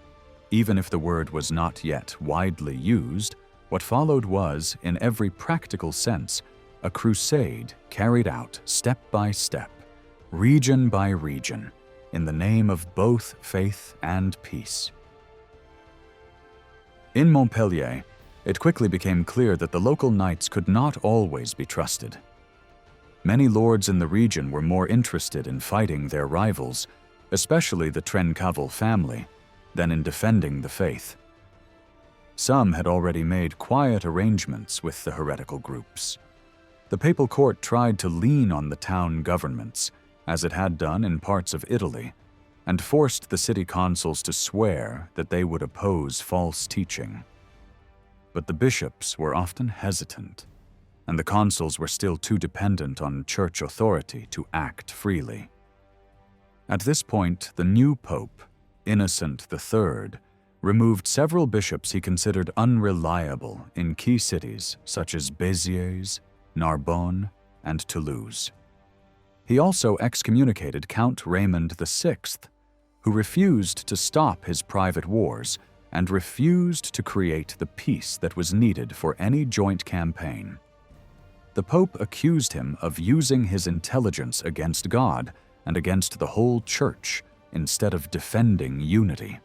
Even if the word was not yet widely used, what followed was, in every practical sense, a crusade carried out step by step, region by region, in the name of both faith and peace. In Montpellier, it quickly became clear that the local knights could not always be trusted. Many lords in the region were more interested in fighting their rivals, especially the Trencavel family, than in defending the faith. Some had already made quiet arrangements with the heretical groups. The papal court tried to lean on the town governments, as it had done in parts of Italy, and forced the city consuls to swear that they would oppose false teaching. But the bishops were often hesitant, and the consuls were still too dependent on church authority to act freely. At this point, the new pope, Innocent III, removed several bishops he considered unreliable in key cities such as Béziers, Narbonne, and Toulouse. He also excommunicated Count Raymond VI, who refused to stop his private wars and refused to create the peace that was needed for any joint campaign. the Pope accused him of using his intelligence against God and against the whole Church instead of defending unity.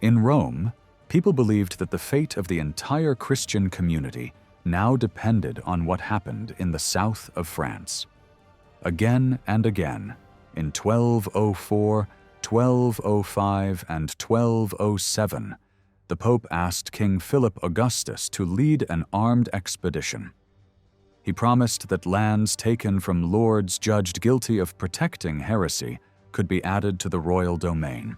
In Rome, people believed that the fate of the entire Christian community now depended on what happened in the south of France. Again and again, in 1204, 1205, and 1207, the Pope asked King Philip Augustus to lead an armed expedition. He promised that lands taken from lords judged guilty of protecting heresy could be added to the royal domain.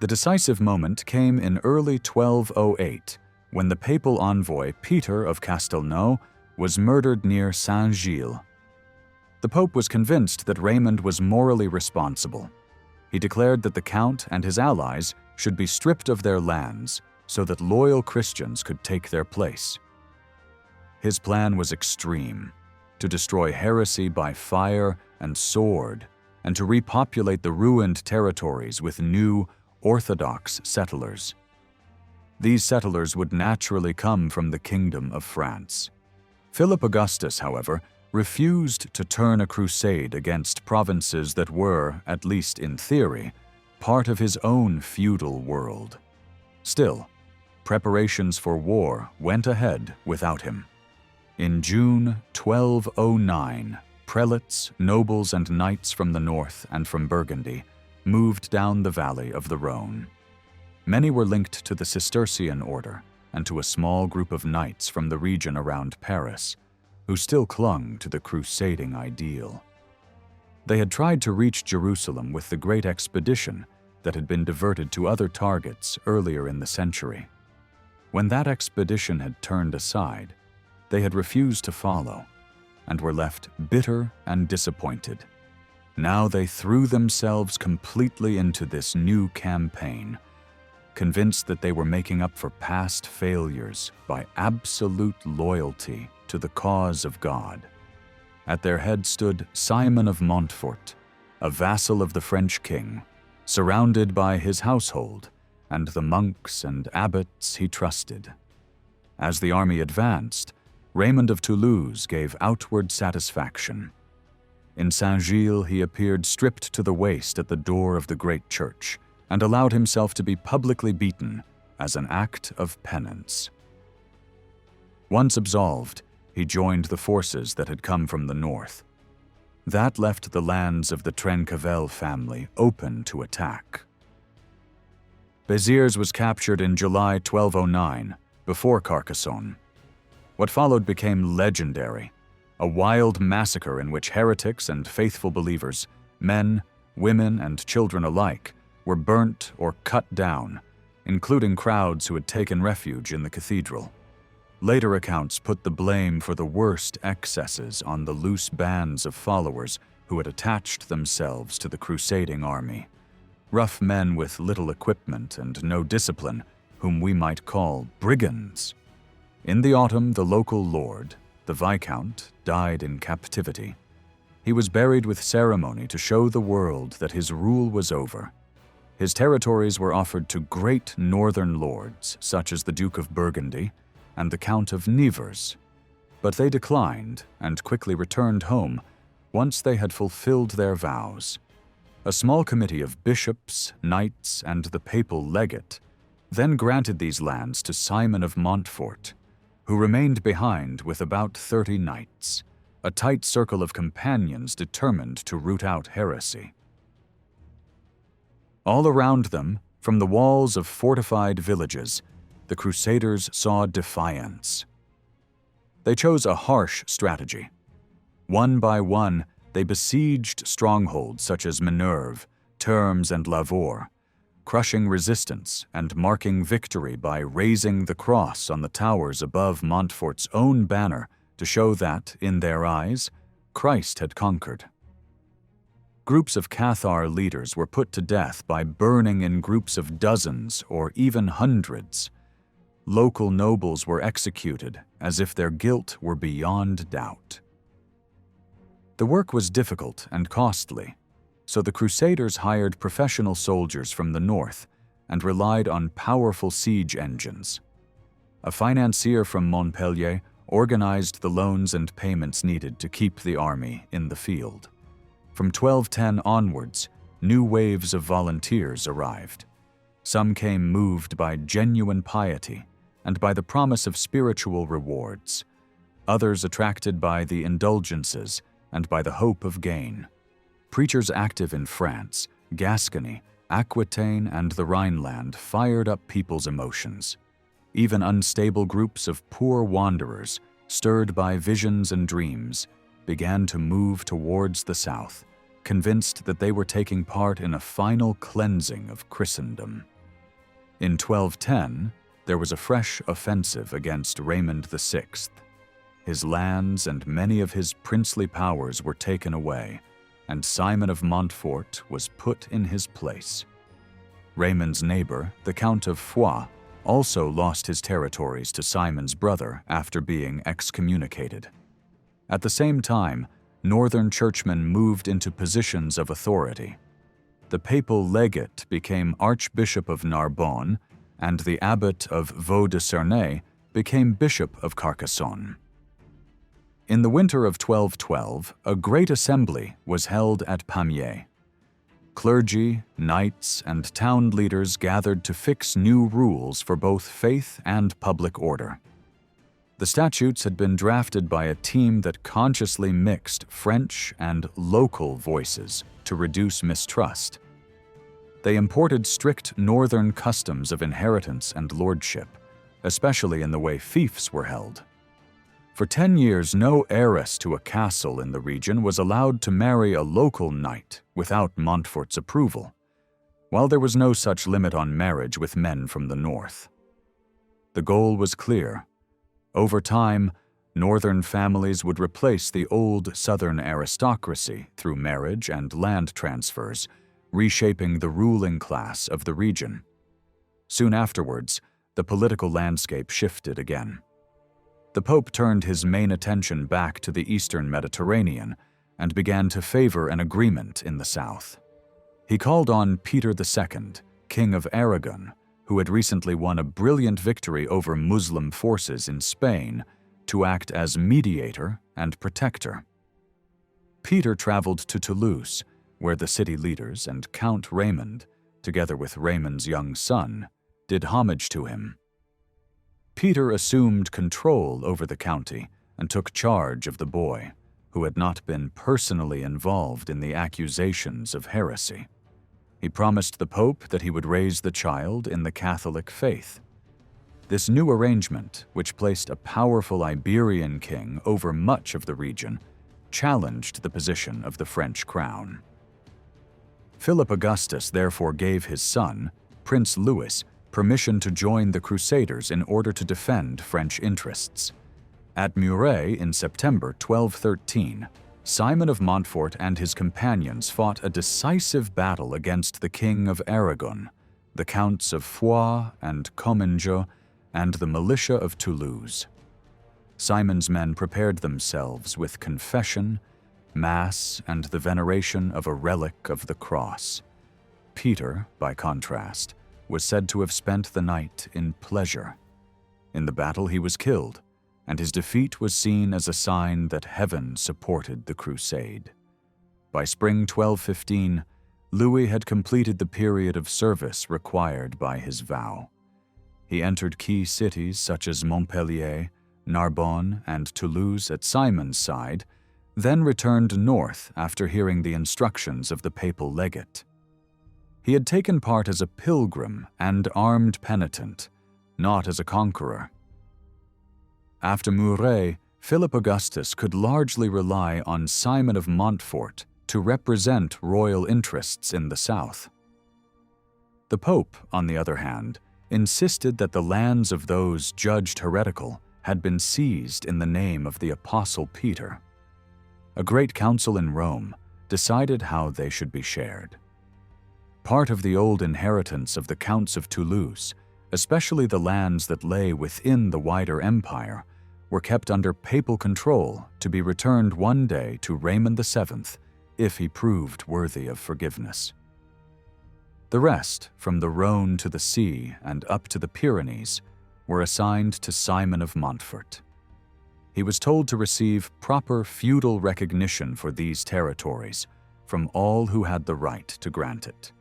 The decisive moment came in early 1208, when the papal envoy Peter of Castelnau was murdered near Saint-Gilles. The Pope was convinced that Raymond was morally responsible. He declared that the Count and his allies should be stripped of their lands so that loyal Christians could take their place. His plan was extreme: to destroy heresy by fire and sword, and to repopulate the ruined territories with new, Orthodox settlers. These settlers would naturally come from the Kingdom of France. Philip Augustus, however, refused to turn a crusade against provinces that were, at least in theory, part of his own feudal world. Still, preparations for war went ahead without him. In June 1209, prelates, nobles, and knights from the north and from Burgundy moved down the valley of the Rhone. Many were linked to the Cistercian order and to a small group of knights from the region around Paris, who still clung to the crusading ideal. They had tried to reach Jerusalem with the great expedition that had been diverted to other targets earlier in the century. When that expedition had turned aside, they had refused to follow and were left bitter and disappointed. Now they threw themselves completely into this new campaign, convinced that they were making up for past failures by absolute loyalty to the cause of God. At their head stood Simon of Montfort, a vassal of the French king, surrounded by his household and the monks and abbots he trusted. As the army advanced, Raymond of Toulouse gave outward satisfaction. In Saint-Gilles, he appeared stripped to the waist at the door of the great church and allowed himself to be publicly beaten as an act of penance. Once absolved, he joined the forces that had come from the north. That left the lands of the Trencavel family open to attack. Béziers was captured in July 1209, before Carcassonne. What followed became legendary, a wild massacre in which heretics and faithful believers, men, women, and children alike, were burnt or cut down, including crowds who had taken refuge in the cathedral. Later accounts put the blame for the worst excesses on the loose bands of followers who had attached themselves to the crusading army. Rough men with little equipment and no discipline, whom we might call brigands. In the autumn, the local lord, the Viscount, died in captivity. He was buried with ceremony to show the world that his rule was over. His territories were offered to great northern lords, such as the Duke of Burgundy and the Count of Nevers, but they declined and quickly returned home once they had fulfilled their vows. A small committee of bishops, knights, and the papal legate then granted these lands to Simon of Montfort, who remained behind with about 30 knights, a tight circle of companions determined to root out heresy. All around them, from the walls of fortified villages, the Crusaders saw defiance. They chose a harsh strategy. One by one, they besieged strongholds such as Minerve, Termes, and Lavore, crushing resistance and marking victory by raising the cross on the towers above Montfort's own banner to show that, in their eyes, Christ had conquered. Groups of Cathar leaders were put to death by burning in groups of dozens or even hundreds. Local nobles were executed as if their guilt were beyond doubt. The work was difficult and costly, so the Crusaders hired professional soldiers from the north and relied on powerful siege engines. A financier from Montpellier organized the loans and payments needed to keep the army in the field. From 1210 onwards, new waves of volunteers arrived. Some came moved by genuine piety and by the promise of spiritual rewards. Others attracted by the indulgences and by the hope of gain. Preachers active in France, Gascony, Aquitaine, and the Rhineland fired up people's emotions. Even unstable groups of poor wanderers, stirred by visions and dreams, began to move towards the south, convinced that they were taking part in a final cleansing of Christendom. In 1210, there was a fresh offensive against Raymond VI. His lands and many of his princely powers were taken away, and Simon of Montfort was put in his place. Raymond's neighbor, the Count of Foix, also lost his territories to Simon's brother after being excommunicated. At the same time, northern churchmen moved into positions of authority. The papal legate became Archbishop of Narbonne, and the abbot of Vaux-de-Cernay became Bishop of Carcassonne. In the winter of 1212, a great assembly was held at Pamiers. Clergy, knights, and town leaders gathered to fix new rules for both faith and public order. The statutes had been drafted by a team that consciously mixed French and local voices to reduce mistrust. They imported strict northern customs of inheritance and lordship, especially in the way fiefs were held. For 10 years, no heiress to a castle in the region was allowed to marry a local knight without Montfort's approval, while there was no such limit on marriage with men from the north. The goal was clear. Over time, northern families would replace the old southern aristocracy through marriage and land transfers, reshaping the ruling class of the region. Soon afterwards, the political landscape shifted again. The Pope turned his main attention back to the eastern Mediterranean and began to favor an agreement in the south. He called on Peter II, King of Aragon, who had recently won a brilliant victory over Muslim forces in Spain, to act as mediator and protector. Peter traveled to Toulouse, where the city leaders and Count Raymond, together with Raymond's young son, did homage to him. Peter assumed control over the county and took charge of the boy, who had not been personally involved in the accusations of heresy. He promised the Pope that he would raise the child in the Catholic faith. This new arrangement, which placed a powerful Iberian king over much of the region, challenged the position of the French crown. Philip Augustus therefore gave his son, Prince Louis, permission to join the Crusaders in order to defend French interests. At Muret in September 1213, Simon of Montfort and his companions fought a decisive battle against the King of Aragon, the Counts of Foix and Comminges, and the militia of Toulouse. Simon's men prepared themselves with confession, mass, and the veneration of a relic of the cross. Peter, by contrast, was said to have spent the night in pleasure. In the battle he was killed, and his defeat was seen as a sign that heaven supported the crusade. By spring 1215, Louis had completed the period of service required by his vow. He entered key cities such as Montpellier, Narbonne, and Toulouse at Simon's side, then returned north after hearing the instructions of the papal legate. He had taken part as a pilgrim and armed penitent, not as a conqueror. After Muret, Philip Augustus could largely rely on Simon of Montfort to represent royal interests in the south. The Pope, on the other hand, insisted that the lands of those judged heretical had been seized in the name of the Apostle Peter. A great council in Rome decided how they should be shared. Part of the old inheritance of the Counts of Toulouse, especially the lands that lay within the wider empire, were kept under papal control to be returned one day to Raymond VII if he proved worthy of forgiveness. The rest, from the Rhone to the sea and up to the Pyrenees, were assigned to Simon of Montfort. he was told to receive proper feudal recognition for these territories from all who had the right to grant it.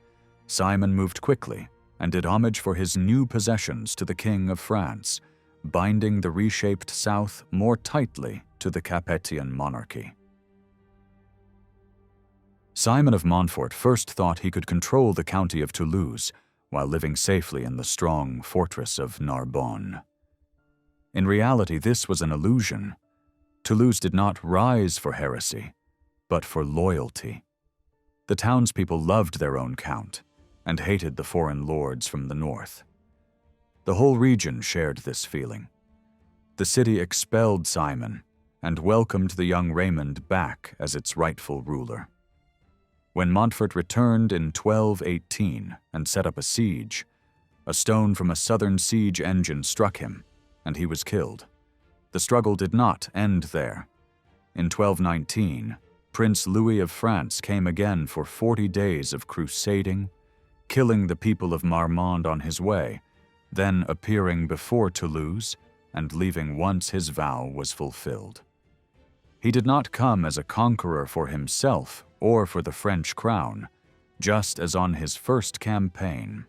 Simon moved quickly and did homage for his new possessions to the King of France, binding the reshaped south more tightly to the Capetian monarchy. Simon of Montfort first thought he could control the county of Toulouse while living safely in the strong fortress of Narbonne. In reality, this was an illusion. Toulouse did not rise for heresy, but for loyalty. The townspeople loved their own count and hated the foreign lords from the north. The whole region shared this feeling. The city expelled Simon and welcomed the young Raymond back as its rightful ruler. When Montfort returned in 1218 and set up a siege, a stone from a southern siege engine struck him, and he was killed. The struggle did not end there. In 1219, Prince Louis of France came again for 40 days of crusading, killing the people of Marmande on his way, then appearing before Toulouse and leaving once his vow was fulfilled. He did not come as a conqueror for himself or for the French crown, just as on his first campaign.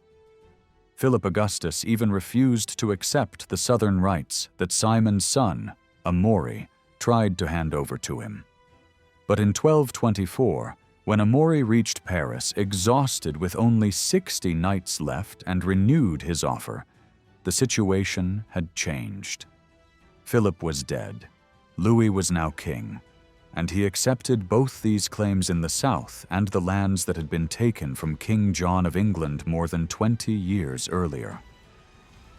Philip Augustus even refused to accept the southern rights that Simon's son, Amaury, tried to hand over to him. But in 1224, when Amaury reached Paris, exhausted with only 60 knights left, and renewed his offer, the situation had changed. Philip was dead. Louis was now king, and he accepted both these claims in the south and the lands that had been taken from King John of England more than 20 years earlier.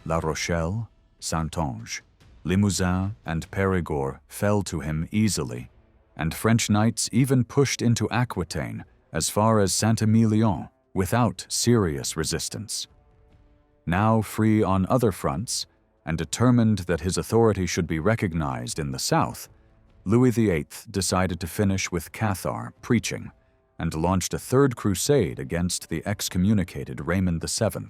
La Rochelle, Saintonge, Limousin, and Périgord fell to him easily, and French knights even pushed into Aquitaine as far as Saint-Emilion without serious resistance. Now free on other fronts, and determined that his authority should be recognized in the south, Louis VIII decided to finish with Cathar preaching and launched a third crusade against the excommunicated Raymond VII.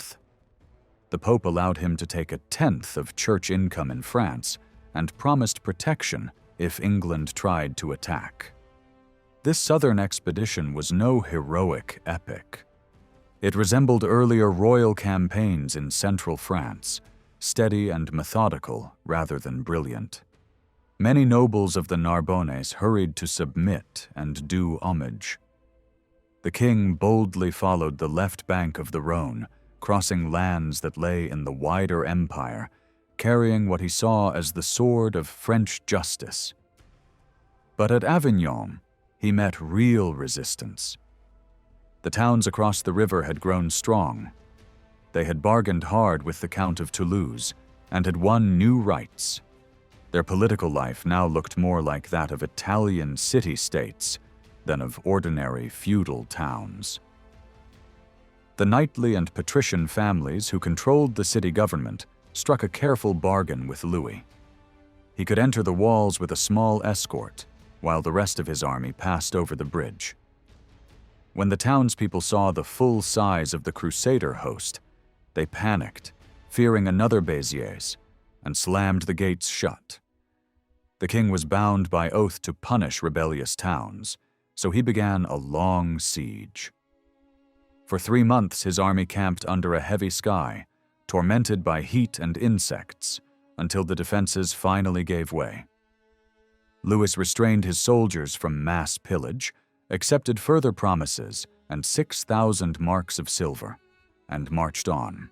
The Pope allowed him to take 1/10 of church income in France and promised protection if England tried to attack. This southern expedition was no heroic epic. It resembled earlier royal campaigns in central France, steady and methodical rather than brilliant. Many nobles of the Narbonnese hurried to submit and do homage. The king boldly followed the left bank of the Rhône, crossing lands that lay in the wider empire, carrying what he saw as the sword of French justice. But at Avignon, he met real resistance. The towns across the river had grown strong. They had bargained hard with the Count of Toulouse and had won new rights. Their political life now looked more like that of Italian city-states than of ordinary feudal towns. The knightly and patrician families who controlled the city government struck a careful bargain with Louis. He could enter the walls with a small escort, while the rest of his army passed over the bridge. When the townspeople saw the full size of the Crusader host, they panicked, fearing another Béziers, and slammed the gates shut. The king was bound by oath to punish rebellious towns, so he began a long siege. For 3 months his army camped under a heavy sky, tormented by heat and insects, until the defenses finally gave way. Louis restrained his soldiers from mass pillage, accepted further promises and 6,000 marks of silver, and marched on.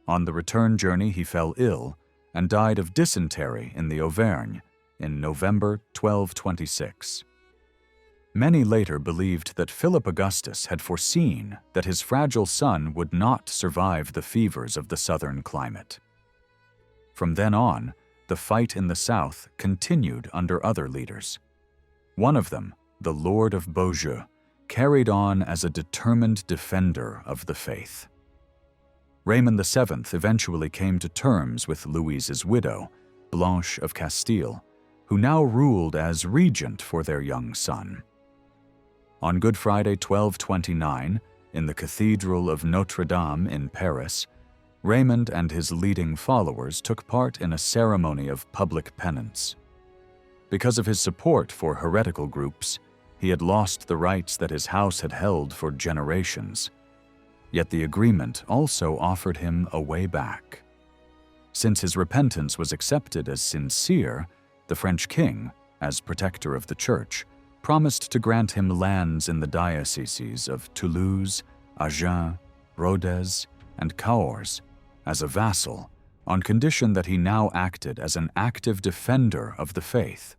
On the return journey he fell ill and died of dysentery in the Auvergne in November 1226. Many later believed that Philip Augustus had foreseen that his fragile son would not survive the fevers of the southern climate. From then on, the fight in the south continued under other leaders. One of them, the Lord of Beaujeu, carried on as a determined defender of the faith. Raymond VII eventually came to terms with Louise's widow, Blanche of Castile, who now ruled as regent for their young son. On Good Friday 1229, in the Cathedral of Notre Dame in Paris, Raymond and his leading followers took part in a ceremony of public penance. Because of his support for heretical groups, he had lost the rights that his house had held for generations. Yet the agreement also offered him a way back. Since his repentance was accepted as sincere, the French king, as protector of the church, promised to grant him lands in the dioceses of Toulouse, Agen, Rodez, and Cahors as a vassal, on condition that he now acted as an active defender of the faith.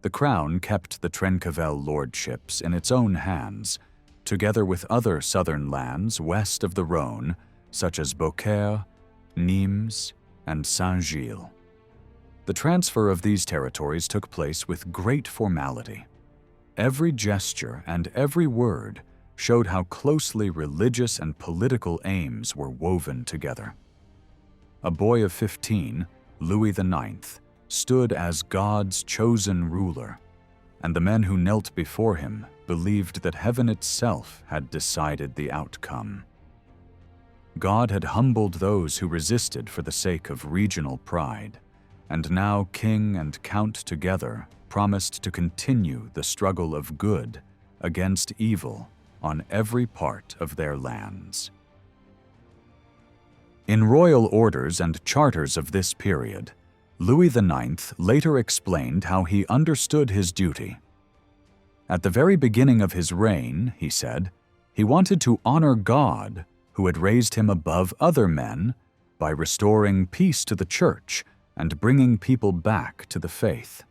The crown kept the Trencavel lordships in its own hands, together with other southern lands west of the Rhône, such as Beaucaire, Nimes, and Saint-Gilles. The transfer of these territories took place with great formality. Every gesture and every word showed how closely religious and political aims were woven together. A boy of 15, Louis IX, stood as God's chosen ruler, and the men who knelt before him believed that heaven itself had decided the outcome. God had humbled those who resisted for the sake of regional pride, and now king and count together promised to continue the struggle of good against evil on every part of their lands. In royal orders and charters of this period, Louis IX later explained how he understood his duty. At the very beginning of his reign, he said, he wanted to honor God, who had raised him above other men, by restoring peace to the church and bringing people back to the faith.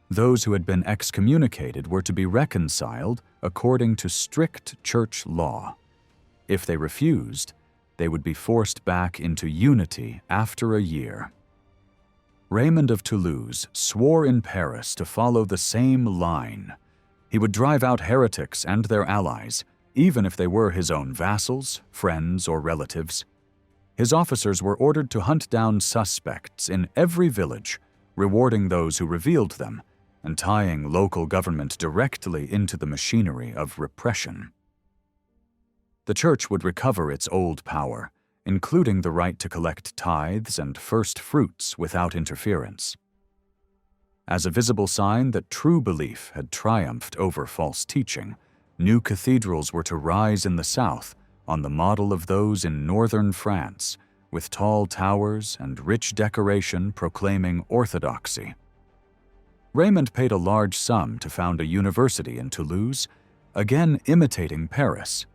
Those who had been excommunicated were to be reconciled according to strict church law. If they refused, they would be forced back into unity after a year. Raymond of Toulouse swore in Paris to follow the same line. He would drive out heretics and their allies, even if they were his own vassals, friends, or relatives. His officers were ordered to hunt down suspects in every village, rewarding those who revealed them, and tying local government directly into the machinery of repression. The church would recover its old power, including the right to collect tithes and first fruits without interference. As a visible sign that true belief had triumphed over false teaching, new cathedrals were to rise in the south on the model of those in northern France, with tall towers and rich decoration proclaiming orthodoxy. Raymond paid a large sum to found a university in Toulouse, again imitating Paris.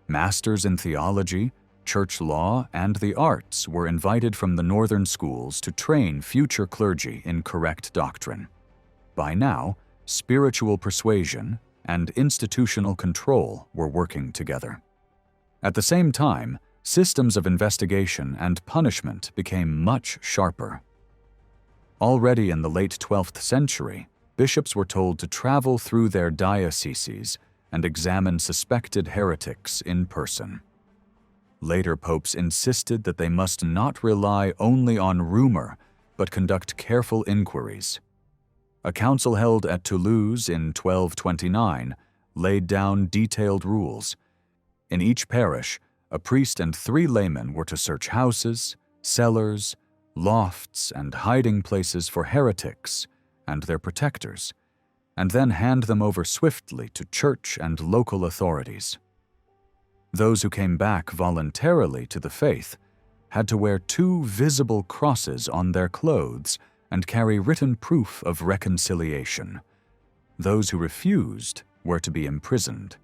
Masters in theology, church law, and the arts were invited from the northern schools to train future clergy in correct doctrine. By now, spiritual persuasion and institutional control were working together. At the same time, systems of investigation and punishment became much sharper. Already in the late 12th century, bishops were told to travel through their dioceses and examine suspected heretics in person. Later popes insisted that they must not rely only on rumor, but conduct careful inquiries. A council held at Toulouse in 1229 laid down detailed rules. In each parish, a priest and 3 laymen were to search houses, cellars, lofts, and hiding places for heretics and their protectors, and then hand them over swiftly to church and local authorities. Those who came back voluntarily to the faith had to wear 2 visible crosses on their clothes and carry written proof of reconciliation. Those who refused were to be imprisoned.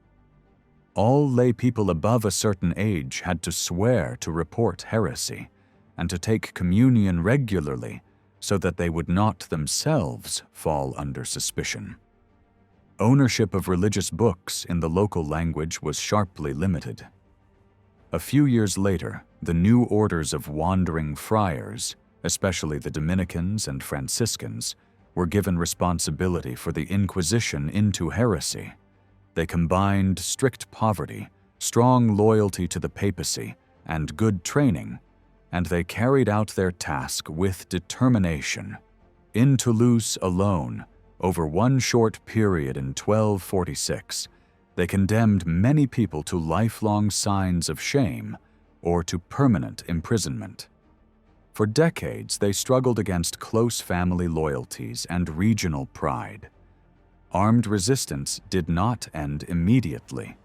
All lay people above a certain age had to swear to report heresy and to take communion regularly so that they would not themselves fall under suspicion. Ownership of religious books in the local language was sharply limited. A few years later, the new orders of wandering friars, especially the Dominicans and Franciscans, were given responsibility for the inquisition into heresy. They combined strict poverty, strong loyalty to the papacy, and good training, and they carried out their task with determination. In Toulouse alone, over one short period in 1246, they condemned many people to lifelong signs of shame, or to permanent imprisonment. For decades, they struggled against close family loyalties and regional pride. Armed resistance did not end immediately.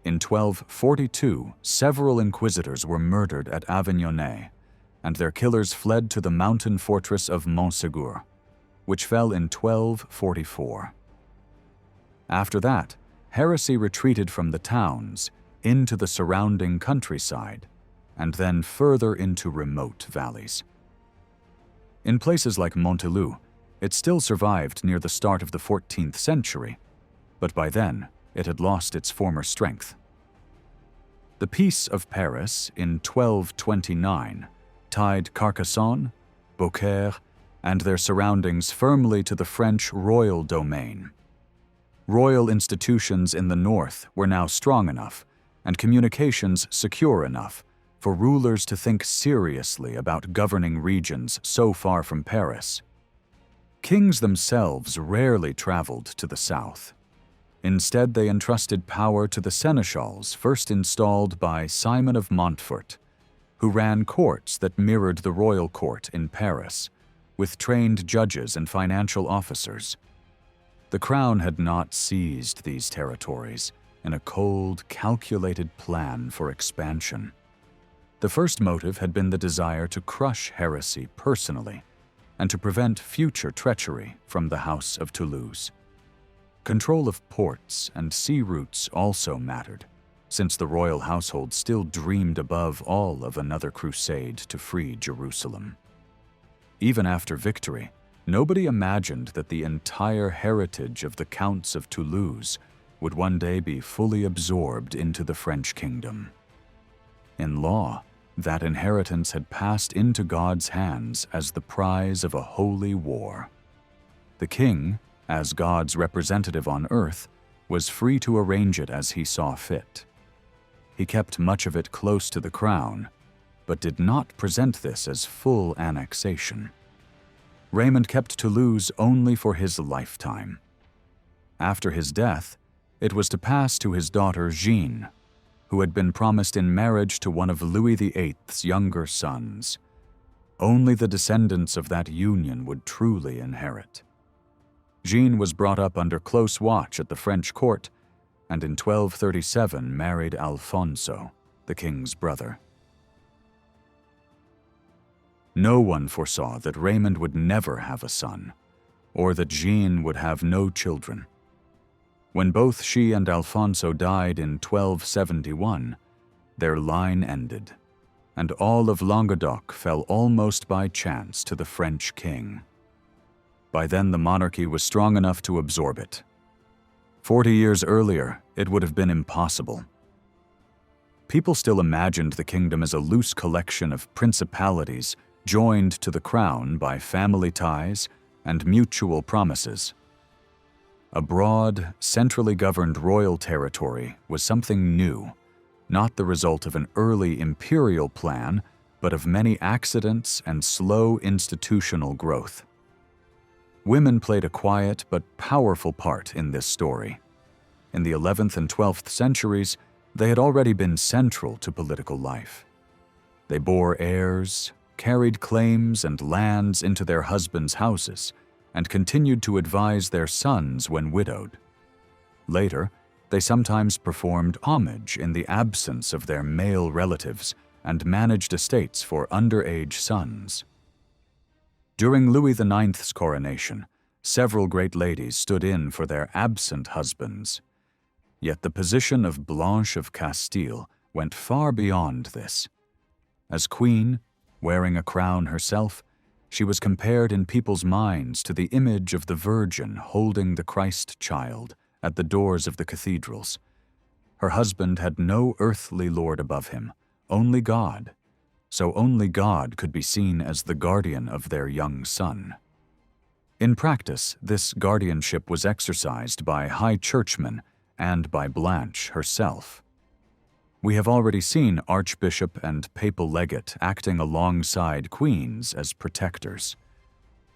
In 1242, several inquisitors were murdered at Avignonnet, and their killers fled to the mountain fortress of Montségur, which fell in 1244. After that, heresy retreated from the towns into the surrounding countryside, and then further into remote valleys. In places like Montelou, it still survived near the start of the 14th century, but by then it had lost its former strength. The Peace of Paris in 1229 tied Carcassonne, Beaucaire, and their surroundings firmly to the French royal domain. Royal institutions in the north were now strong enough, and communications secure enough, for rulers to think seriously about governing regions so far from Paris. Kings themselves rarely traveled to the south. Instead, they entrusted power to the seneschals first installed by Simon of Montfort, who ran courts that mirrored the royal court in Paris, with trained judges and financial officers. The crown had not seized these territories in a cold, calculated plan for expansion. The first motive had been the desire to crush heresy personally and to prevent future treachery from the House of Toulouse. Control of ports and sea routes also mattered, since the royal household still dreamed above all of another crusade to free Jerusalem. Even after victory, nobody imagined that the entire heritage of the Counts of Toulouse would one day be fully absorbed into the French kingdom. In law, that inheritance had passed into God's hands as the prize of a holy war. The king, as God's representative on earth, was free to arrange it as he saw fit. He kept much of it close to the crown, but did not present this as full annexation. Raymond kept Toulouse only for his lifetime. After his death, it was to pass to his daughter Jeanne, who had been promised in marriage to one of Louis VIII's younger sons. Only the descendants of that union would truly inherit. Jeanne was brought up under close watch at the French court, and in 1237 married Alfonso, the king's brother. No one foresaw that Raymond would never have a son, or that Jeanne would have no children. When both she and Alfonso died in 1271, their line ended, and all of Languedoc fell almost by chance to the French king. By then the monarchy was strong enough to absorb it. 40 years earlier, it would have been impossible. People still imagined the kingdom as a loose collection of principalities joined to the crown by family ties and mutual promises. A broad, centrally governed royal territory was something new, not the result of an early imperial plan, but of many accidents and slow institutional growth. Women played a quiet but powerful part in this story. In the 11th and 12th centuries, they had already been central to political life. They bore heirs, carried claims and lands into their husbands' houses, and continued to advise their sons when widowed. Later, they sometimes performed homage in the absence of their male relatives and managed estates for underage sons. During Louis IX's coronation, several great ladies stood in for their absent husbands. Yet the position of Blanche of Castile went far beyond this. As queen, wearing a crown herself, she was compared in people's minds to the image of the Virgin holding the Christ child at the doors of the cathedrals. Her husband had no earthly lord above him, only God, so only God could be seen as the guardian of their young son. In practice, this guardianship was exercised by high churchmen and by Blanche herself. We have already seen archbishop and papal legate acting alongside queens as protectors.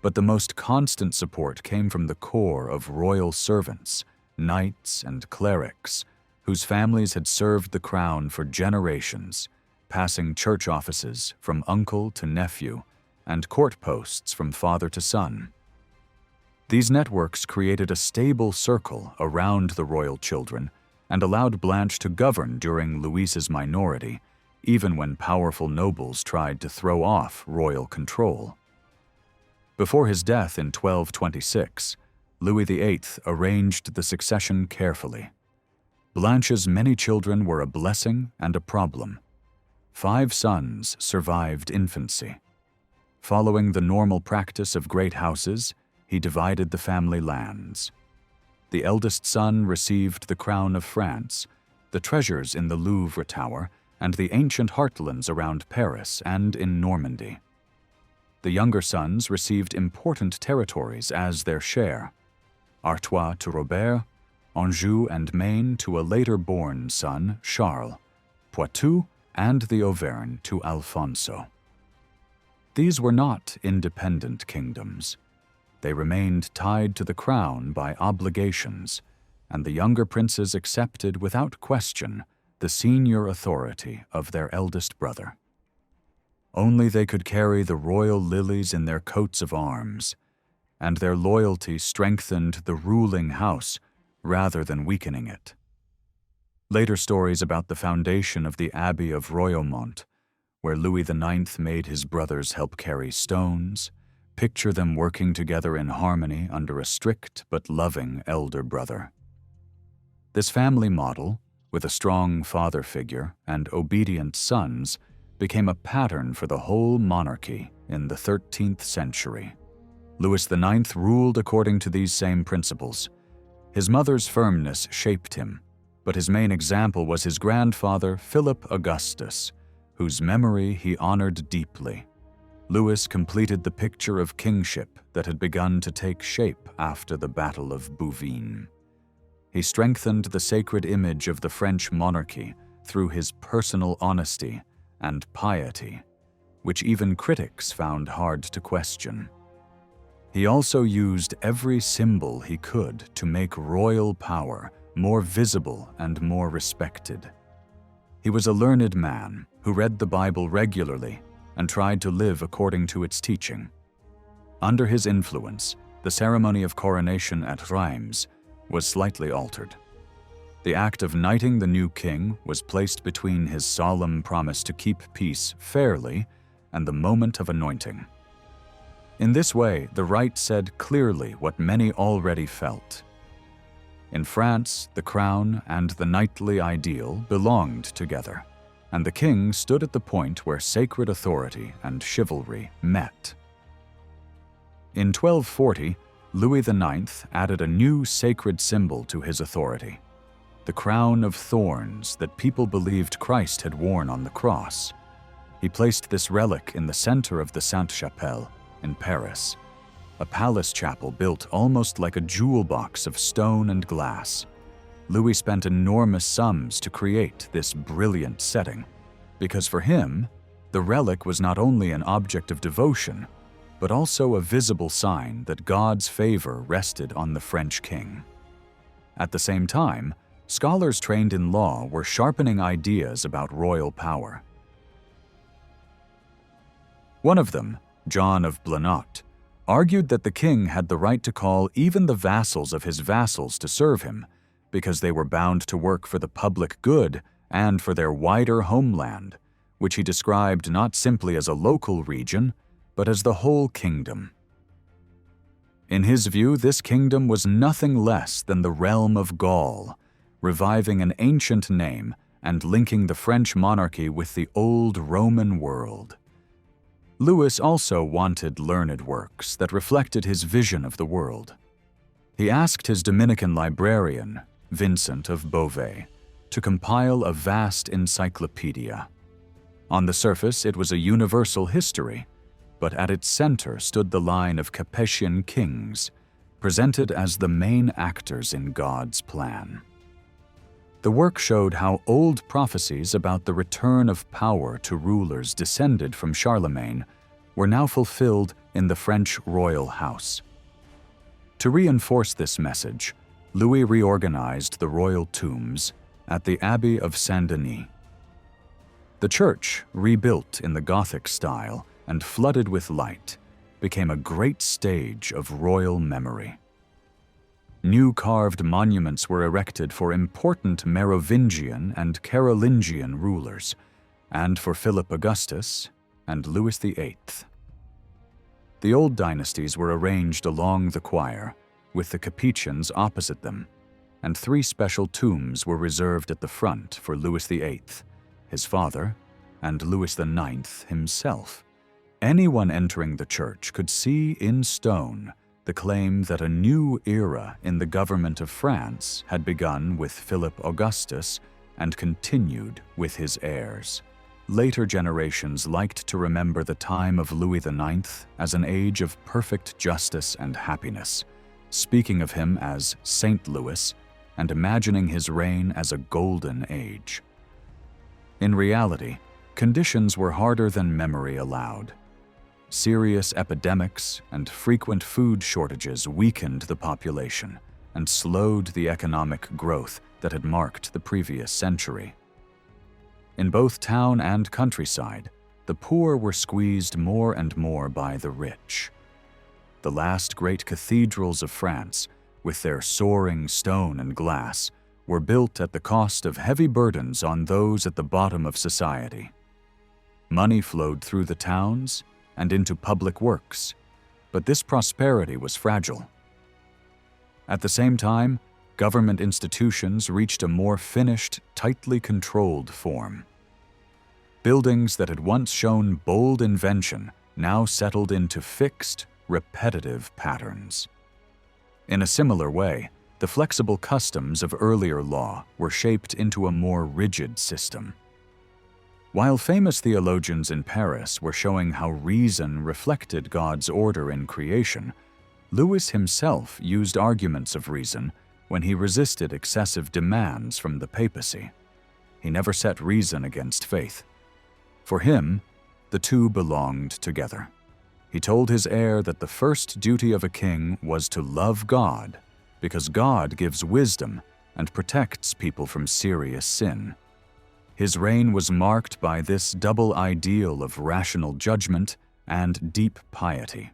But the most constant support came from the core of royal servants, knights and clerics, whose families had served the crown for generations, passing church offices from uncle to nephew and court posts from father to son. These networks created a stable circle around the royal children and allowed Blanche to govern during Louis's minority, even when powerful nobles tried to throw off royal control. Before his death in 1226, Louis VIII arranged the succession carefully. Blanche's many children were a blessing and a problem. 5 sons survived infancy. Following the normal practice of great houses, he divided the family lands. The eldest son received the crown of France, the treasures in the Louvre Tower, and the ancient heartlands around Paris and in Normandy. The younger sons received important territories as their share: Artois to Robert, Anjou and Maine to a later-born son, Charles, Poitou and the Auvergne to Alfonso. These were not independent kingdoms. They remained tied to the crown by obligations, and the younger princes accepted without question the senior authority of their eldest brother. Only they could carry the royal lilies in their coats of arms, and their loyalty strengthened the ruling house rather than weakening it. Later stories about the foundation of the Abbey of Royaumont, where Louis IX made his brothers help carry stones, picture them working together in harmony under a strict but loving elder brother. This family model, with a strong father figure and obedient sons, became a pattern for the whole monarchy in the 13th century. Louis IX ruled according to these same principles. His mother's firmness shaped him, but his main example was his grandfather, Philip Augustus, whose memory he honored deeply. Louis completed the picture of kingship that had begun to take shape after the Battle of Bouvines. He strengthened the sacred image of the French monarchy through his personal honesty and piety, which even critics found hard to question. He also used every symbol he could to make royal power more visible and more respected. He was a learned man who read the Bible regularly and tried to live according to its teaching. Under his influence, the ceremony of coronation at Reims was slightly altered. The act of knighting the new king was placed between his solemn promise to keep peace fairly and the moment of anointing. In this way, the rite said clearly what many already felt. In France, the crown and the knightly ideal belonged together, and the king stood at the point where sacred authority and chivalry met. In 1240, Louis IX added a new sacred symbol to his authority: the crown of thorns that people believed Christ had worn on the cross. He placed this relic in the center of the Sainte-Chapelle in Paris, a palace chapel built almost like a jewel box of stone and glass. Louis spent enormous sums to create this brilliant setting, because for him, the relic was not only an object of devotion, but also a visible sign that God's favor rested on the French king. At the same time, scholars trained in law were sharpening ideas about royal power. One of them, Joan of Arc, argued that the king had the right to call even the vassals of his vassals to serve him, because they were bound to work for the public good and for their wider homeland, which he described not simply as a local region, but as the whole kingdom. In his view, this kingdom was nothing less than the realm of Gaul, reviving an ancient name and linking the French monarchy with the old Roman world. Louis also wanted learned works that reflected his vision of the world. He asked his Dominican librarian, Vincent of Beauvais, to compile a vast encyclopedia. On the surface, it was a universal history, but at its center stood the line of Capetian kings, presented as the main actors in God's plan. The work showed how old prophecies about the return of power to rulers descended from Charlemagne were now fulfilled in the French royal house. To reinforce this message, Louis reorganized the royal tombs at the Abbey of Saint-Denis. The church, rebuilt in the Gothic style and flooded with light, became a great stage of royal memory. New carved monuments were erected for important Merovingian and Carolingian rulers, and for Philip Augustus and Louis VIII. The old dynasties were arranged along the choir, with the Capetians opposite them, and 3 special tombs were reserved at the front for Louis VIII, his father, and Louis IX himself. Anyone entering the church could see in stone the claim that a new era in the government of France had begun with Philip Augustus and continued with his heirs. Later generations liked to remember the time of Louis IX as an age of perfect justice and happiness, speaking of him as Saint Louis and imagining his reign as a golden age. In reality, conditions were harder than memory allowed. Serious epidemics and frequent food shortages weakened the population and slowed the economic growth that had marked the previous century. In both town and countryside, the poor were squeezed more and more by the rich. The last great cathedrals of France, with their soaring stone and glass, were built at the cost of heavy burdens on those at the bottom of society. Money flowed through the towns and into public works, but this prosperity was fragile. At the same time, government institutions reached a more finished, tightly controlled form. Buildings that had once shown bold invention now settled into fixed, repetitive patterns. In a similar way, the flexible customs of earlier law were shaped into a more rigid system. While famous theologians in Paris were showing how reason reflected God's order in creation, Louis himself used arguments of reason when he resisted excessive demands from the papacy. He never set reason against faith. For him, the two belonged together. He told his heir that the first duty of a king was to love God, because God gives wisdom and protects people from serious sin. His reign was marked by this double ideal of rational judgment and deep piety.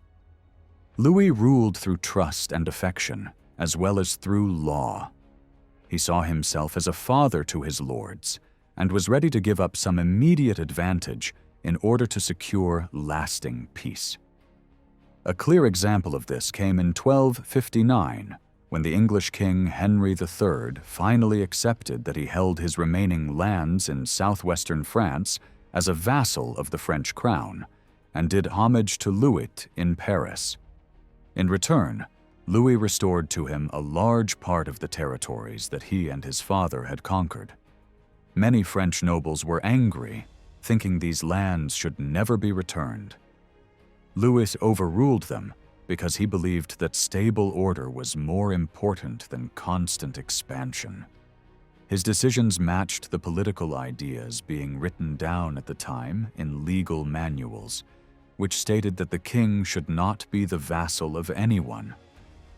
Louis ruled through trust and affection, as well as through law. He saw himself as a father to his lords, and was ready to give up some immediate advantage in order to secure lasting peace. A clear example of this came in 1259, when the English king Henry III finally accepted that he held his remaining lands in southwestern France as a vassal of the French crown, and did homage to Louis in Paris. In return, Louis restored to him a large part of the territories that he and his father had conquered. Many French nobles were angry, thinking these lands should never be returned. Louis overruled them because he believed that stable order was more important than constant expansion. His decisions matched the political ideas being written down at the time in legal manuals, which stated that the king should not be the vassal of anyone,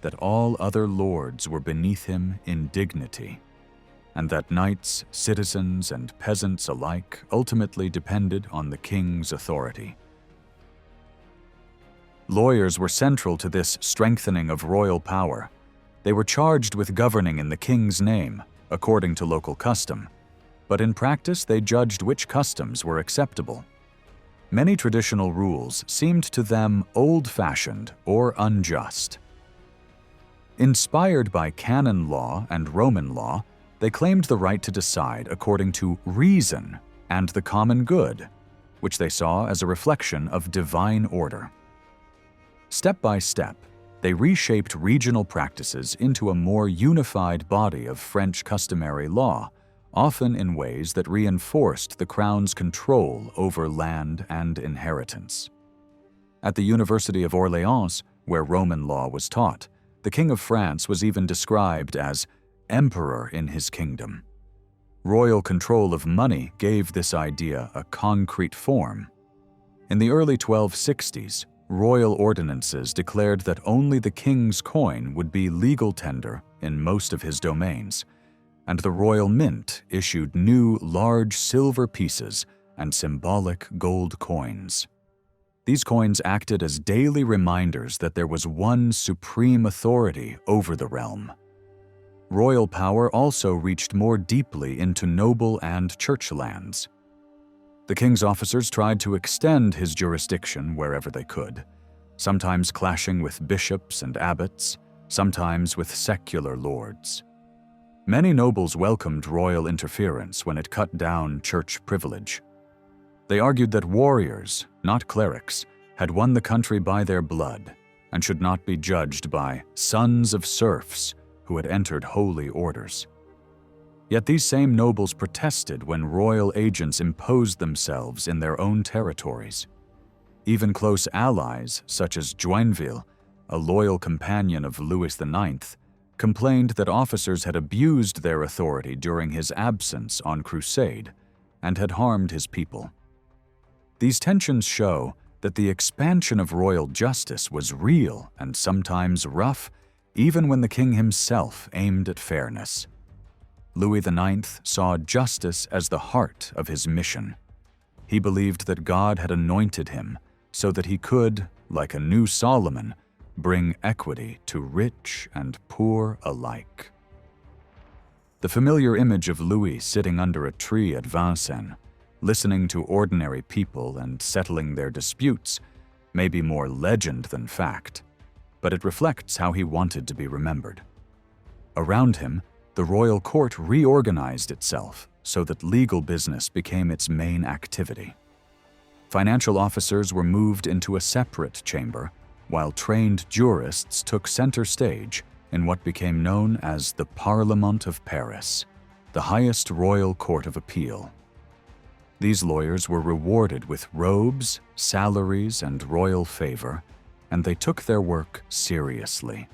that all other lords were beneath him in dignity, and that knights, citizens, and peasants alike ultimately depended on the king's authority. Lawyers were central to this strengthening of royal power. They were charged with governing in the king's name, according to local custom, but in practice they judged which customs were acceptable. Many traditional rules seemed to them old-fashioned or unjust. Inspired by canon law and Roman law, they claimed the right to decide according to reason and the common good, which they saw as a reflection of divine order. Step by step, they reshaped regional practices into a more unified body of French customary law, often in ways that reinforced the crown's control over land and inheritance. At the University of Orleans, where Roman law was taught, the King of France was even described as emperor in his kingdom. Royal control of money gave this idea a concrete form. In the early 1260s, royal ordinances declared that only the king's coin would be legal tender in most of his domains, and the royal mint issued new large silver pieces and symbolic gold coins. These coins acted as daily reminders that there was one supreme authority over the realm. Royal power also reached more deeply into noble and church lands. The king's officers tried to extend his jurisdiction wherever they could, sometimes clashing with bishops and abbots, sometimes with secular lords. Many nobles welcomed royal interference when it cut down church privilege. They argued that warriors, not clerics, had won the country by their blood and should not be judged by sons of serfs who had entered holy orders. Yet these same nobles protested when royal agents imposed themselves in their own territories. Even close allies, such as Joinville, a loyal companion of Louis IX, complained that officers had abused their authority during his absence on crusade and had harmed his people. These tensions show that the expansion of royal justice was real and sometimes rough, even when the king himself aimed at fairness. Louis IX saw justice as the heart of his mission. He believed that God had anointed him so that he could, like a new Solomon, bring equity to rich and poor alike. The familiar image of Louis sitting under a tree at Vincennes, listening to ordinary people and settling their disputes, may be more legend than fact, but it reflects how he wanted to be remembered. Around him, the royal court reorganized itself so that legal business became its main activity. Financial officers were moved into a separate chamber, while trained jurists took center stage in what became known as the Parlement of Paris, the highest royal court of appeal. These lawyers were rewarded with robes, salaries, and royal favor, and they took their work seriously.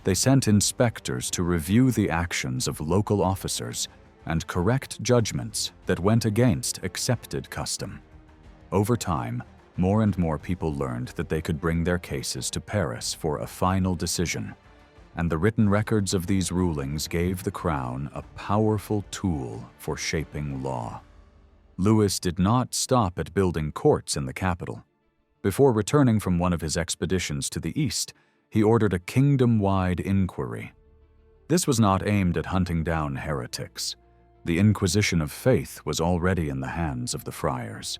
They sent inspectors to review the actions of local officers and correct judgments that went against accepted custom. Over time, more and more people learned that they could bring their cases to Paris for a final decision, and the written records of these rulings gave the crown a powerful tool for shaping law. Louis did not stop at building courts in the capital. Before returning from one of his expeditions to the east, he ordered a kingdom-wide inquiry. This was not aimed at hunting down heretics. The Inquisition of faith was already in the hands of the friars.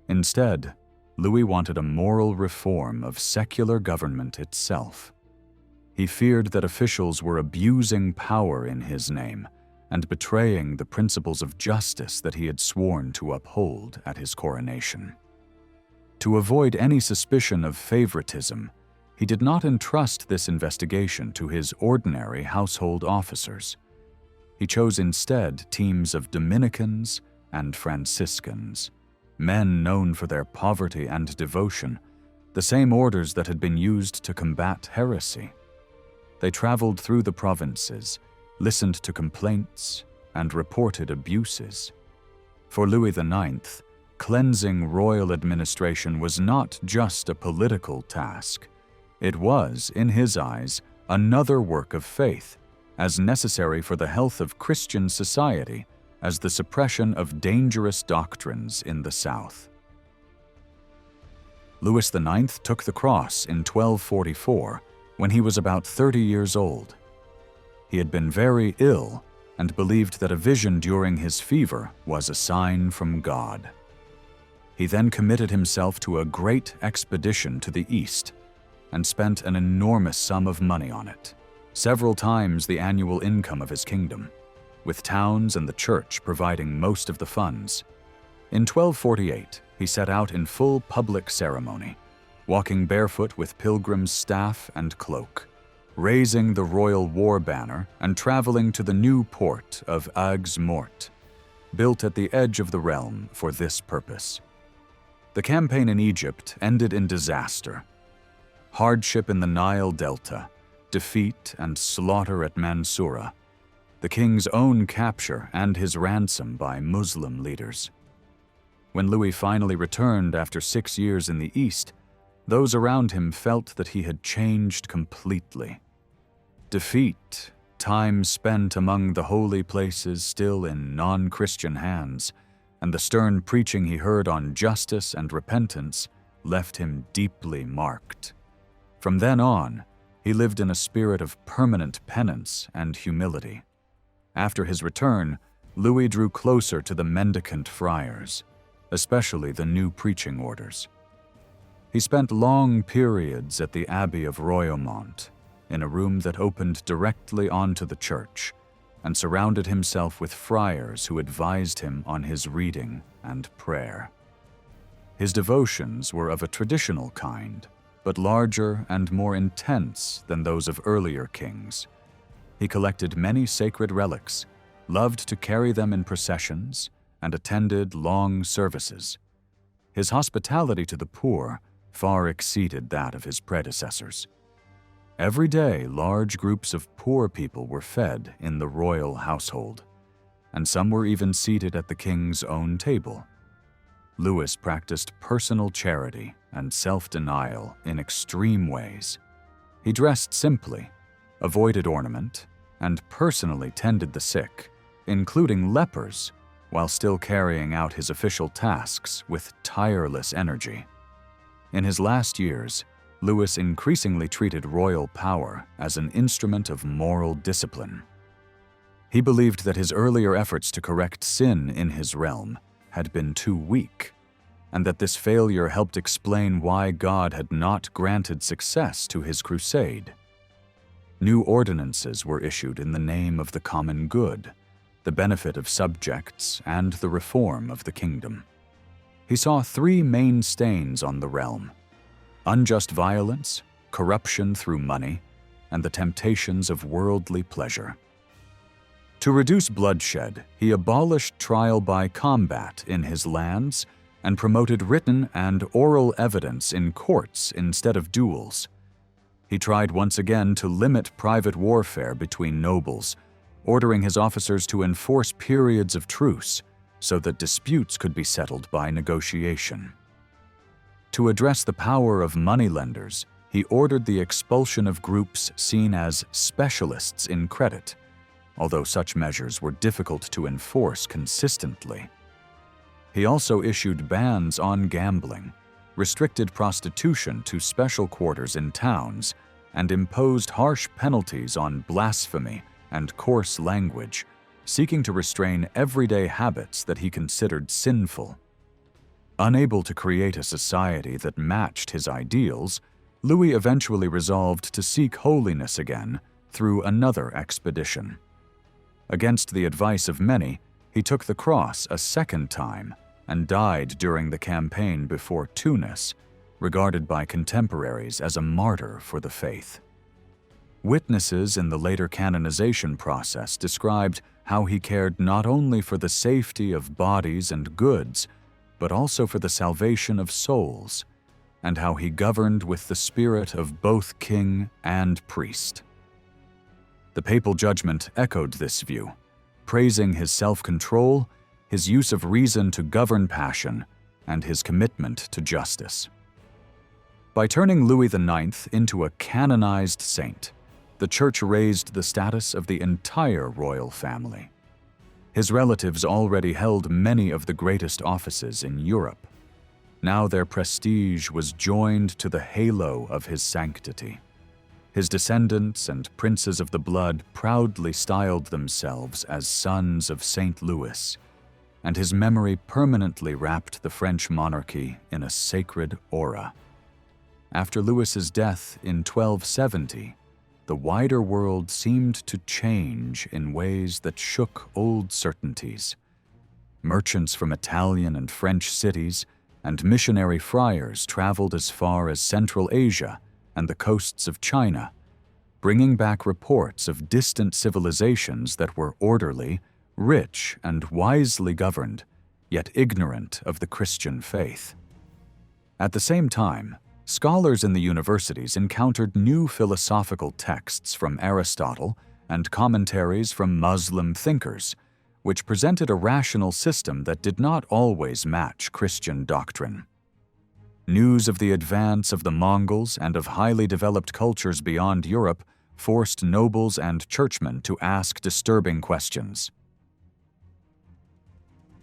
Instead, Louis wanted a moral reform of secular government itself. He feared that officials were abusing power in his name and betraying the principles of justice that he had sworn to uphold at his coronation. To avoid any suspicion of favoritism, he did not entrust this investigation to his ordinary household officers. He chose instead teams of Dominicans and Franciscans, men known for their poverty and devotion, the same orders that had been used to combat heresy. They traveled through the provinces, listened to complaints, and reported abuses. For Louis IX, cleansing royal administration was not just a political task. It was, in his eyes, another work of faith, as necessary for the health of Christian society as the suppression of dangerous doctrines in the South. Louis IX took the cross in 1244 when he was about 30 years old. He had been very ill and believed that a vision during his fever was a sign from God. He then committed himself to a great expedition to the east and spent an enormous sum of money on it, several times the annual income of his kingdom, with towns and the church providing most of the funds. In 1248, he set out in full public ceremony, walking barefoot with pilgrim's staff and cloak, raising the royal war banner and traveling to the new port of Aigues-Mortes, built at the edge of the realm for this purpose. The campaign in Egypt ended in disaster. Hardship in the Nile Delta, defeat and slaughter at Mansoura, the king's own capture and his ransom by Muslim leaders. When Louis finally returned after 6 years in the East, those around him felt that he had changed completely. Defeat, time spent among the holy places still in non-Christian hands, and the stern preaching he heard on justice and repentance left him deeply marked. From then on, he lived in a spirit of permanent penance and humility. After his return, Louis drew closer to the mendicant friars, especially the new preaching orders. He spent long periods at the Abbey of Royaumont, in a room that opened directly onto the church, and surrounded himself with friars who advised him on his reading and prayer. His devotions were of a traditional kind, but larger and more intense than those of earlier kings. He collected many sacred relics, loved to carry them in processions, and attended long services. His hospitality to the poor far exceeded that of his predecessors. Every day, large groups of poor people were fed in the royal household, and some were even seated at the king's own table. Louis practiced personal charity and self-denial in extreme ways. He dressed simply, avoided ornament, and personally tended the sick, including lepers, while still carrying out his official tasks with tireless energy. In his last years, Louis increasingly treated royal power as an instrument of moral discipline. He believed that his earlier efforts to correct sin in his realm had been too weak, and that this failure helped explain why God had not granted success to his crusade. New ordinances were issued in the name of the common good, the benefit of subjects, and the reform of the kingdom. He saw three main stains on the realm: unjust violence, corruption through money, and the temptations of worldly pleasure. To reduce bloodshed, he abolished trial by combat in his lands and promoted written and oral evidence in courts instead of duels. He tried once again to limit private warfare between nobles, ordering his officers to enforce periods of truce so that disputes could be settled by negotiation. To address the power of moneylenders, he ordered the expulsion of groups seen as specialists in credit, although such measures were difficult to enforce consistently. He also issued bans on gambling, restricted prostitution to special quarters in towns, and imposed harsh penalties on blasphemy and coarse language, seeking to restrain everyday habits that he considered sinful. Unable to create a society that matched his ideals, Louis eventually resolved to seek holiness again through another expedition. Against the advice of many, he took the cross a second time and died during the campaign before Tunis, regarded by contemporaries as a martyr for the faith. Witnesses in the later canonization process described how he cared not only for the safety of bodies and goods, but also for the salvation of souls, and how he governed with the spirit of both king and priest. The papal judgment echoed this view, praising his self-control, his use of reason to govern passion, and his commitment to justice. By turning Louis IX into a canonized saint, the Church raised the status of the entire royal family. His relatives already held many of the greatest offices in Europe. Now their prestige was joined to the halo of his sanctity. His descendants and princes of the blood proudly styled themselves as sons of Saint Louis, and his memory permanently wrapped the French monarchy in a sacred aura. After Louis's death in 1270, the wider world seemed to change in ways that shook old certainties. Merchants from Italian and French cities and missionary friars traveled as far as Central Asia and the coasts of China, bringing back reports of distant civilizations that were orderly, rich, and wisely governed, yet ignorant of the Christian faith. At the same time, scholars in the universities encountered new philosophical texts from Aristotle and commentaries from Muslim thinkers, which presented a rational system that did not always match Christian doctrine. News of the advance of the Mongols and of highly developed cultures beyond Europe forced nobles and churchmen to ask disturbing questions.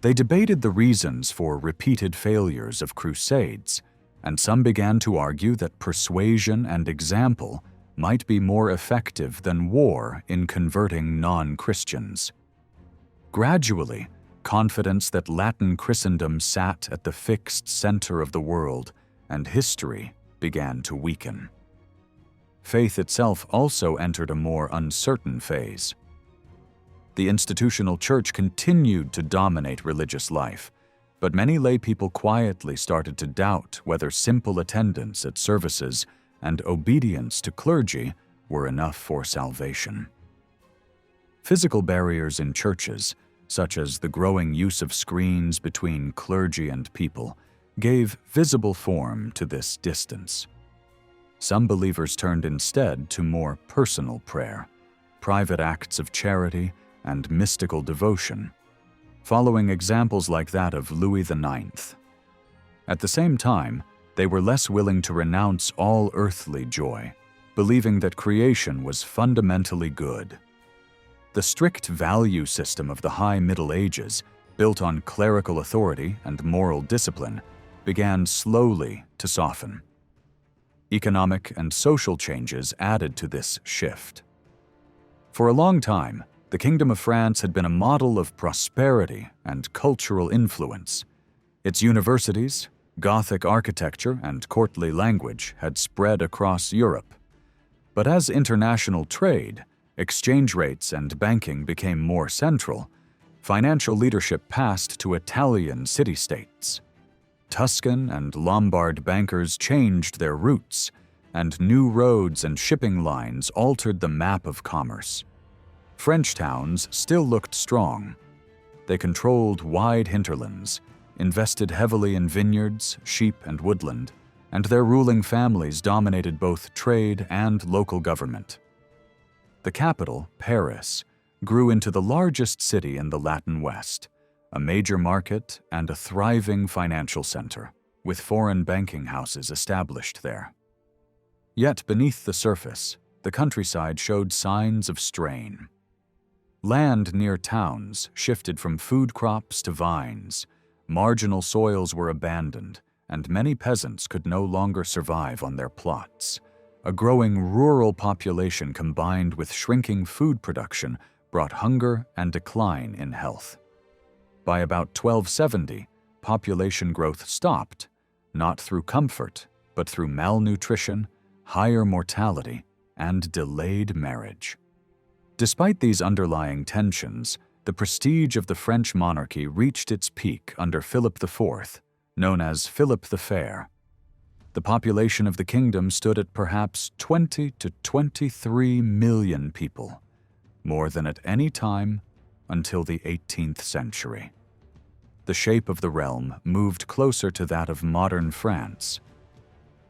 They debated the reasons for repeated failures of crusades, and some began to argue that persuasion and example might be more effective than war in converting non-Christians. Gradually, confidence that Latin Christendom sat at the fixed center of the world and history began to weaken. Faith itself also entered a more uncertain phase. The institutional church continued to dominate religious life, but many laypeople quietly started to doubt whether simple attendance at services and obedience to clergy were enough for salvation. Physical barriers in churches, such as the growing use of screens between clergy and people, gave visible form to this distance. Some believers turned instead to more personal prayer, private acts of charity, and mystical devotion, following examples like that of Louis IX. At the same time, they were less willing to renounce all earthly joy, believing that creation was fundamentally good. The strict value system of the High Middle Ages, built on clerical authority and moral discipline, began slowly to soften. Economic and social changes added to this shift. For a long time, the Kingdom of France had been a model of prosperity and cultural influence. Its universities, Gothic architecture, and courtly language had spread across Europe. But as international trade, exchange rates, and banking became more central, financial leadership passed to Italian city-states. Tuscan and Lombard bankers changed their routes, and new roads and shipping lines altered the map of commerce. French towns still looked strong. They controlled wide hinterlands, invested heavily in vineyards, sheep, and woodland, and their ruling families dominated both trade and local government. The capital, Paris, grew into the largest city in the Latin West, a major market and a thriving financial center, with foreign banking houses established there. Yet beneath the surface, the countryside showed signs of strain. Land near towns shifted from food crops to vines, marginal soils were abandoned, and many peasants could no longer survive on their plots. A growing rural population combined with shrinking food production brought hunger and decline in health. By about 1270, population growth stopped, not through comfort, but through malnutrition, higher mortality, and delayed marriage. Despite these underlying tensions, the prestige of the French monarchy reached its peak under Philip IV, known as Philip the Fair. The population of the kingdom stood at perhaps 20 to 23 million people, more than at any time until the 18th century. The shape of the realm moved closer to that of modern France.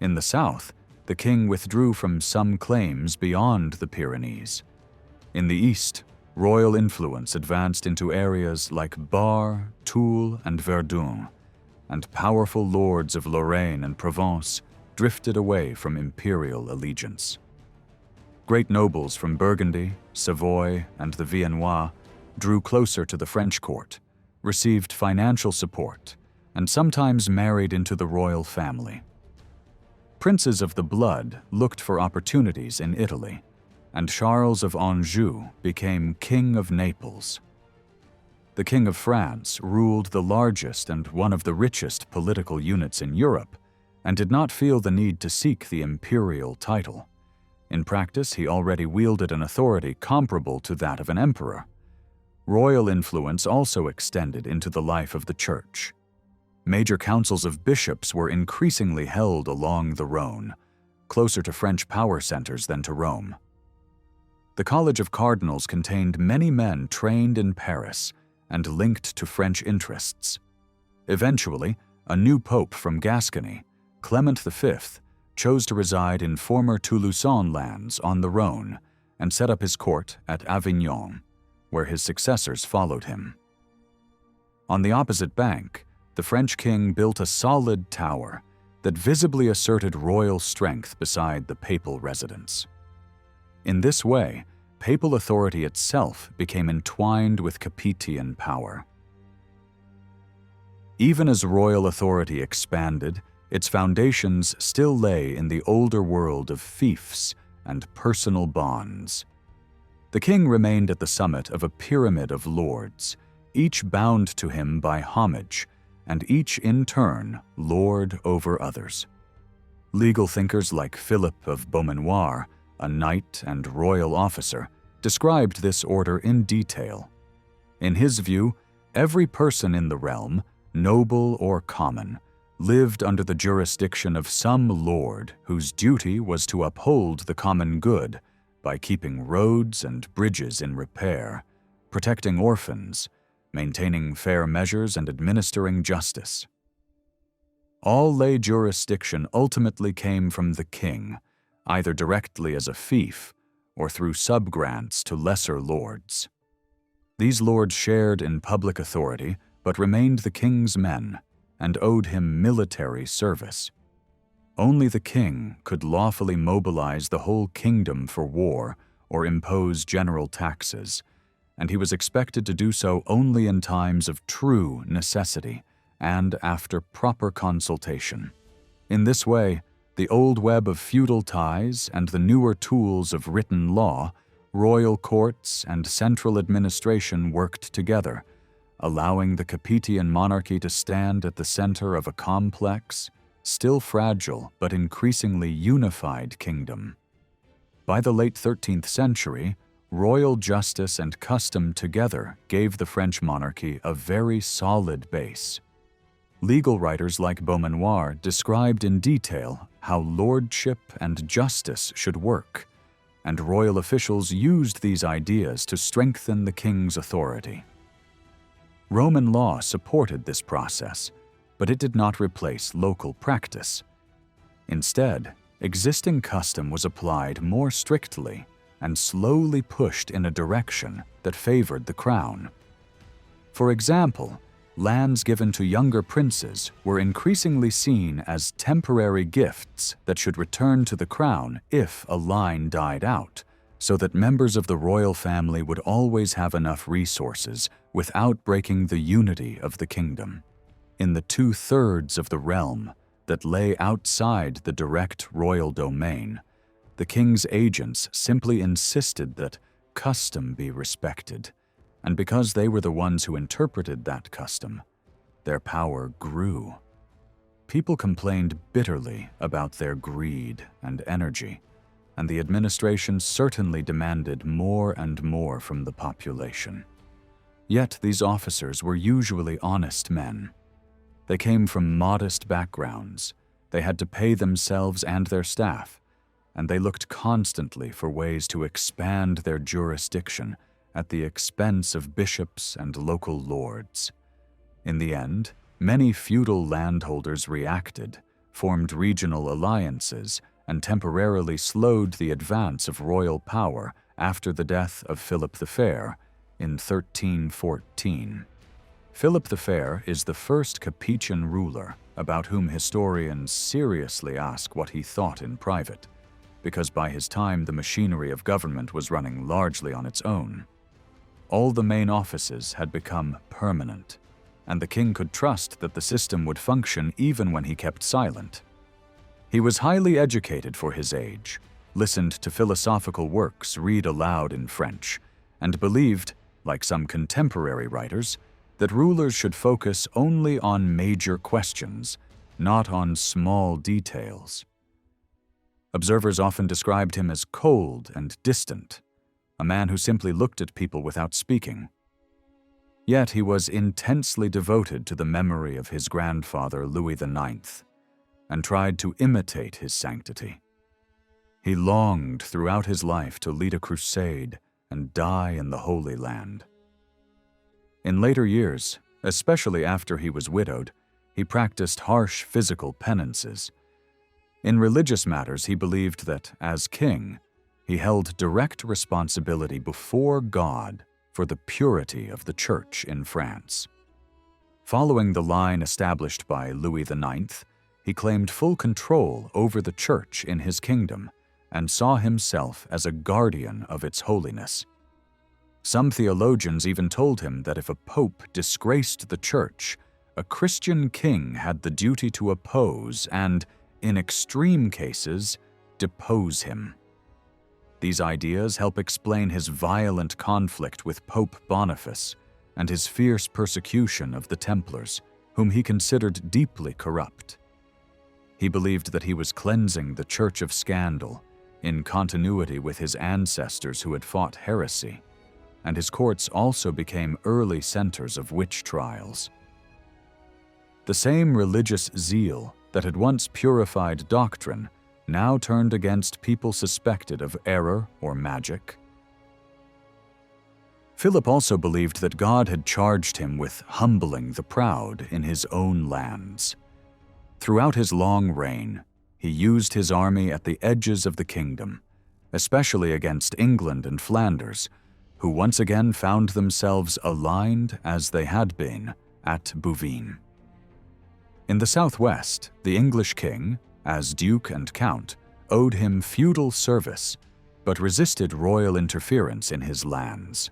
In the south, the king withdrew from some claims beyond the Pyrenees. In the east, royal influence advanced into areas like Bar, Toul, and Verdun, and powerful lords of Lorraine and Provence drifted away from imperial allegiance. Great nobles from Burgundy, Savoy, and the Viennois drew closer to the French court, received financial support, and sometimes married into the royal family. Princes of the blood looked for opportunities in Italy, and Charles of Anjou became King of Naples. The King of France ruled the largest and one of the richest political units in Europe, and did not feel the need to seek the imperial title. In practice, he already wielded an authority comparable to that of an emperor. Royal influence also extended into the life of the church. Major councils of bishops were increasingly held along the Rhone, closer to French power centers than to Rome. The College of Cardinals contained many men trained in Paris and linked to French interests. Eventually, a new pope from Gascony, Clement V, chose to reside in former Toulousan lands on the Rhone and set up his court at Avignon, where his successors followed him. On the opposite bank, the French king built a solid tower that visibly asserted royal strength beside the papal residence. In this way, papal authority itself became entwined with Capetian power. Even as royal authority expanded, its foundations still lay in the older world of fiefs and personal bonds. The king remained at the summit of a pyramid of lords, each bound to him by homage, and each in turn lord over others. Legal thinkers like Philip of Beaumanoir, a knight and royal officer, described this order in detail. In his view, every person in the realm, noble or common, lived under the jurisdiction of some lord whose duty was to uphold the common good by keeping roads and bridges in repair, protecting orphans, maintaining fair measures, and administering justice. All lay jurisdiction ultimately came from the king, either directly as a fief or through subgrants to lesser lords. These lords shared in public authority but remained the king's men and owed him military service. Only the king could lawfully mobilize the whole kingdom for war or impose general taxes, and he was expected to do so only in times of true necessity and after proper consultation. In this way, the old web of feudal ties and the newer tools of written law, royal courts, and central administration worked together, allowing the Capetian monarchy to stand at the center of a complex, still fragile but increasingly unified kingdom. By the late 13th century, royal justice and custom together gave the French monarchy a very solid base. Legal writers like Beaumanoir described in detail how lordship and justice should work, and royal officials used these ideas to strengthen the king's authority. Roman law supported this process, but it did not replace local practice. Instead, existing custom was applied more strictly and slowly pushed in a direction that favored the crown. For example, lands given to younger princes were increasingly seen as temporary gifts that should return to the crown if a line died out, so that members of the royal family would always have enough resources without breaking the unity of the kingdom. In the 2/3 of the realm that lay outside the direct royal domain, the king's agents simply insisted that custom be respected, and because they were the ones who interpreted that custom, their power grew. People complained bitterly about their greed and energy, and the administration certainly demanded more and more from the population. Yet these officers were usually honest men. They came from modest backgrounds, they had to pay themselves and their staff, and they looked constantly for ways to expand their jurisdiction at the expense of bishops and local lords. In the end, many feudal landholders reacted, formed regional alliances, and temporarily slowed the advance of royal power after the death of Philip the Fair in 1314. Philip the Fair is the first Capetian ruler about whom historians seriously ask what he thought in private, because by his time the machinery of government was running largely on its own. All the main offices had become permanent, and the king could trust that the system would function even when he kept silent. He was highly educated for his age, listened to philosophical works read aloud in French, and believed, like some contemporary writers, that rulers should focus only on major questions, not on small details. Observers often described him as cold and distant, a man who simply looked at people without speaking. Yet he was intensely devoted to the memory of his grandfather Louis IX, and tried to imitate his sanctity. He longed throughout his life to lead a crusade and die in the Holy Land. In later years, especially after he was widowed, he practiced harsh physical penances. In religious matters, he believed that, as king, he held direct responsibility before God for the purity of the Church in France. Following the line established by Louis IX, he claimed full control over the Church in his kingdom and saw himself as a guardian of its holiness. Some theologians even told him that if a pope disgraced the Church, a Christian king had the duty to oppose and, in extreme cases, depose him. These ideas help explain his violent conflict with Pope Boniface and his fierce persecution of the Templars, whom he considered deeply corrupt. He believed that he was cleansing the Church of scandal, in continuity with his ancestors who had fought heresy, and his courts also became early centers of witch trials. The same religious zeal that had once purified doctrine now turned against people suspected of error or magic. Philip also believed that God had charged him with humbling the proud in his own lands. Throughout his long reign, he used his army at the edges of the kingdom, especially against England and Flanders, who once again found themselves aligned as they had been at Bouvines. In the southwest, the English king, as duke and count, owed him feudal service, but resisted royal interference in his lands.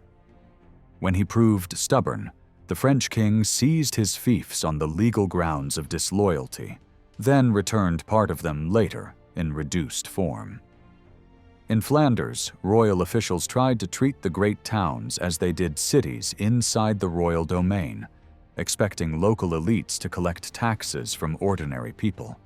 When he proved stubborn, the French king seized his fiefs on the legal grounds of disloyalty, then returned part of them later in reduced form. In Flanders, royal officials tried to treat the great towns as they did cities inside the royal domain, expecting local elites to collect taxes from ordinary people.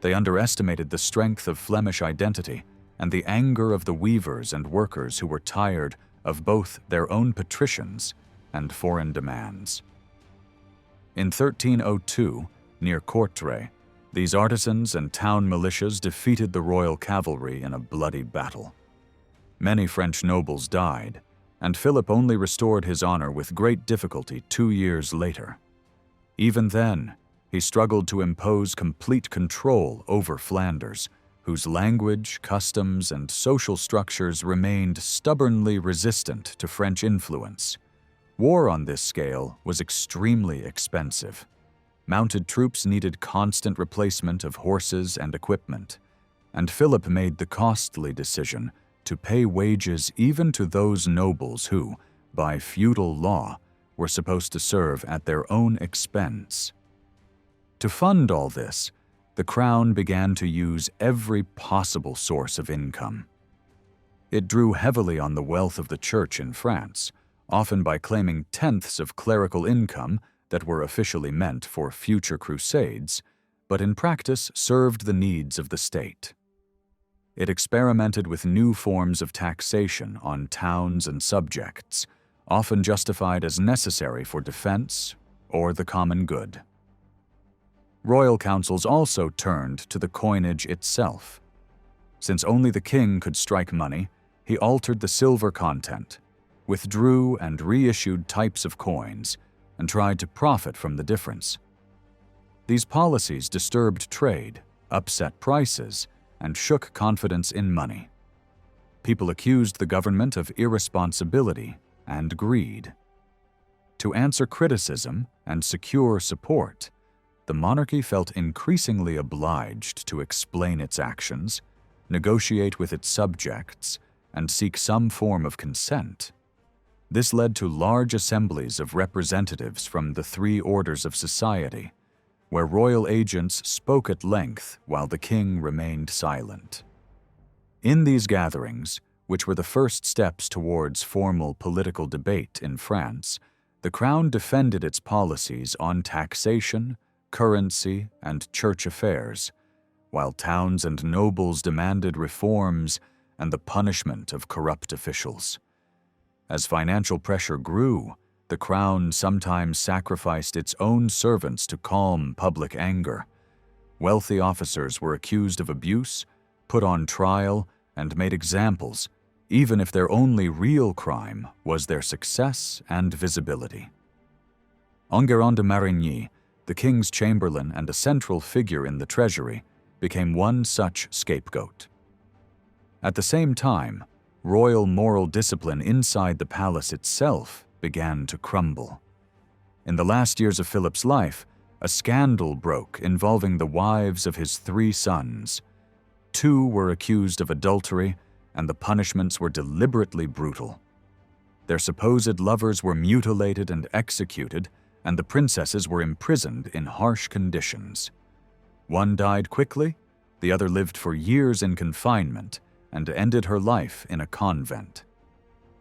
They underestimated the strength of Flemish identity and the anger of the weavers and workers who were tired of both their own patricians and foreign demands. In 1302, near Courtrai, these artisans and town militias defeated the royal cavalry in a bloody battle. Many French nobles died, and Philip only restored his honor with great difficulty 2 years later. Even then, he struggled to impose complete control over Flanders, whose language, customs, and social structures remained stubbornly resistant to French influence. War on this scale was extremely expensive. Mounted troops needed constant replacement of horses and equipment, and Philip made the costly decision to pay wages even to those nobles who, by feudal law, were supposed to serve at their own expense. To fund all this, the crown began to use every possible source of income. It drew heavily on the wealth of the church in France, often by claiming tenths of clerical income that were officially meant for future crusades, but in practice served the needs of the state. It experimented with new forms of taxation on towns and subjects, often justified as necessary for defense or the common good. Royal councils also turned to the coinage itself. Since only the king could strike money, he altered the silver content, withdrew and reissued types of coins, and tried to profit from the difference. These policies disturbed trade, upset prices, and shook confidence in money. People accused the government of irresponsibility and greed. To answer criticism and secure support, the monarchy felt increasingly obliged to explain its actions, negotiate with its subjects, and seek some form of consent. This led to large assemblies of representatives from the 3 orders of society, where royal agents spoke at length while the king remained silent. In these gatherings, which were the first steps towards formal political debate in France, the crown defended its policies on taxation, currency, and church affairs, while towns and nobles demanded reforms and the punishment of corrupt officials. As financial pressure grew, the crown sometimes sacrificed its own servants to calm public anger. Wealthy officers were accused of abuse, put on trial, and made examples, even if their only real crime was their success and visibility. Enguerrand de Marigny, the king's chamberlain and a central figure in the treasury, became one such scapegoat. At the same time, royal moral discipline inside the palace itself began to crumble. In the last years of Philip's life, a scandal broke involving the wives of his 3 sons. 2 were accused of adultery, and the punishments were deliberately brutal. Their supposed lovers were mutilated and executed, and the princesses were imprisoned in harsh conditions. One died quickly, the other lived for years in confinement and ended her life in a convent.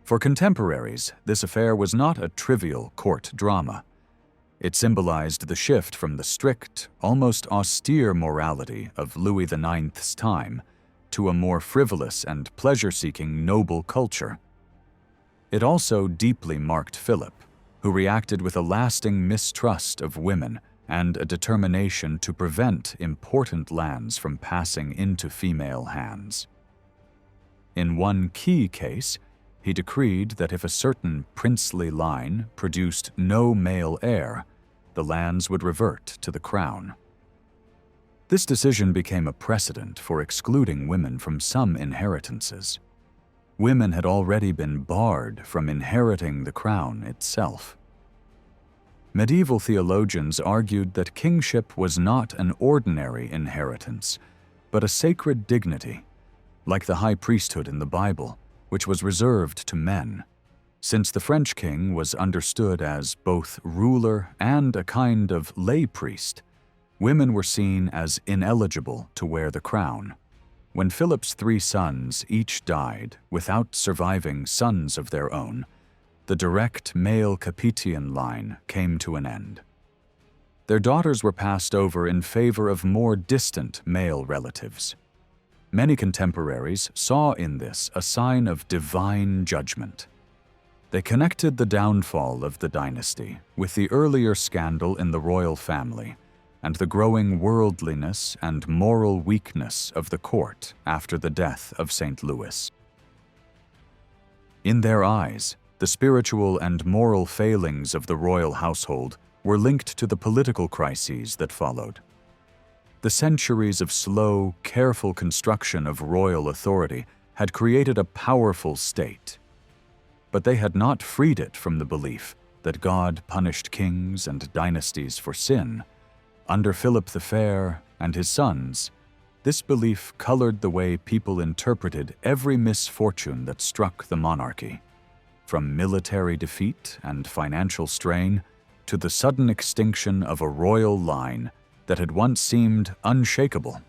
For contemporaries, this affair was not a trivial court drama. It symbolized the shift from the strict, almost austere morality of Louis IX's time to a more frivolous and pleasure-seeking noble culture. It also deeply marked Philip, who reacted with a lasting mistrust of women and a determination to prevent important lands from passing into female hands. In one key case, he decreed that if a certain princely line produced no male heir, the lands would revert to the crown. This decision became a precedent for excluding women from some inheritances. Women had already been barred from inheriting the crown itself. Medieval theologians argued that kingship was not an ordinary inheritance, but a sacred dignity, like the high priesthood in the Bible, which was reserved to men. Since the French king was understood as both ruler and a kind of lay priest, women were seen as ineligible to wear the crown. When Philip's 3 sons each died without surviving sons of their own, the direct male Capetian line came to an end. Their daughters were passed over in favor of more distant male relatives. Many contemporaries saw in this a sign of divine judgment. They connected the downfall of the dynasty with the earlier scandal in the royal family and the growing worldliness and moral weakness of the court after the death of St. Louis. In their eyes, the spiritual and moral failings of the royal household were linked to the political crises that followed. The centuries of slow, careful construction of royal authority had created a powerful state, but they had not freed it from the belief that God punished kings and dynasties for sin. Under Philip the Fair and his sons, this belief colored the way people interpreted every misfortune that struck the monarchy, from military defeat and financial strain to the sudden extinction of a royal line that had once seemed unshakable.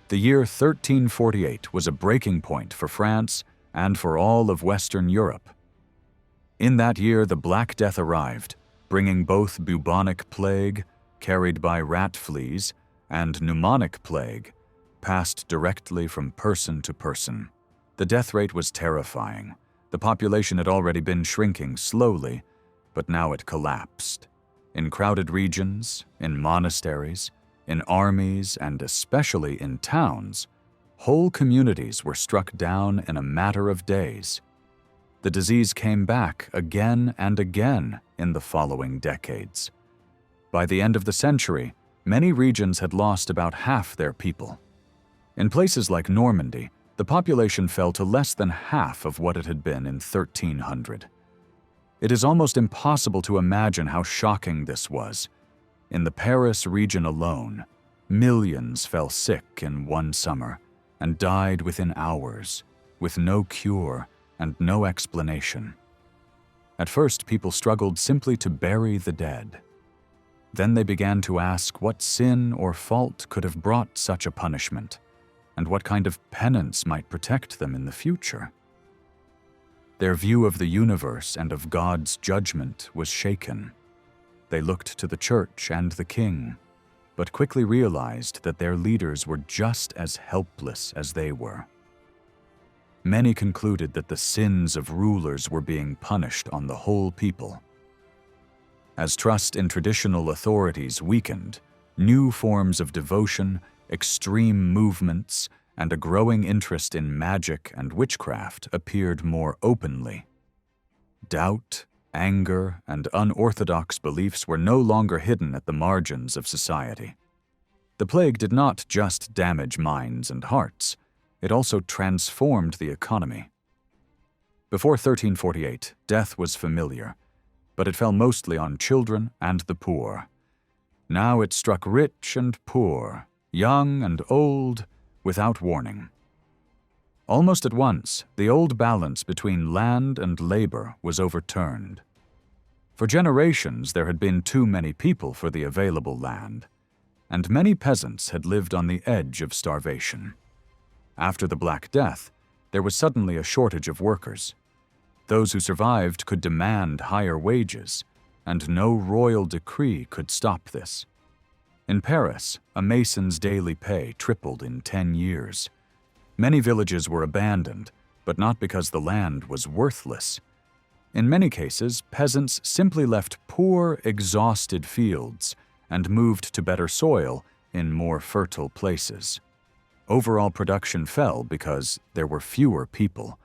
The year 1348 was a breaking point for France and for all of Western Europe. In that year, the Black Death arrived, bringing both bubonic plague, carried by rat fleas, and pneumonic plague, passed directly from person to person. The death rate was terrifying. The population had already been shrinking slowly, but now it collapsed. In crowded regions, in monasteries, in armies, and especially in towns, whole communities were struck down in a matter of days. The disease came back again and again in the following decades. By the end of the century, many regions had lost about half their people. In places like Normandy, the population fell to less than half of what it had been in 1300. It is almost impossible to imagine how shocking this was. In the Paris region alone, millions fell sick in one summer and died within hours, with no cure and no explanation. At first, people struggled simply to bury the dead. Then they began to ask what sin or fault could have brought such a punishment, and what kind of penance might protect them in the future. Their view of the universe and of God's judgment was shaken. They looked to the church and the king, but quickly realized that their leaders were just as helpless as they were. Many concluded that the sins of rulers were being punished on the whole people. As trust in traditional authorities weakened, new forms of devotion, extreme movements, and a growing interest in magic and witchcraft appeared more openly. Doubt, anger, and unorthodox beliefs were no longer hidden at the margins of society. The plague did not just damage minds and hearts, it also transformed the economy. Before 1348, death was familiar, but it fell mostly on children and the poor. Now it struck rich and poor, young and old, without warning. Almost at once, the old balance between land and labor was overturned. For generations, there had been too many people for the available land, and many peasants had lived on the edge of starvation. After the Black Death, there was suddenly a shortage of workers. Those who survived could demand higher wages, and no royal decree could stop this. In Paris, a mason's daily pay tripled in 10 years. Many villages were abandoned, but not because the land was worthless. In many cases, peasants simply left poor, exhausted fields and moved to better soil in more fertile places. Overall production fell because there were fewer people,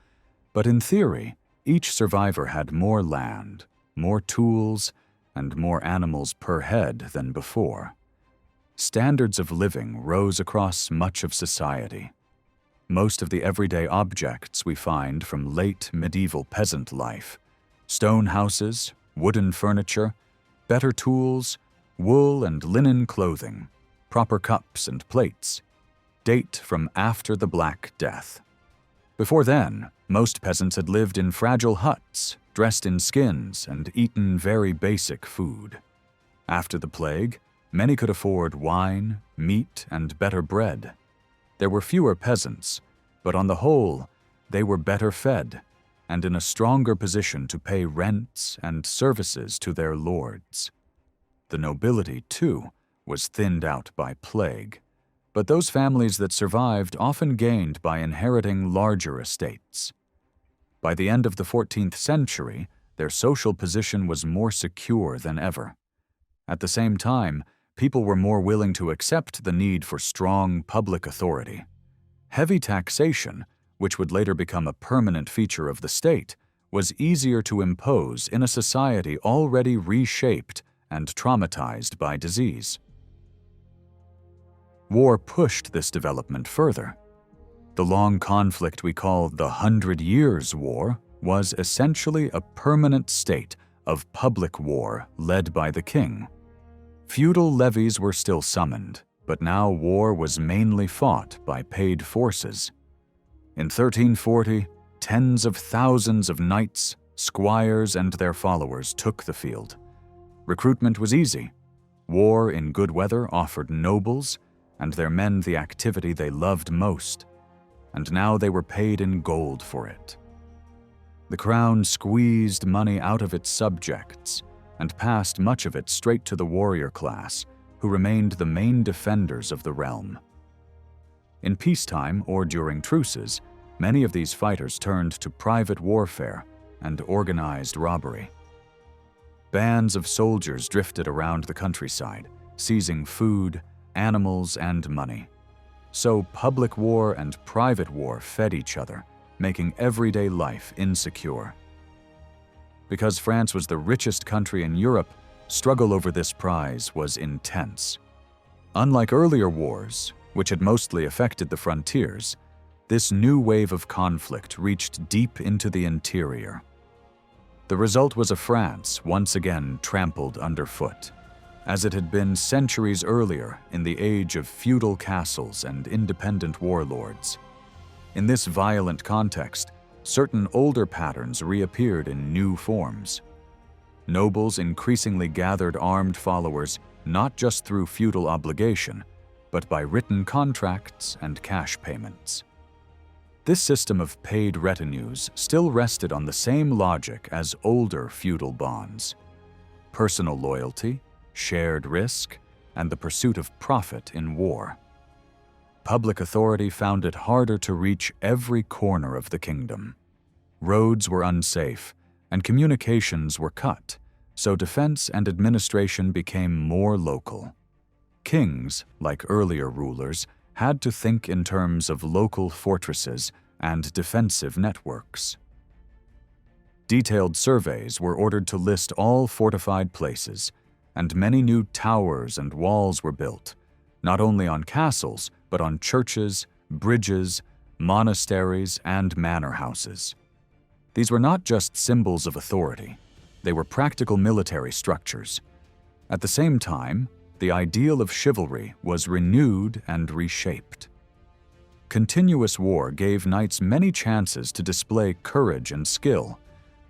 but in theory, each survivor had more land, more tools, and more animals per head than before. Standards of living rose across much of society. Most of the everyday objects we find from late medieval peasant life, stone houses, wooden furniture, better tools, wool and linen clothing, proper cups and plates, date from after the Black Death. Before then, most peasants had lived in fragile huts, dressed in skins, and eaten very basic food. After the plague, many could afford wine, meat, and better bread. There were fewer peasants, but on the whole, they were better fed and in a stronger position to pay rents and services to their lords. The nobility, too, was thinned out by plague, but those families that survived often gained by inheriting larger estates. By the end of the 14th century, their social position was more secure than ever. At the same time, people were more willing to accept the need for strong public authority. Heavy taxation, which would later become a permanent feature of the state, was easier to impose in a society already reshaped and traumatized by disease. War pushed this development further. The long conflict we call the 100 Years' War was essentially a permanent state of public war led by the king. Feudal levies were still summoned, but now war was mainly fought by paid forces. In 1340, tens of thousands of knights, squires, and their followers took the field. Recruitment was easy. War in good weather offered nobles and their men the activity they loved most, and now they were paid in gold for it. The crown squeezed money out of its subjects and passed much of it straight to the warrior class, who remained the main defenders of the realm. In peacetime or during truces, many of these fighters turned to private warfare and organized robbery. Bands of soldiers drifted around the countryside, seizing food, animals, and money. So public war and private war fed each other, making everyday life insecure. Because France was the richest country in Europe, struggle over this prize was intense. Unlike earlier wars, which had mostly affected the frontiers, this new wave of conflict reached deep into the interior. The result was a France once again trampled underfoot, as it had been centuries earlier in the age of feudal castles and independent warlords. In this violent context, certain older patterns reappeared in new forms. Nobles increasingly gathered armed followers not just through feudal obligation, but by written contracts and cash payments. This system of paid retinues still rested on the same logic as older feudal bonds: personal loyalty, shared risk, and the pursuit of profit in war. Public authority found it harder to reach every corner of the kingdom. Roads were unsafe, and communications were cut, so defense and administration became more local. Kings, like earlier rulers, had to think in terms of local fortresses and defensive networks. Detailed surveys were ordered to list all fortified places, and many new towers and walls were built, not only on castles, but on churches, bridges, monasteries, and manor houses. These were not just symbols of authority, they were practical military structures. At the same time, the ideal of chivalry was renewed and reshaped. Continuous war gave knights many chances to display courage and skill,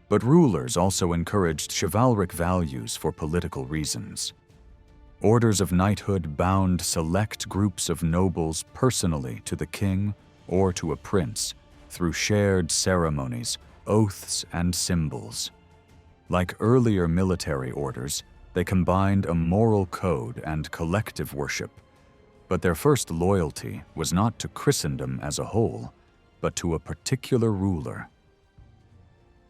But rulers also encouraged chivalric values for political reasons. Orders of knighthood bound select groups of nobles personally to the king or to a prince through shared ceremonies, oaths, and symbols. Like earlier military orders, they combined a moral code and collective worship, but their first loyalty was not to Christendom as a whole, but to a particular ruler.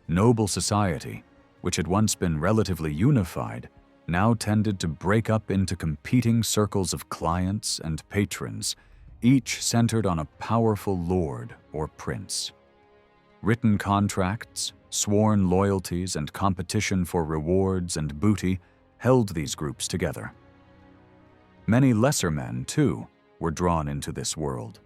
Noble society, which had once been relatively unified, now tended to break up into competing circles of clients and patrons, each centered on a powerful lord or prince. Written contracts, sworn loyalties, and competition for rewards and booty held these groups together. Many lesser men, too, were drawn into this world.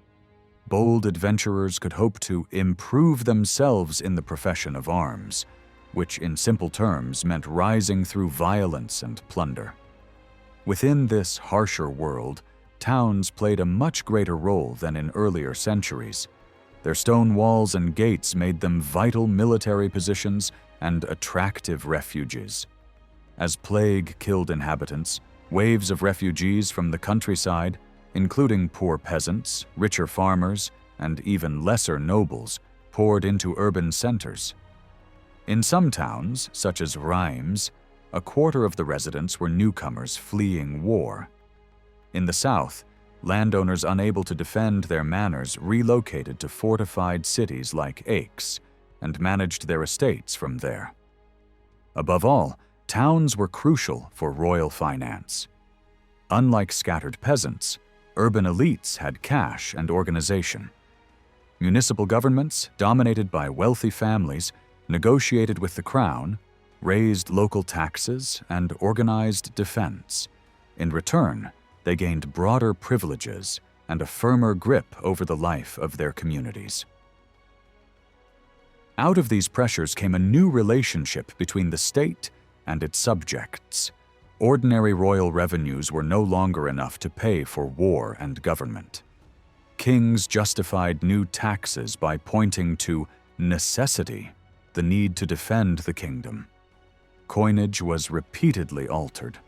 Bold adventurers could hope to improve themselves in the profession of arms, which in simple terms meant rising through violence and plunder. Within this harsher world, towns played a much greater role than in earlier centuries. Their stone walls and gates made them vital military positions and attractive refuges. As plague killed inhabitants, waves of refugees from the countryside, including poor peasants, richer farmers, and even lesser nobles, poured into urban centers. In some towns, such as Reims, a quarter of the residents were newcomers fleeing war. In the south, landowners unable to defend their manors relocated to fortified cities like Aix and managed their estates from there. Above all, towns were crucial for royal finance. Unlike scattered peasants, urban elites had cash and organization. Municipal governments, dominated by wealthy families, negotiated with the crown, raised local taxes, and organized defense. In return, they gained broader privileges and a firmer grip over the life of their communities. Out of these pressures came a new relationship between the state and its subjects. Ordinary royal revenues were no longer enough to pay for war and government. Kings justified new taxes by pointing to necessity, the need to defend the kingdom. Coinage was repeatedly altered.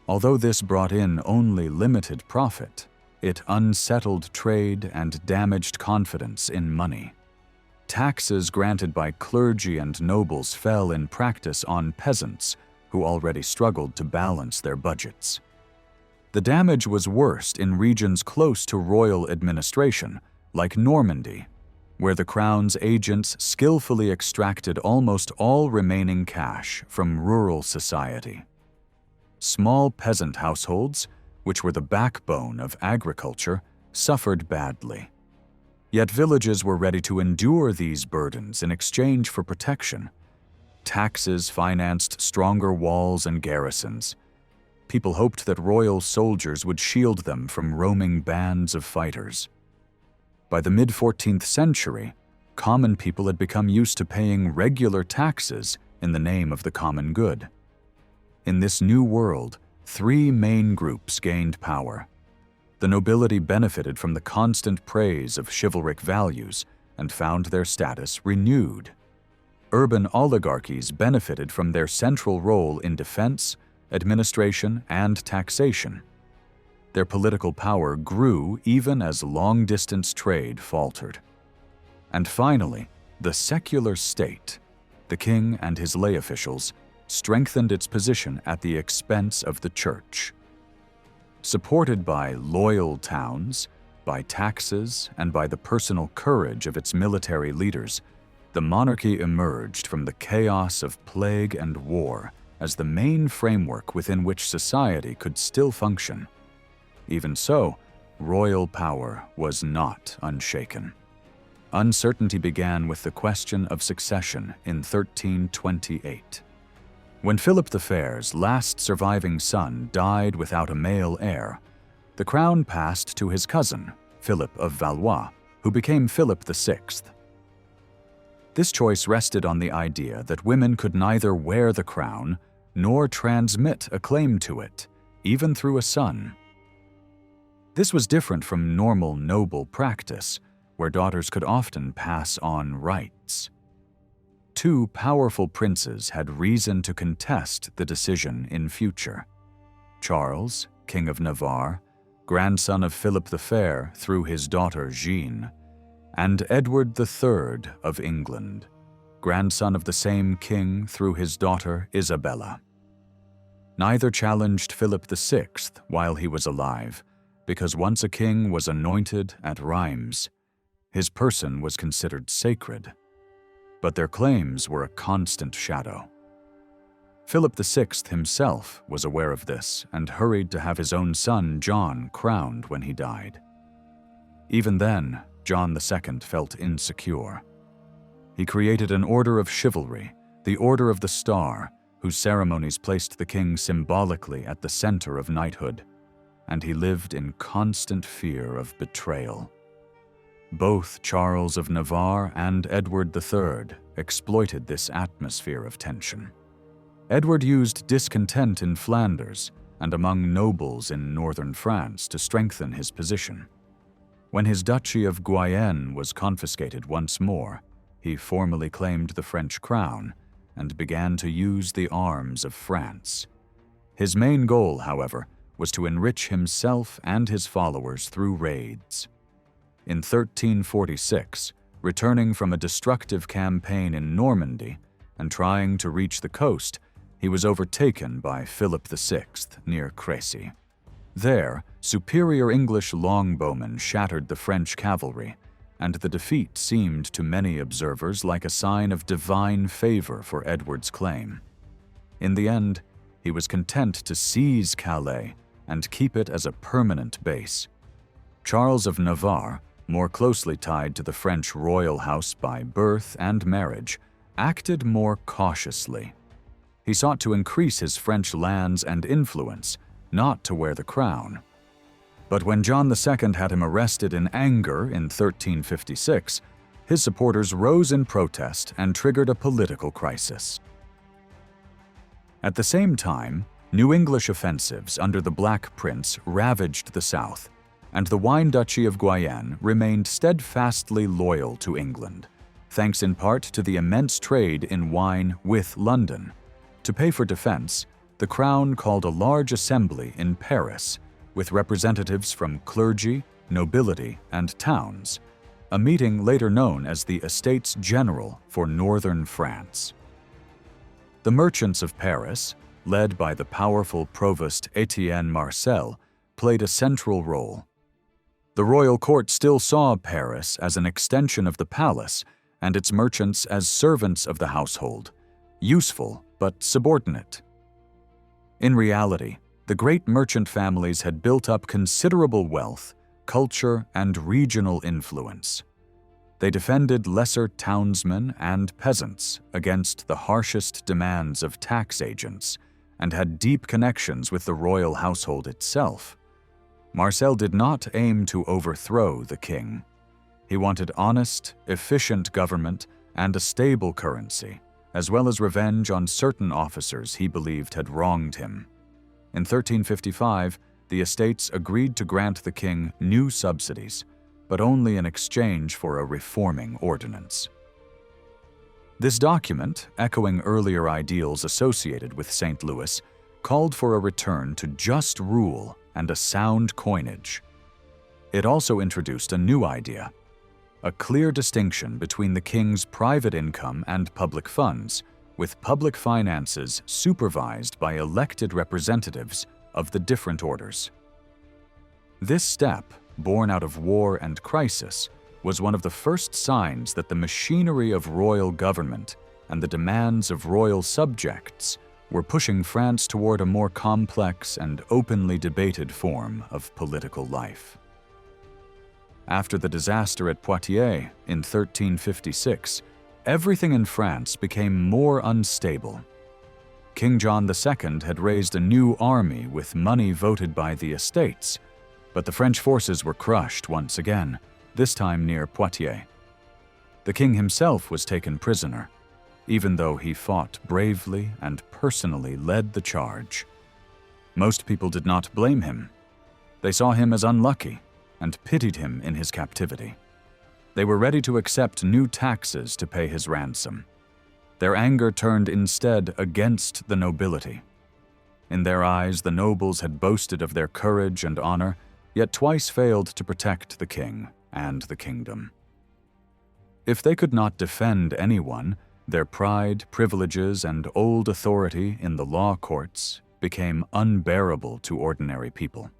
Although this brought in only limited profit, it unsettled trade and damaged confidence in money. Taxes granted by clergy and nobles fell in practice on peasants who already struggled to balance their budgets. The damage was worst in regions close to royal administration, like Normandy, where the crown's agents skillfully extracted almost all remaining cash from rural society. Small peasant households, which were the backbone of agriculture, suffered badly. Yet villages were ready to endure these burdens in exchange for protection. Taxes financed stronger walls and garrisons. People hoped that royal soldiers would shield them from roaming bands of fighters. By the mid-14th century, common people had become used to paying regular taxes in the name of the common good. In this new world, three main groups gained power. The nobility benefited from the constant praise of chivalric values and found their status renewed. Urban oligarchies benefited from their central role in defense, administration, and taxation. Their political power grew even as long-distance trade faltered. And finally, the secular state, the king and his lay officials, strengthened its position at the expense of the church. Supported by loyal towns, by taxes, and by the personal courage of its military leaders, the monarchy emerged from the chaos of plague and war as the main framework within which society could still function. Even so, royal power was not unshaken. Uncertainty began with the question of succession in 1328. When Philip the Fair's last surviving son died without a male heir, the crown passed to his cousin, Philip of Valois, who became Philip VI. This choice rested on the idea that women could neither wear the crown nor transmit a claim to it, even through a son. This was different from normal noble practice, where daughters could often pass on rights. two powerful princes had reason to contest the decision in future. Charles, King of Navarre, grandson of Philip the Fair through his daughter Jeanne, and Edward III of England, grandson of the same king through his daughter Isabella. Neither challenged Philip VI while he was alive, because once a king was anointed at Rheims, his person was considered sacred. But their claims were a constant shadow. Philip VI himself was aware of this and hurried to have his own son John crowned when he died. Even then, John II felt insecure. He created an order of chivalry, the Order of the Star, whose ceremonies placed the king symbolically at the center of knighthood, and he lived in constant fear of betrayal. Both Charles of Navarre and Edward III exploited this atmosphere of tension. Edward used discontent in Flanders and among nobles in northern France to strengthen his position. When his duchy of Guyenne was confiscated once more, he formally claimed the French crown and began to use the arms of France. His main goal, however, was to enrich himself and his followers through raids. In 1346, returning from a destructive campaign in Normandy and trying to reach the coast, he was overtaken by Philip VI near Crécy. There, superior English longbowmen shattered the French cavalry, and the defeat seemed to many observers like a sign of divine favor for Edward's claim. In the end, he was content to seize Calais and keep it as a permanent base. Charles of Navarre, more closely tied to the French royal house by birth and marriage, acted more cautiously. He sought to increase his French lands and influence, not to wear the crown. But when John II had him arrested in anger in 1356, his supporters rose in protest and triggered a political crisis. At the same time, new English offensives under the Black Prince ravaged the south, and the Wine Duchy of Guyenne remained steadfastly loyal to England, thanks in part to the immense trade in wine with London. To pay for defense, the Crown called a large assembly in Paris, with representatives from clergy, nobility, and towns, a meeting later known as the Estates General for northern France. The merchants of Paris, led by the powerful provost Étienne Marcel, played a central role. The royal court still saw Paris as an extension of the palace and its merchants as servants of the household, useful but subordinate. In reality, the great merchant families had built up considerable wealth, culture, and regional influence. They defended lesser townsmen and peasants against the harshest demands of tax agents and had deep connections with the royal household itself. Marcel did not aim to overthrow the king. He wanted honest, efficient government and a stable currency, as well as revenge on certain officers he believed had wronged him. In 1355, the estates agreed to grant the king new subsidies, but only in exchange for a reforming ordinance. This document, echoing earlier ideals associated with St. Louis, called for a return to just rule and a sound coinage. It also introduced a new idea: a clear distinction between the king's private income and public funds, with public finances supervised by elected representatives of the different orders. This step, born out of war and crisis, was one of the first signs that the machinery of royal government and the demands of royal subjects were pushing France toward a more complex and openly debated form of political life. After the disaster at Poitiers in 1356, everything in France became more unstable. King John II had raised a new army with money voted by the estates, but the French forces were crushed once again, this time near Poitiers. The king himself was taken prisoner, even though he fought bravely and personally led the charge. Most people did not blame him. They saw him as unlucky and pitied him in his captivity. They were ready to accept new taxes to pay his ransom. Their anger turned instead against the nobility. In their eyes, the nobles had boasted of their courage and honor, yet twice failed to protect the king and the kingdom. If they could not defend anyone, their pride, privileges, and old authority in the law courts became unbearable to ordinary people.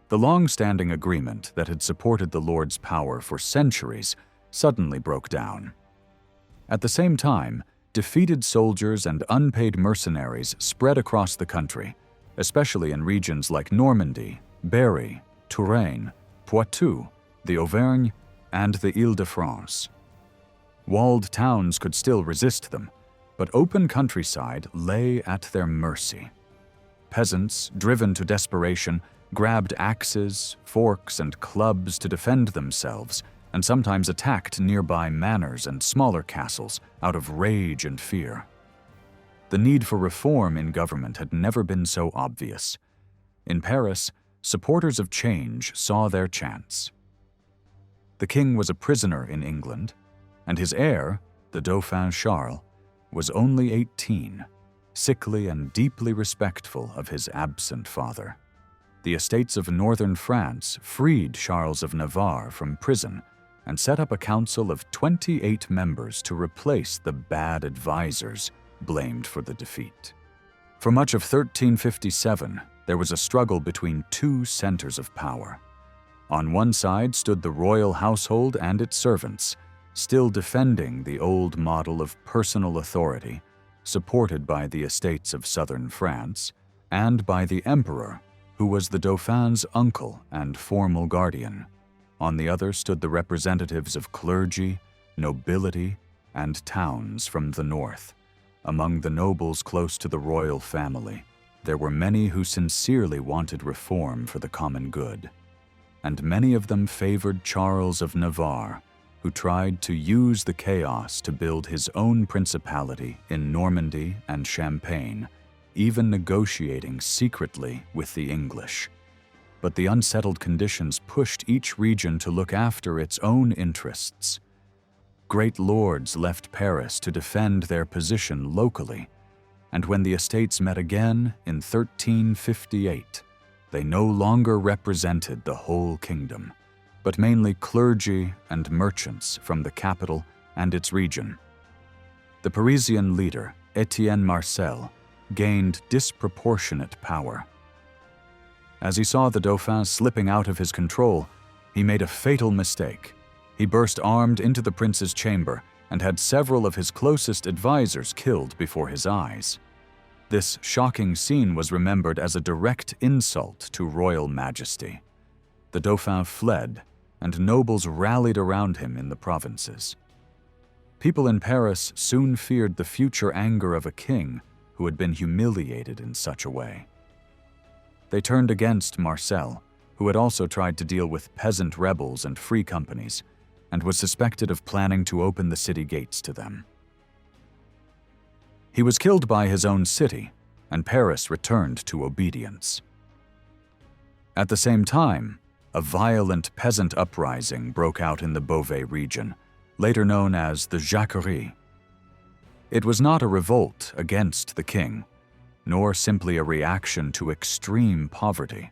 The long-standing agreement that had supported the Lord's power for centuries suddenly broke down. At the same time, defeated soldiers and unpaid mercenaries spread across the country, especially in regions like Normandy, Berry, Touraine, Poitou, the Auvergne, and the Île-de-France. Walled towns could still resist them, but open countryside lay at their mercy. Peasants, driven to desperation, grabbed axes, forks, and clubs to defend themselves, and sometimes attacked nearby manors and smaller castles out of rage and fear. The need for reform in government had never been so obvious. In Paris, supporters of change saw their chance. The king was a prisoner in England, and his heir, the Dauphin Charles, was only 18, sickly and deeply respectful of his absent father. The estates of northern France freed Charles of Navarre from prison and set up a council of 28 members to replace the bad advisors blamed for the defeat. For much of 1357, there was a struggle between two centers of power. On one side stood the royal household and its servants, still defending the old model of personal authority, supported by the estates of southern France, and by the emperor, who was the Dauphin's uncle and formal guardian. On the other stood the representatives of clergy, nobility, and towns from the north. Among the nobles close to the royal family, there were many who sincerely wanted reform for the common good, and many of them favored Charles of Navarre, who tried to use the chaos to build his own principality in Normandy and Champagne, even negotiating secretly with the English. But the unsettled conditions pushed each region to look after its own interests. Great lords left Paris to defend their position locally, and when the estates met again in 1358, they no longer represented the whole kingdom, but mainly clergy and merchants from the capital and its region. The Parisian leader, Etienne Marcel, gained disproportionate power. As he saw the Dauphin slipping out of his control, he made a fatal mistake. He burst armed into the prince's chamber and had several of his closest advisors killed before his eyes. This shocking scene was remembered as a direct insult to royal majesty. The Dauphin fled, and nobles rallied around him in the provinces. People in Paris soon feared the future anger of a king who had been humiliated in such a way. They turned against Marcel, who had also tried to deal with peasant rebels and free companies, and was suspected of planning to open the city gates to them. He was killed by his own city, and Paris returned to obedience. At the same time, a violent peasant uprising broke out in the Beauvais region, later known as the Jacquerie. It was not a revolt against the king, nor simply a reaction to extreme poverty.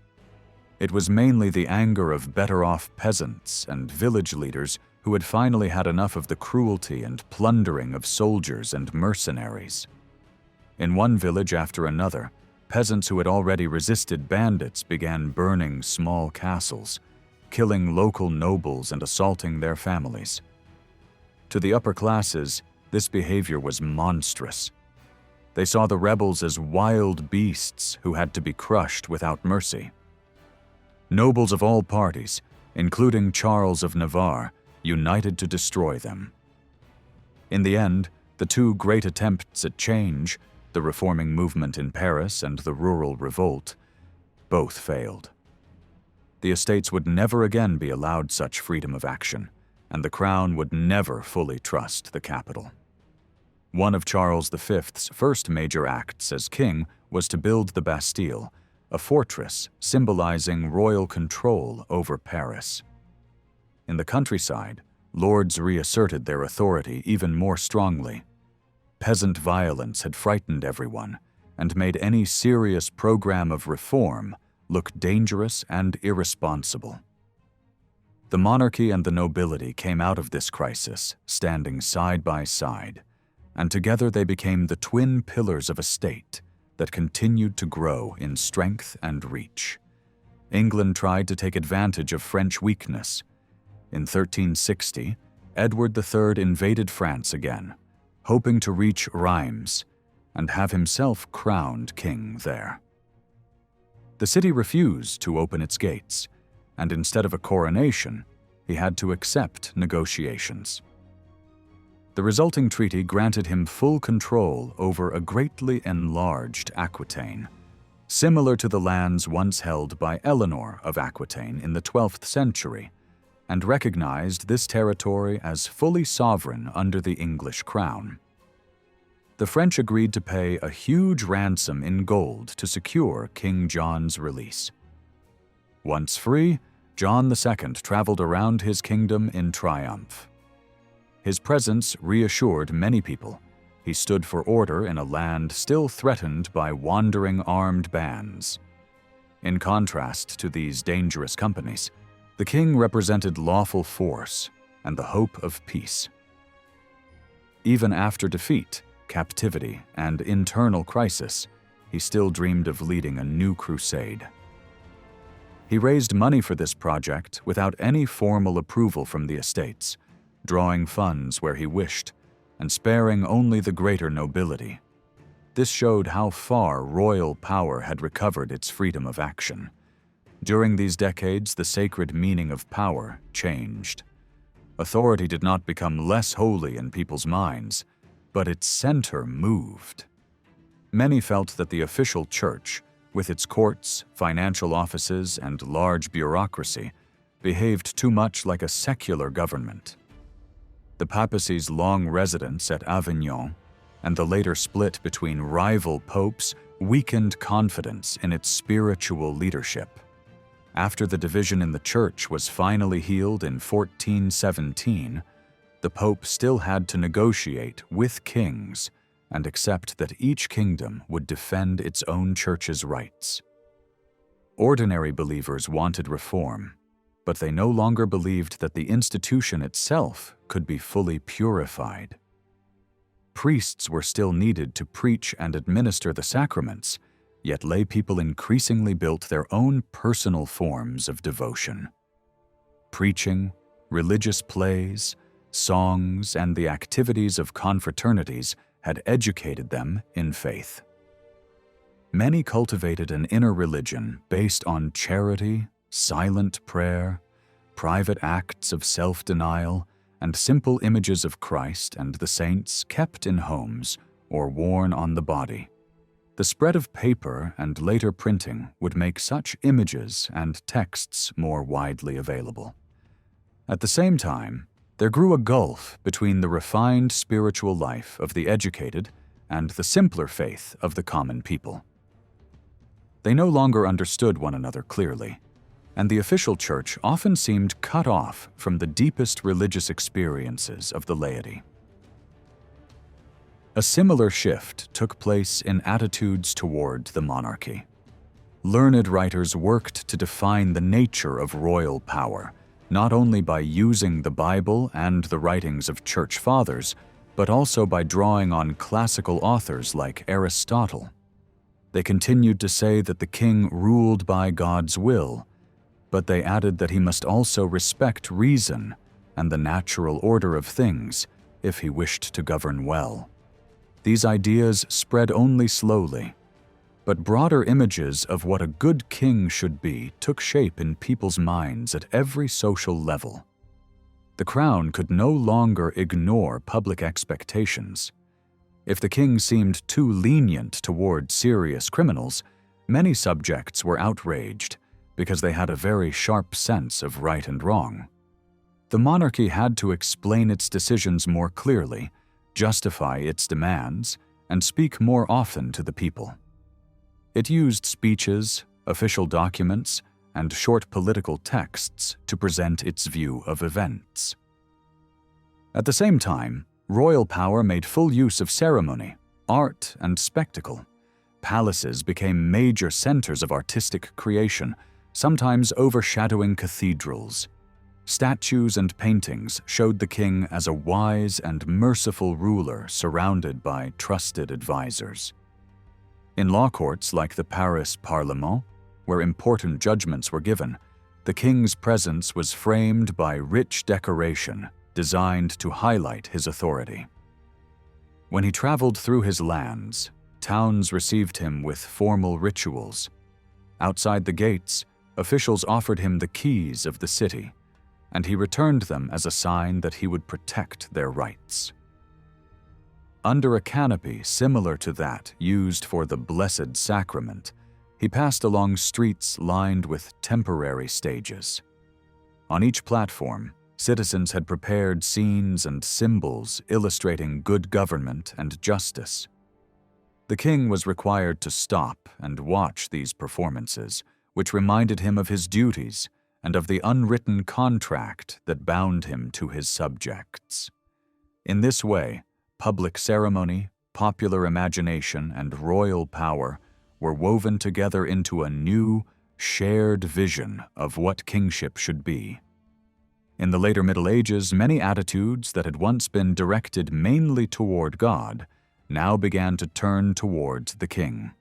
It was mainly the anger of better-off peasants and village leaders who had finally had enough of the cruelty and plundering of soldiers and mercenaries. In one village after another, peasants who had already resisted bandits began burning small castles, killing local nobles and assaulting their families. To the upper classes, this behavior was monstrous. They saw the rebels as wild beasts who had to be crushed without mercy. Nobles of all parties, including Charles of Navarre, united to destroy them. In the end, the two great attempts at change, the reforming movement in Paris and the rural revolt, both failed. The estates would never again be allowed such freedom of action, and the crown would never fully trust the capital. One of Charles V's first major acts as king was to build the Bastille, a fortress symbolizing royal control over Paris. In the countryside, lords reasserted their authority even more strongly. Peasant violence had frightened everyone and made any serious program of reform look dangerous and irresponsible. The monarchy and the nobility came out of this crisis standing side by side, and together they became the twin pillars of a state that continued to grow in strength and reach. England tried to take advantage of French weakness. In 1360, Edward III invaded France again, hoping to reach Reims and have himself crowned king there. The city refused to open its gates, and instead of a coronation, he had to accept negotiations. The resulting treaty granted him full control over a greatly enlarged Aquitaine, similar to the lands once held by Eleanor of Aquitaine in the 12th century, and recognized this territory as fully sovereign under the English crown. The French agreed to pay a huge ransom in gold to secure King John's release. Once free, John II traveled around his kingdom in triumph. His presence reassured many people. He stood for order in a land still threatened by wandering armed bands. In contrast to these dangerous companies, the king represented lawful force and the hope of peace. Even after defeat, captivity, and internal crisis, he still dreamed of leading a new crusade. He raised money for this project without any formal approval from the estates, drawing funds where he wished, and sparing only the greater nobility. This showed how far royal power had recovered its freedom of action. During these decades, the sacred meaning of power changed. Authority did not become less holy in people's minds, but its center moved. Many felt that the official church, with its courts, financial offices, and large bureaucracy, behaved too much like a secular government. The papacy's long residence at Avignon and the later split between rival popes weakened confidence in its spiritual leadership. After the division in the church was finally healed in 1417, the pope still had to negotiate with kings and accept that each kingdom would defend its own church's rights. Ordinary believers wanted reform, but they no longer believed that the institution itself could be fully purified. Priests were still needed to preach and administer the sacraments, yet lay people increasingly built their own personal forms of devotion. Preaching, religious plays, songs, and the activities of confraternities had educated them in faith. Many cultivated an inner religion based on charity, silent prayer, private acts of self-denial, and simple images of Christ and the saints kept in homes or worn on the body. The spread of paper and later printing would make such images and texts more widely available. At the same time, there grew a gulf between the refined spiritual life of the educated and the simpler faith of the common people. They no longer understood one another clearly, and the official church often seemed cut off from the deepest religious experiences of the laity. A similar shift took place in attitudes toward the monarchy. Learned writers worked to define the nature of royal power, not only by using the Bible and the writings of church fathers, but also by drawing on classical authors like Aristotle. They continued to say that the king ruled by God's will, but they added that he must also respect reason and the natural order of things if he wished to govern well. These ideas spread only slowly, but broader images of what a good king should be took shape in people's minds at every social level. The crown could no longer ignore public expectations. If the king seemed too lenient toward serious criminals, many subjects were outraged because they had a very sharp sense of right and wrong. The monarchy had to explain its decisions more clearly, justify its demands, and speak more often to the people. It used speeches, official documents, and short political texts to present its view of events. At the same time, Royal power made full use of ceremony, art, and spectacle. Palaces became major centers of artistic creation, sometimes overshadowing cathedrals. Statues and paintings showed the king as a wise and merciful ruler surrounded by trusted advisors. In law courts like the Paris Parlement, where important judgments were given, the king's presence was framed by rich decoration designed to highlight his authority. When he traveled through his lands, towns received him with formal rituals. Outside the gates, officials offered him the keys of the city, and he returned them as a sign that he would protect their rights. Under a canopy similar to that used for the Blessed Sacrament, he passed along streets lined with temporary stages. On each platform, citizens had prepared scenes and symbols illustrating good government and justice. The king was required to stop and watch these performances, which reminded him of his duties and of the unwritten contract that bound him to his subjects. In this way, public ceremony, popular imagination, and royal power were woven together into a new, shared vision of what kingship should be. In the later Middle Ages, many attitudes that had once been directed mainly toward God now began to turn towards the king.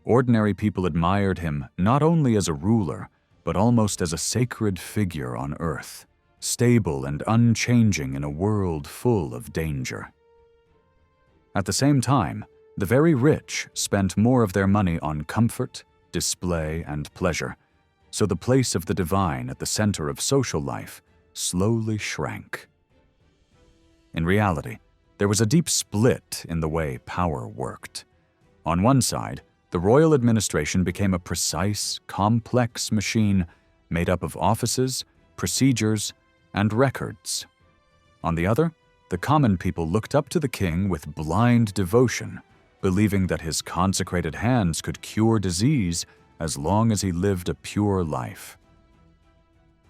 Ordinary people admired him not only as a ruler, but almost as a sacred figure on earth, stable and unchanging in a world full of danger. At the same time, the very rich spent more of their money on comfort, display, and pleasure, so the place of the divine at the center of social life slowly shrank. In reality, there was a deep split in the way power worked. On one side, the royal administration became a precise, complex machine made up of offices, procedures, and records. On the other, the common people looked up to the king with blind devotion, believing that his consecrated hands could cure disease as long as he lived a pure life.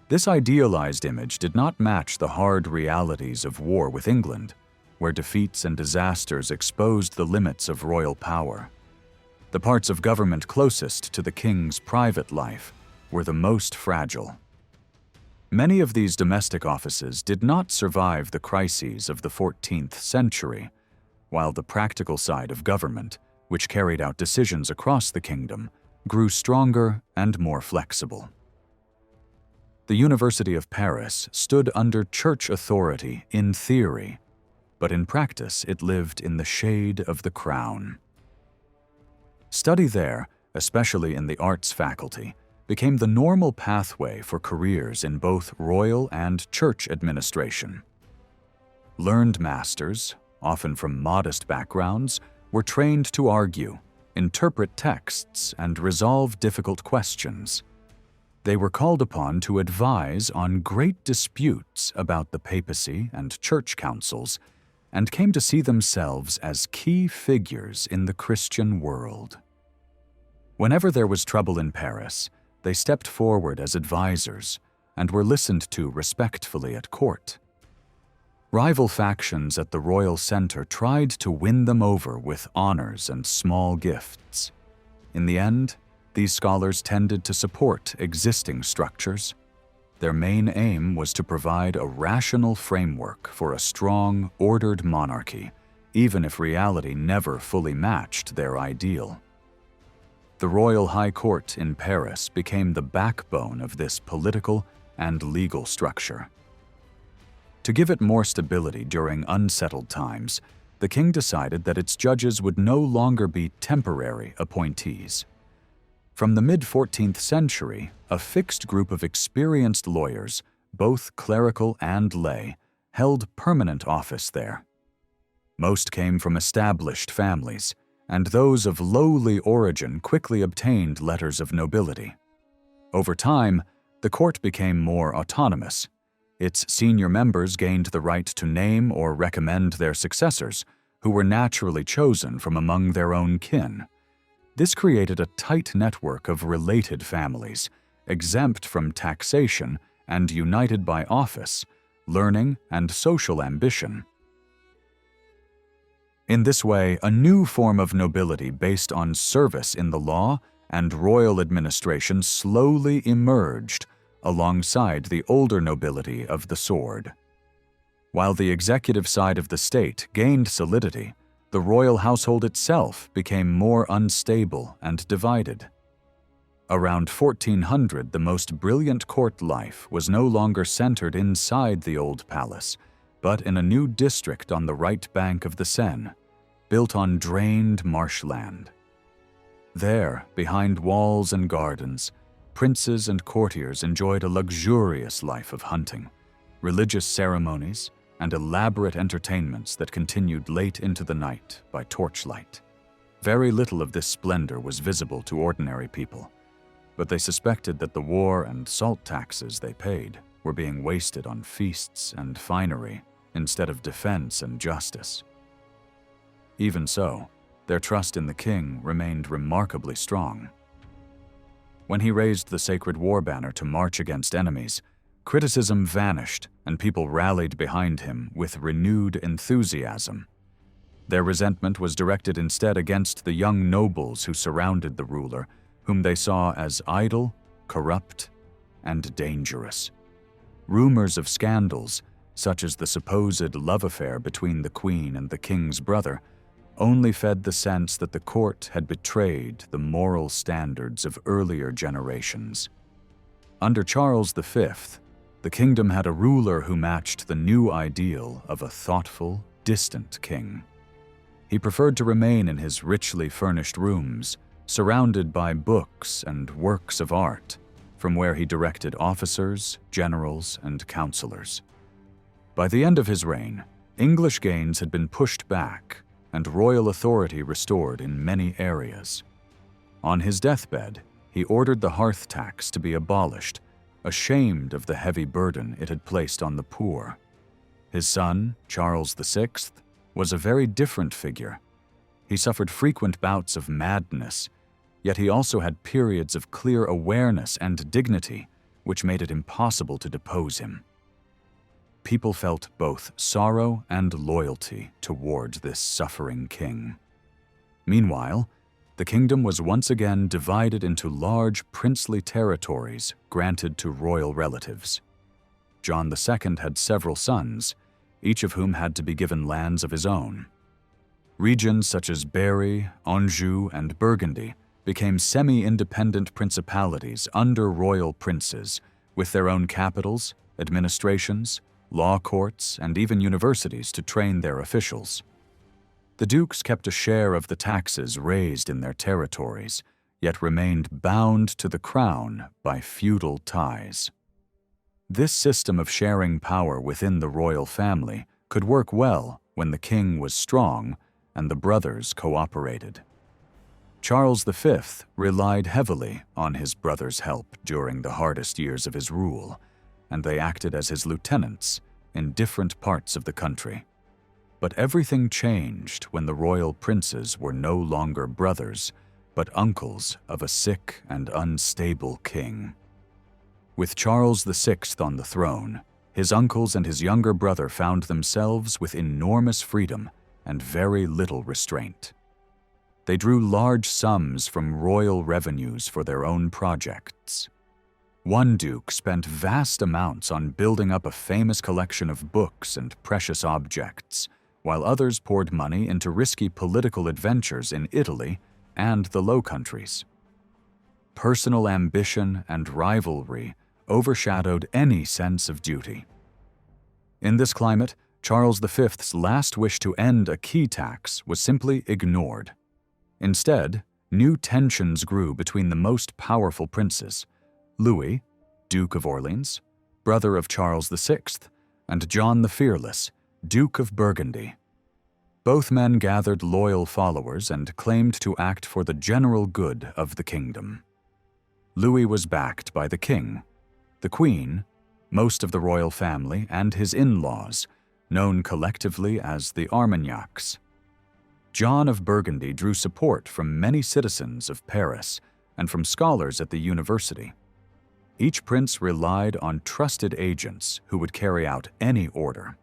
This idealized image did not match the hard realities of war with England, where defeats and disasters exposed the limits of royal power. The parts of government closest to the king's private life were the most fragile. Many of these domestic offices did not survive the crises of the 14th century, while the practical side of government, which carried out decisions across the kingdom, grew stronger and more flexible. The University of Paris stood under church authority in theory, but in practice it lived in the shade of the crown. Study there, especially in the arts faculty, became the normal pathway for careers in both royal and church administration. Learned masters, often from modest backgrounds, were trained to argue, interpret texts, and resolve difficult questions. They were called upon to advise on great disputes about the papacy and church councils, and came to see themselves as key figures in the Christian world. Whenever there was trouble in Paris, they stepped forward as advisors and were listened to respectfully at court. Rival factions at the royal center tried to win them over with honors and small gifts. In the end, these scholars tended to support existing structures. Their main aim was to provide a rational framework for a strong, ordered monarchy, even if reality never fully matched their ideal. The Royal High Court in Paris became the backbone of this political and legal structure. To give it more stability during unsettled times, the king decided that its judges would no longer be temporary appointees. From the mid-14th century, a fixed group of experienced lawyers, both clerical and lay, held permanent office there. Most came from established families, and those of lowly origin quickly obtained letters of nobility. Over time, the court became more autonomous. Its senior members gained the right to name or recommend their successors, who were naturally chosen from among their own kin. This created a tight network of related families, exempt from taxation and united by office, learning, and social ambition. In this way, a new form of nobility based on service in the law and royal administration slowly emerged alongside the older nobility of the sword. While the executive side of the state gained solidity, the royal household itself became more unstable and divided. Around 1400, the most brilliant court life was no longer centered inside the old palace, but in a new district on the right bank of the Seine, built on drained marshland. There, behind walls and gardens, princes and courtiers enjoyed a luxurious life of hunting, religious ceremonies, and elaborate entertainments that continued late into the night by torchlight. Very little of this splendor was visible to ordinary people, but they suspected that the war and salt taxes they paid were being wasted on feasts and finery instead of defense and justice. Even so, their trust in the king remained remarkably strong. When he raised the sacred war banner to march against enemies, criticism vanished and people rallied behind him with renewed enthusiasm. Their resentment was directed instead against the young nobles who surrounded the ruler, whom they saw as idle, corrupt, and dangerous. Rumors of scandals, such as the supposed love affair between the queen and the king's brother, only fed the sense that the court had betrayed the moral standards of earlier generations. Under Charles V, the kingdom had a ruler who matched the new ideal of a thoughtful, distant king. He preferred to remain in his richly furnished rooms, surrounded by books and works of art, from where he directed officers, generals, and counselors. By the end of his reign, English gains had been pushed back and royal authority restored in many areas. On his deathbed, he ordered the hearth tax to be abolished, ashamed of the heavy burden it had placed on the poor. His son, Charles VI, was a very different figure. He suffered frequent bouts of madness, yet he also had periods of clear awareness and dignity, which made it impossible to depose him. People felt both sorrow and loyalty toward this suffering king. Meanwhile, the kingdom was once again divided into large princely territories granted to royal relatives. John II had several sons, each of whom had to be given lands of his own. Regions such as Berry, Anjou, and Burgundy became semi-independent principalities under royal princes, with their own capitals, administrations, law courts, and even universities to train their officials. The dukes kept a share of the taxes raised in their territories, yet remained bound to the crown by feudal ties. This system of sharing power within the royal family could work well when the king was strong and the brothers cooperated. Charles V relied heavily on his brothers' help during the hardest years of his rule, and they acted as his lieutenants in different parts of the country. But everything changed when the royal princes were no longer brothers, but uncles of a sick and unstable king. With Charles VI on the throne, his uncles and his younger brother found themselves with enormous freedom and very little restraint. They drew large sums from royal revenues for their own projects. One duke spent vast amounts on building up a famous collection of books and precious objects, while others poured money into risky political adventures in Italy and the Low Countries. Personal ambition and rivalry overshadowed any sense of duty. In this climate, Charles V's last wish to end a key tax was simply ignored. Instead, new tensions grew between the most powerful princes, Louis, Duke of Orleans, brother of Charles VI, and John the Fearless, Duke of Burgundy. Both men gathered loyal followers and claimed to act for the general good of the kingdom. Louis was backed by the king, the queen, most of the royal family, and his in-laws, known collectively as the Armagnacs. John of Burgundy drew support from many citizens of Paris and from scholars at the university. Each prince relied on trusted agents who would carry out any order.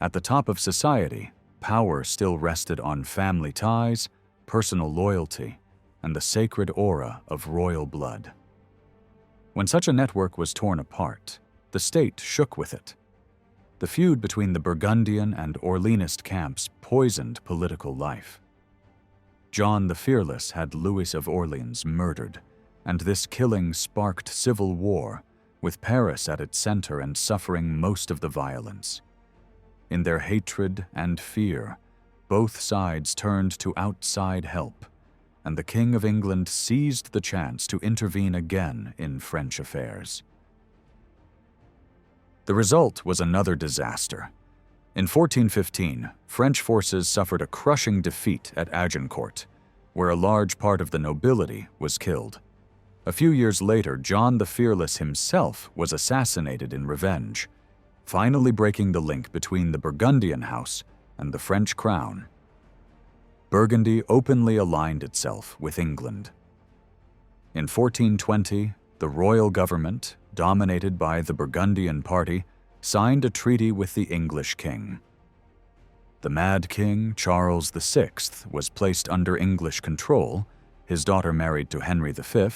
At the top of society, power still rested on family ties, personal loyalty, and the sacred aura of royal blood. When such a network was torn apart, the state shook with it. The feud between the Burgundian and Orleanist camps poisoned political life. John the Fearless had Louis of Orleans murdered, and this killing sparked civil war, with Paris at its center and suffering most of the violence. In their hatred and fear, both sides turned to outside help, and the King of England seized the chance to intervene again in French affairs. The result was another disaster. In 1415, French forces suffered a crushing defeat at Agincourt, where a large part of the nobility was killed. A few years later, John the Fearless himself was assassinated in revenge, finally breaking the link between the Burgundian house and the French crown. Burgundy openly aligned itself with England. In 1420, the royal government, dominated by the Burgundian party, signed a treaty with the English king. The Mad King Charles VI was placed under English control, his daughter married to Henry V,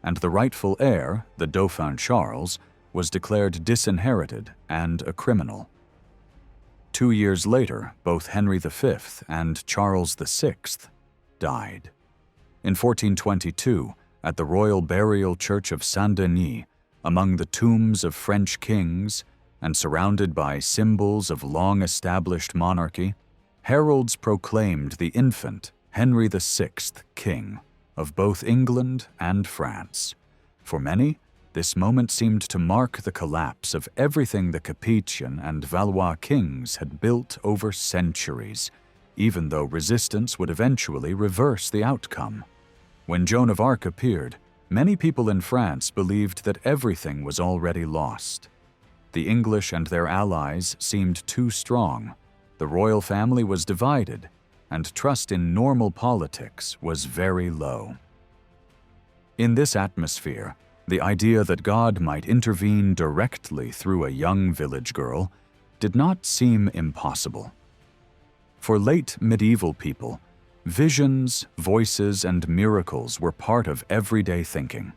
and the rightful heir, the Dauphin Charles, was declared disinherited and a criminal. 2 years later, both Henry V and Charles VI died. In 1422, at the Royal Burial Church of Saint-Denis, among the tombs of French kings and surrounded by symbols of long-established monarchy, heralds proclaimed the infant Henry VI king of both England and France. For many, this moment seemed to mark the collapse of everything the Capetian and Valois kings had built over centuries, even though resistance would eventually reverse the outcome. When Joan of Arc appeared, many people in France believed that everything was already lost. The English and their allies seemed too strong, the royal family was divided, and trust in normal politics was very low. In this atmosphere, the idea that God might intervene directly through a young village girl did not seem impossible. For late medieval people, visions, voices, and miracles were part of everyday thinking.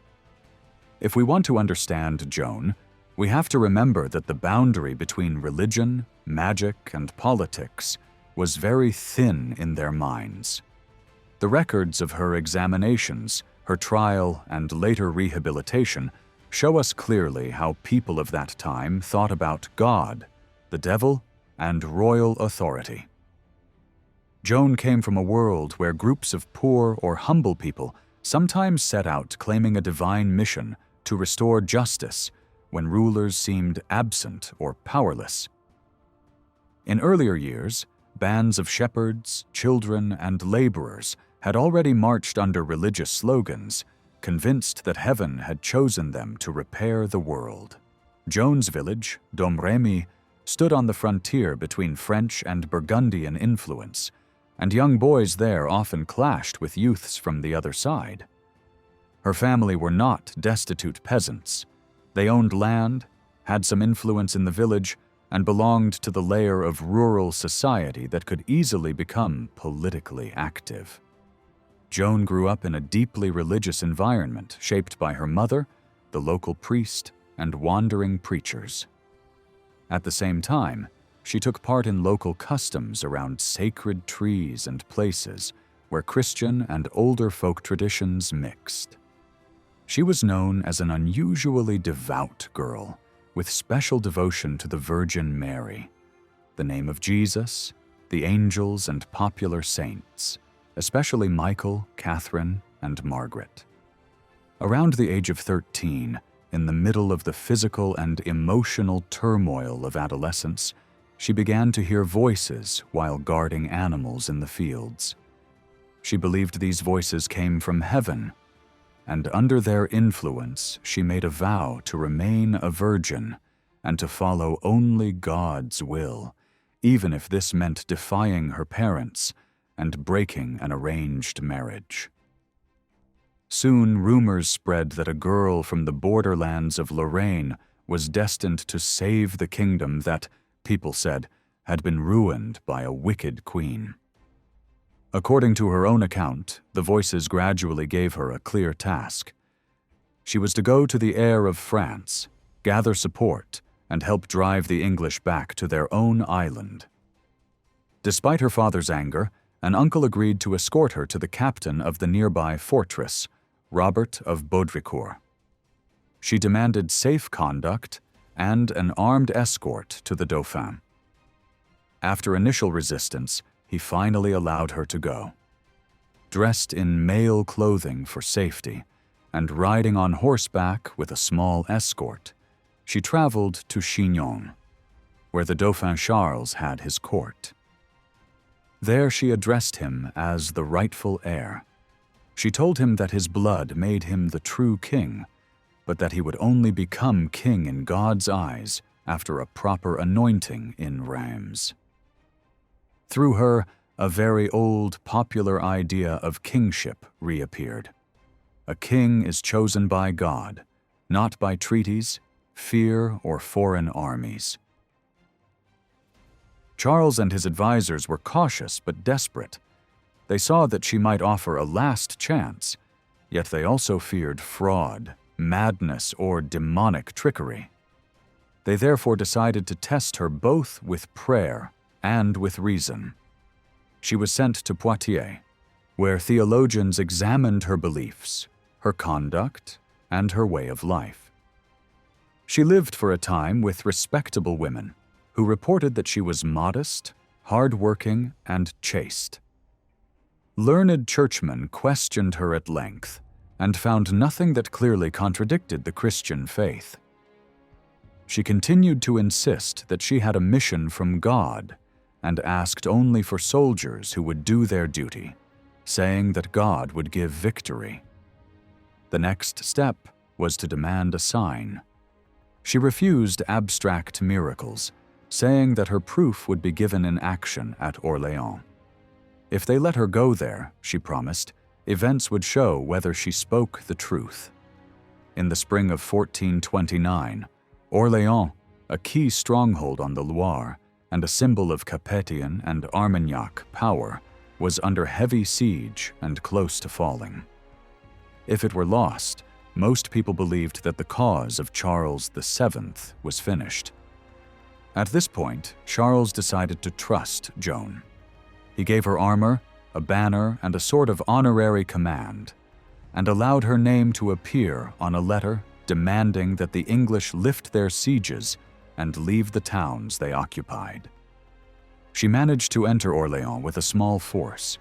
If we want to understand Joan, we have to remember that the boundary between religion, magic, and politics was very thin in their minds. The records of her examinations, her trial, and later rehabilitation show us clearly how people of that time thought about God, the devil, and royal authority. Joan came from a world where groups of poor or humble people sometimes set out claiming a divine mission to restore justice when rulers seemed absent or powerless. In earlier years, bands of shepherds, children, and laborers had already marched under religious slogans, convinced that heaven had chosen them to repair the world. Joan's village, Domremy, stood on the frontier between French and Burgundian influence, and young boys there often clashed with youths from the other side. Her family were not destitute peasants. They owned land, had some influence in the village, and belonged to the layer of rural society that could easily become politically active. Joan grew up in a deeply religious environment shaped by her mother, the local priest, and wandering preachers. At the same time, she took part in local customs around sacred trees and places where Christian and older folk traditions mixed. She was known as an unusually devout girl, with special devotion to the Virgin Mary, the name of Jesus, the angels, and popular saints, especially Michael, Catherine, and Margaret. Around the age of 13, in the middle of the physical and emotional turmoil of adolescence, she began to hear voices while guarding animals in the fields. She believed these voices came from heaven, and under their influence, she made a vow to remain a virgin and to follow only God's will, even if this meant defying her parents and breaking an arranged marriage. Soon, rumors spread that a girl from the borderlands of Lorraine was destined to save the kingdom that, people said, had been ruined by a wicked queen. According to her own account, the voices gradually gave her a clear task. She was to go to the heir of France, gather support, and help drive the English back to their own island. Despite her father's anger, an uncle agreed to escort her to the captain of the nearby fortress, Robert of Baudricourt. She demanded safe conduct and an armed escort to the Dauphin. After initial resistance, he finally allowed her to go. Dressed in male clothing for safety and riding on horseback with a small escort, she traveled to Chinon, where the Dauphin Charles had his court. There she addressed him as the rightful heir. She told him that his blood made him the true king, but that he would only become king in God's eyes after a proper anointing in Reims. Through her, a very old popular idea of kingship reappeared. A king is chosen by God, not by treaties, fear, or foreign armies. Charles and his advisors were cautious but desperate. They saw that she might offer a last chance, yet they also feared fraud, madness, or demonic trickery. They therefore decided to test her both with prayer and with reason. She was sent to Poitiers, where theologians examined her beliefs, her conduct, and her way of life. She lived for a time with respectable women who reported that she was modest, hard-working, and chaste. Learned churchmen questioned her at length and found nothing that clearly contradicted the Christian faith. She continued to insist that she had a mission from God and asked only for soldiers who would do their duty, saying that God would give victory. The next step was to demand a sign. She refused abstract miracles, saying that her proof would be given in action at Orléans. If they let her go there, she promised, events would show whether she spoke the truth. In the spring of 1429, Orléans, a key stronghold on the Loire and a symbol of Capetian and Armagnac power, was under heavy siege and close to falling. If it were lost, most people believed that the cause of Charles VII was finished. At this point, Charles decided to trust Joan. He gave her armor, a banner, and a sort of honorary command, and allowed her name to appear on a letter demanding that the English lift their sieges and leave the towns they occupied. She managed to enter Orléans with a small force.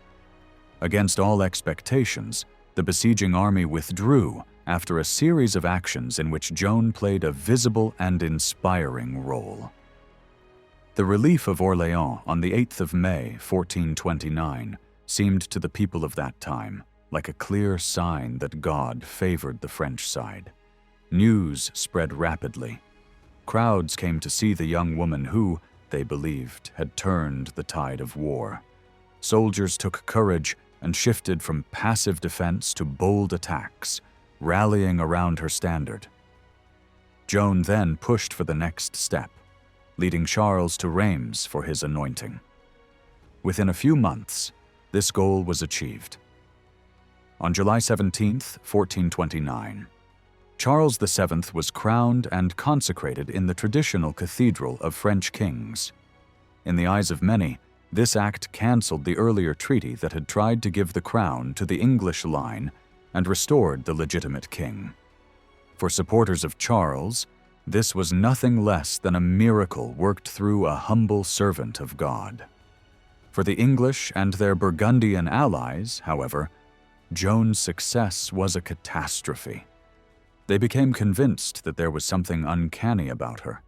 Against all expectations, the besieging army withdrew after a series of actions in which Joan played a visible and inspiring role. The relief of Orléans on the 8th of May, 1429, seemed to the people of that time like a clear sign that God favored the French side. News spread rapidly. Crowds came to see the young woman who, they believed, had turned the tide of war. Soldiers took courage and shifted from passive defense to bold attacks, rallying around her standard. Joan then pushed for the next step, leading Charles to Reims for his anointing. Within a few months, this goal was achieved. On July 17, 1429, Charles VII was crowned and consecrated in the traditional cathedral of French kings. In the eyes of many, this act canceled the earlier treaty that had tried to give the crown to the English line and restored the legitimate king. For supporters of Charles, this was nothing less than a miracle worked through a humble servant of God. For the English and their Burgundian allies, however, Joan's success was a catastrophe. They became convinced that there was something uncanny about her.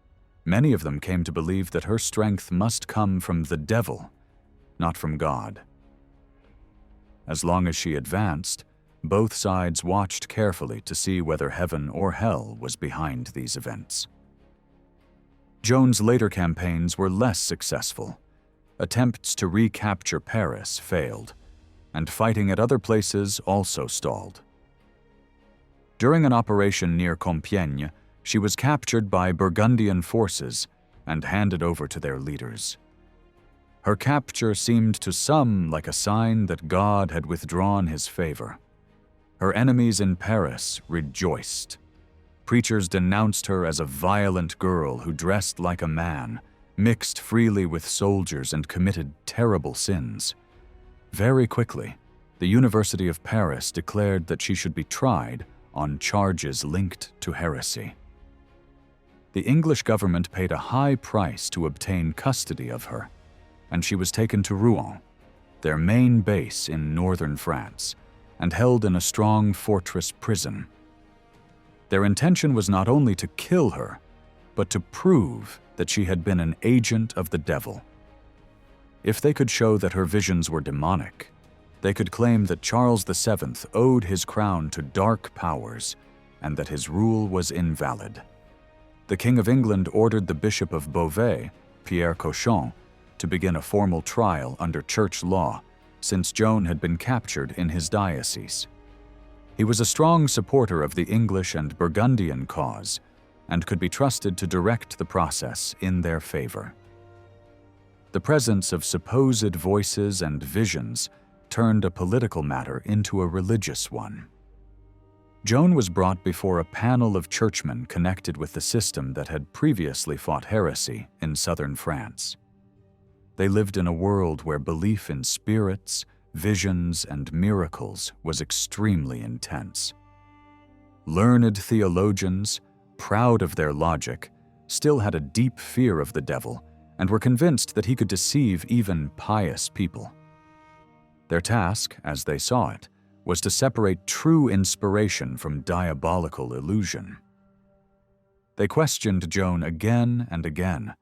Many of them came to believe that her strength must come from the devil, not from God. As long as she advanced, both sides watched carefully to see whether heaven or hell was behind these events. Joan's later campaigns were less successful. Attempts to recapture Paris failed, and fighting at other places also stalled. During an operation near Compiègne, she was captured by Burgundian forces and handed over to their leaders. Her capture seemed to some like a sign that God had withdrawn his favor. Her enemies in Paris rejoiced. Preachers denounced her as a violent girl who dressed like a man, mixed freely with soldiers, and committed terrible sins. Very quickly, the University of Paris declared that she should be tried on charges linked to heresy. The English government paid a high price to obtain custody of her, and she was taken to Rouen, their main base in northern France, and held in a strong fortress prison. Their intention was not only to kill her, but to prove that she had been an agent of the devil. If they could show that her visions were demonic, they could claim that Charles VII owed his crown to dark powers and that his rule was invalid. The King of England ordered the Bishop of Beauvais, Pierre Cauchon, to begin a formal trial under church law, since Joan had been captured in his diocese. He was a strong supporter of the English and Burgundian cause and could be trusted to direct the process in their favor. The presence of supposed voices and visions turned a political matter into a religious one. Joan was brought before a panel of churchmen connected with the system that had previously fought heresy in southern France. They lived in a world where belief in spirits, visions, and miracles was extremely intense. Learned theologians, proud of their logic, still had a deep fear of the devil and were convinced that he could deceive even pious people. Their task, as they saw it, was to separate true inspiration from diabolical illusion. They questioned Joan again and again,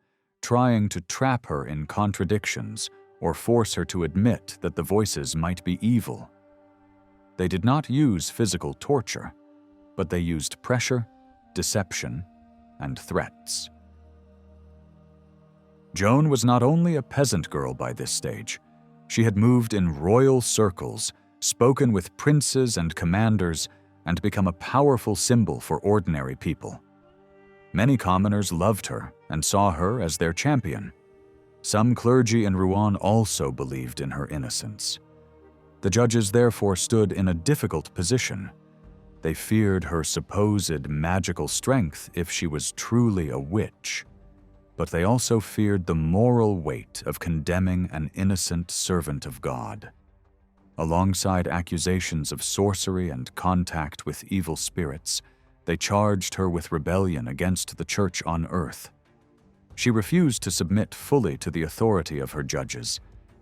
trying to trap her in contradictions or force her to admit that the voices might be evil. They did not use physical torture, but they used pressure, deception, and threats. Joan was not only a peasant girl by this stage. She had moved in royal circles, spoken with princes and commanders, and become a powerful symbol for ordinary people. Many commoners loved her and saw her as their champion. Some clergy in Rouen also believed in her innocence. The judges therefore stood in a difficult position. They feared her supposed magical strength if she was truly a witch, but they also feared the moral weight of condemning an innocent servant of God. Alongside accusations of sorcery and contact with evil spirits, they charged her with rebellion against the church on earth. She refused to submit fully to the authority of her judges,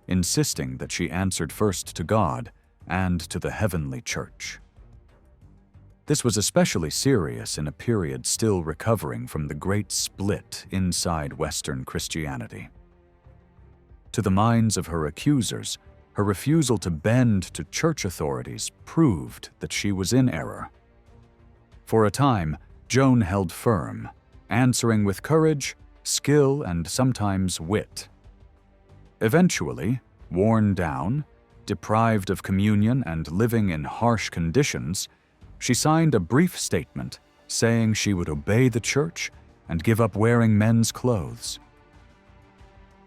insisting that she answered first to God and to the heavenly church. This was especially serious in a period still recovering from the great split inside Western Christianity. To the minds of her accusers, her refusal to bend to church authorities proved that she was in error. For a time, Joan held firm, answering with courage, skill, and sometimes wit. Eventually, worn down, deprived of communion, and living in harsh conditions, she signed a brief statement saying she would obey the church and give up wearing men's clothes.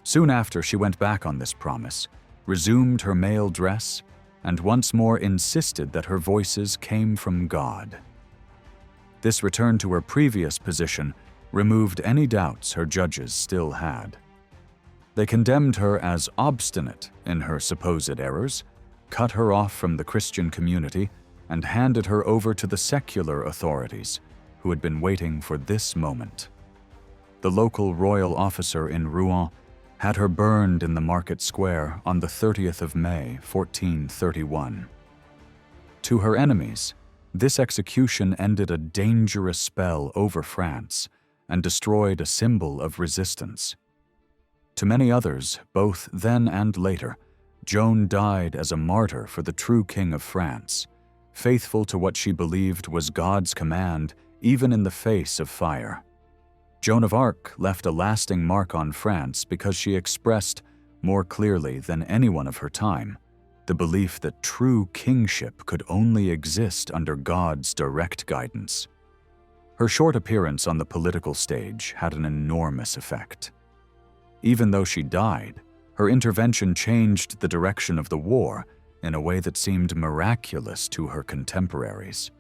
Soon after, she went back on this promise, resumed her male dress, and once more insisted that her voices came from God. This return to her previous position removed any doubts her judges still had. They condemned her as obstinate in her supposed errors, cut her off from the Christian community, and handed her over to the secular authorities, who had been waiting for this moment. The local royal officer in Rouen had her burned in the market square on the 30th of May, 1431. To her enemies, this execution ended a dangerous spell over France and destroyed a symbol of resistance. To many others, both then and later, Joan died as a martyr for the true King of France, faithful to what she believed was God's command, even in the face of fire. Joan of Arc left a lasting mark on France because she expressed, more clearly than anyone of her time, the belief that true kingship could only exist under God's direct guidance. Her short appearance on the political stage had an enormous effect. Even though she died, Her intervention changed the direction of the war in a way that seemed miraculous to her contemporaries.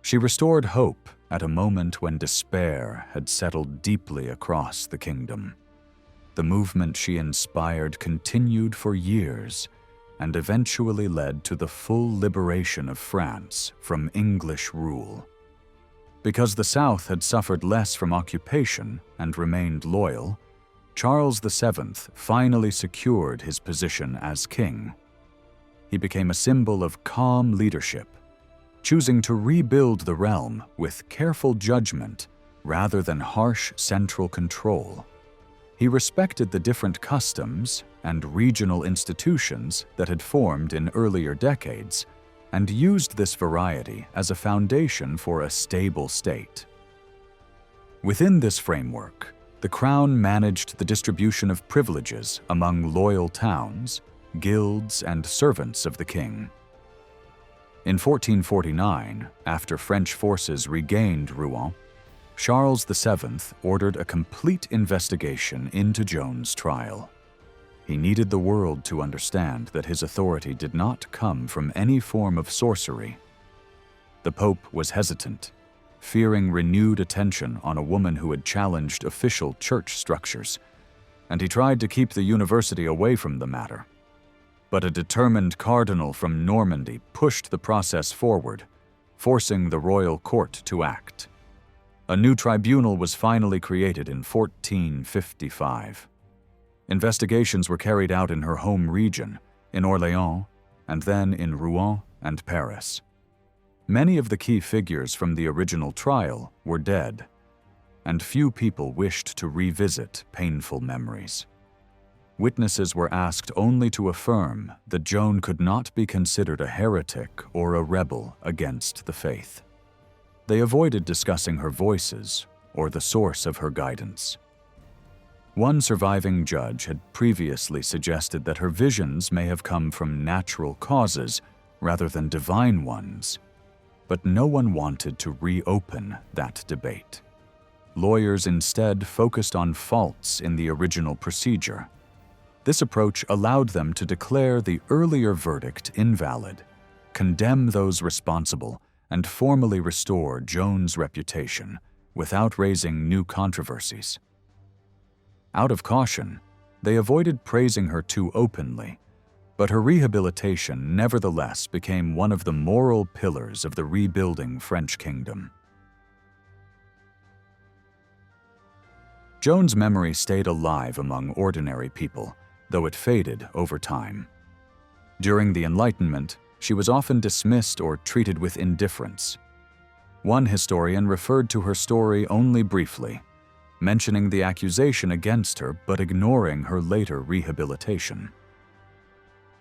She restored hope at a moment when despair had settled deeply across the kingdom. The movement she inspired continued for years and eventually led to the full liberation of France from English rule. Because the South had suffered less from occupation and remained loyal, Charles VII finally secured his position as king. He became a symbol of calm leadership, choosing to rebuild the realm with careful judgment rather than harsh central control. He respected the different customs and regional institutions that had formed in earlier decades and used this variety as a foundation for a stable state. Within this framework, the crown managed the distribution of privileges among loyal towns, guilds, and servants of the king. In 1449, after French forces regained Rouen, Charles VII ordered a complete investigation into Joan's trial. He needed the world to understand that his authority did not come from any form of sorcery. The Pope was hesitant, fearing renewed attention on a woman who had challenged official church structures, and he tried to keep the university away from the matter. But a determined cardinal from Normandy pushed the process forward, forcing the royal court to act. A new tribunal was finally created in 1455. Investigations were carried out in her home region, in Orléans, and then in Rouen and Paris. Many of the key figures from the original trial were dead, and few people wished to revisit painful memories. Witnesses were asked only to affirm that Joan could not be considered a heretic or a rebel against the faith. They avoided discussing her voices or the source of her guidance. One surviving judge had previously suggested that her visions may have come from natural causes rather than divine ones, but no one wanted to reopen that debate. Lawyers instead focused on faults in the original procedure. This approach allowed them to declare the earlier verdict invalid, condemn those responsible, and formally restore Joan's reputation without raising new controversies. Out of caution, they avoided praising her too openly, but her rehabilitation nevertheless became one of the moral pillars of the rebuilding French kingdom. Joan's memory stayed alive among ordinary people, though it faded over time. During the Enlightenment, she was often dismissed or treated with indifference. One historian referred to her story only briefly, mentioning the accusation against her but ignoring her later rehabilitation.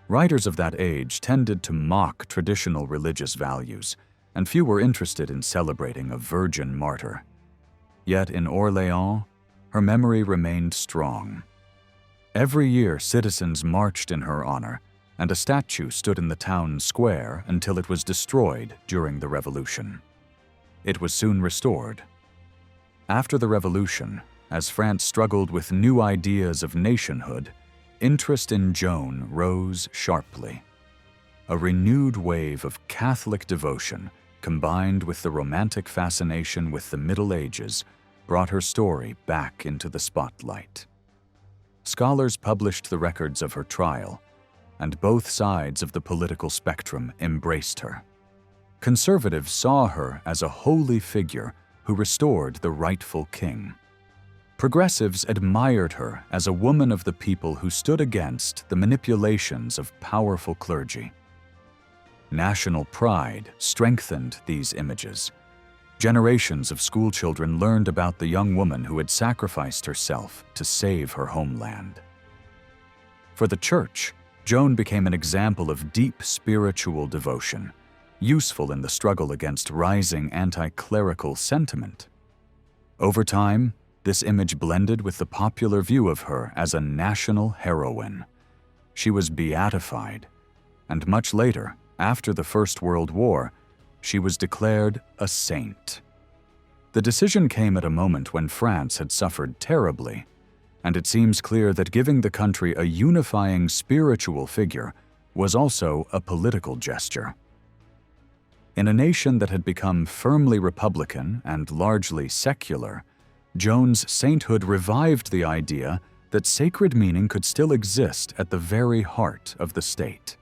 Writers of that age tended to mock traditional religious values, and few were interested in celebrating a virgin martyr. Yet in Orléans, her memory remained strong. Every year, citizens marched in her honor, and a statue stood in the town square until it was destroyed during the Revolution. It was soon restored. After the Revolution, as France struggled with new ideas of nationhood, interest in Joan rose sharply. A renewed wave of Catholic devotion, combined with the romantic fascination with the Middle Ages, brought her story back into the spotlight. Scholars published the records of her trial, and both sides of the political spectrum embraced her. Conservatives saw her as a holy figure who restored the rightful king. Progressives admired her as a woman of the people who stood against the manipulations of powerful clergy. National pride strengthened these images. Generations of schoolchildren learned about the young woman who had sacrificed herself to save her homeland. For the Church, Joan became an example of deep spiritual devotion, useful in the struggle against rising anti-clerical sentiment. Over time, this image blended with the popular view of her as a national heroine. She was beatified, and much later, after the First World War, she was declared a saint. The decision came at a moment when France had suffered terribly, and it seems clear that giving the country a unifying spiritual figure was also a political gesture. In a nation that had become firmly republican and largely secular, Joan's sainthood revived the idea that sacred meaning could still exist at the very heart of the state.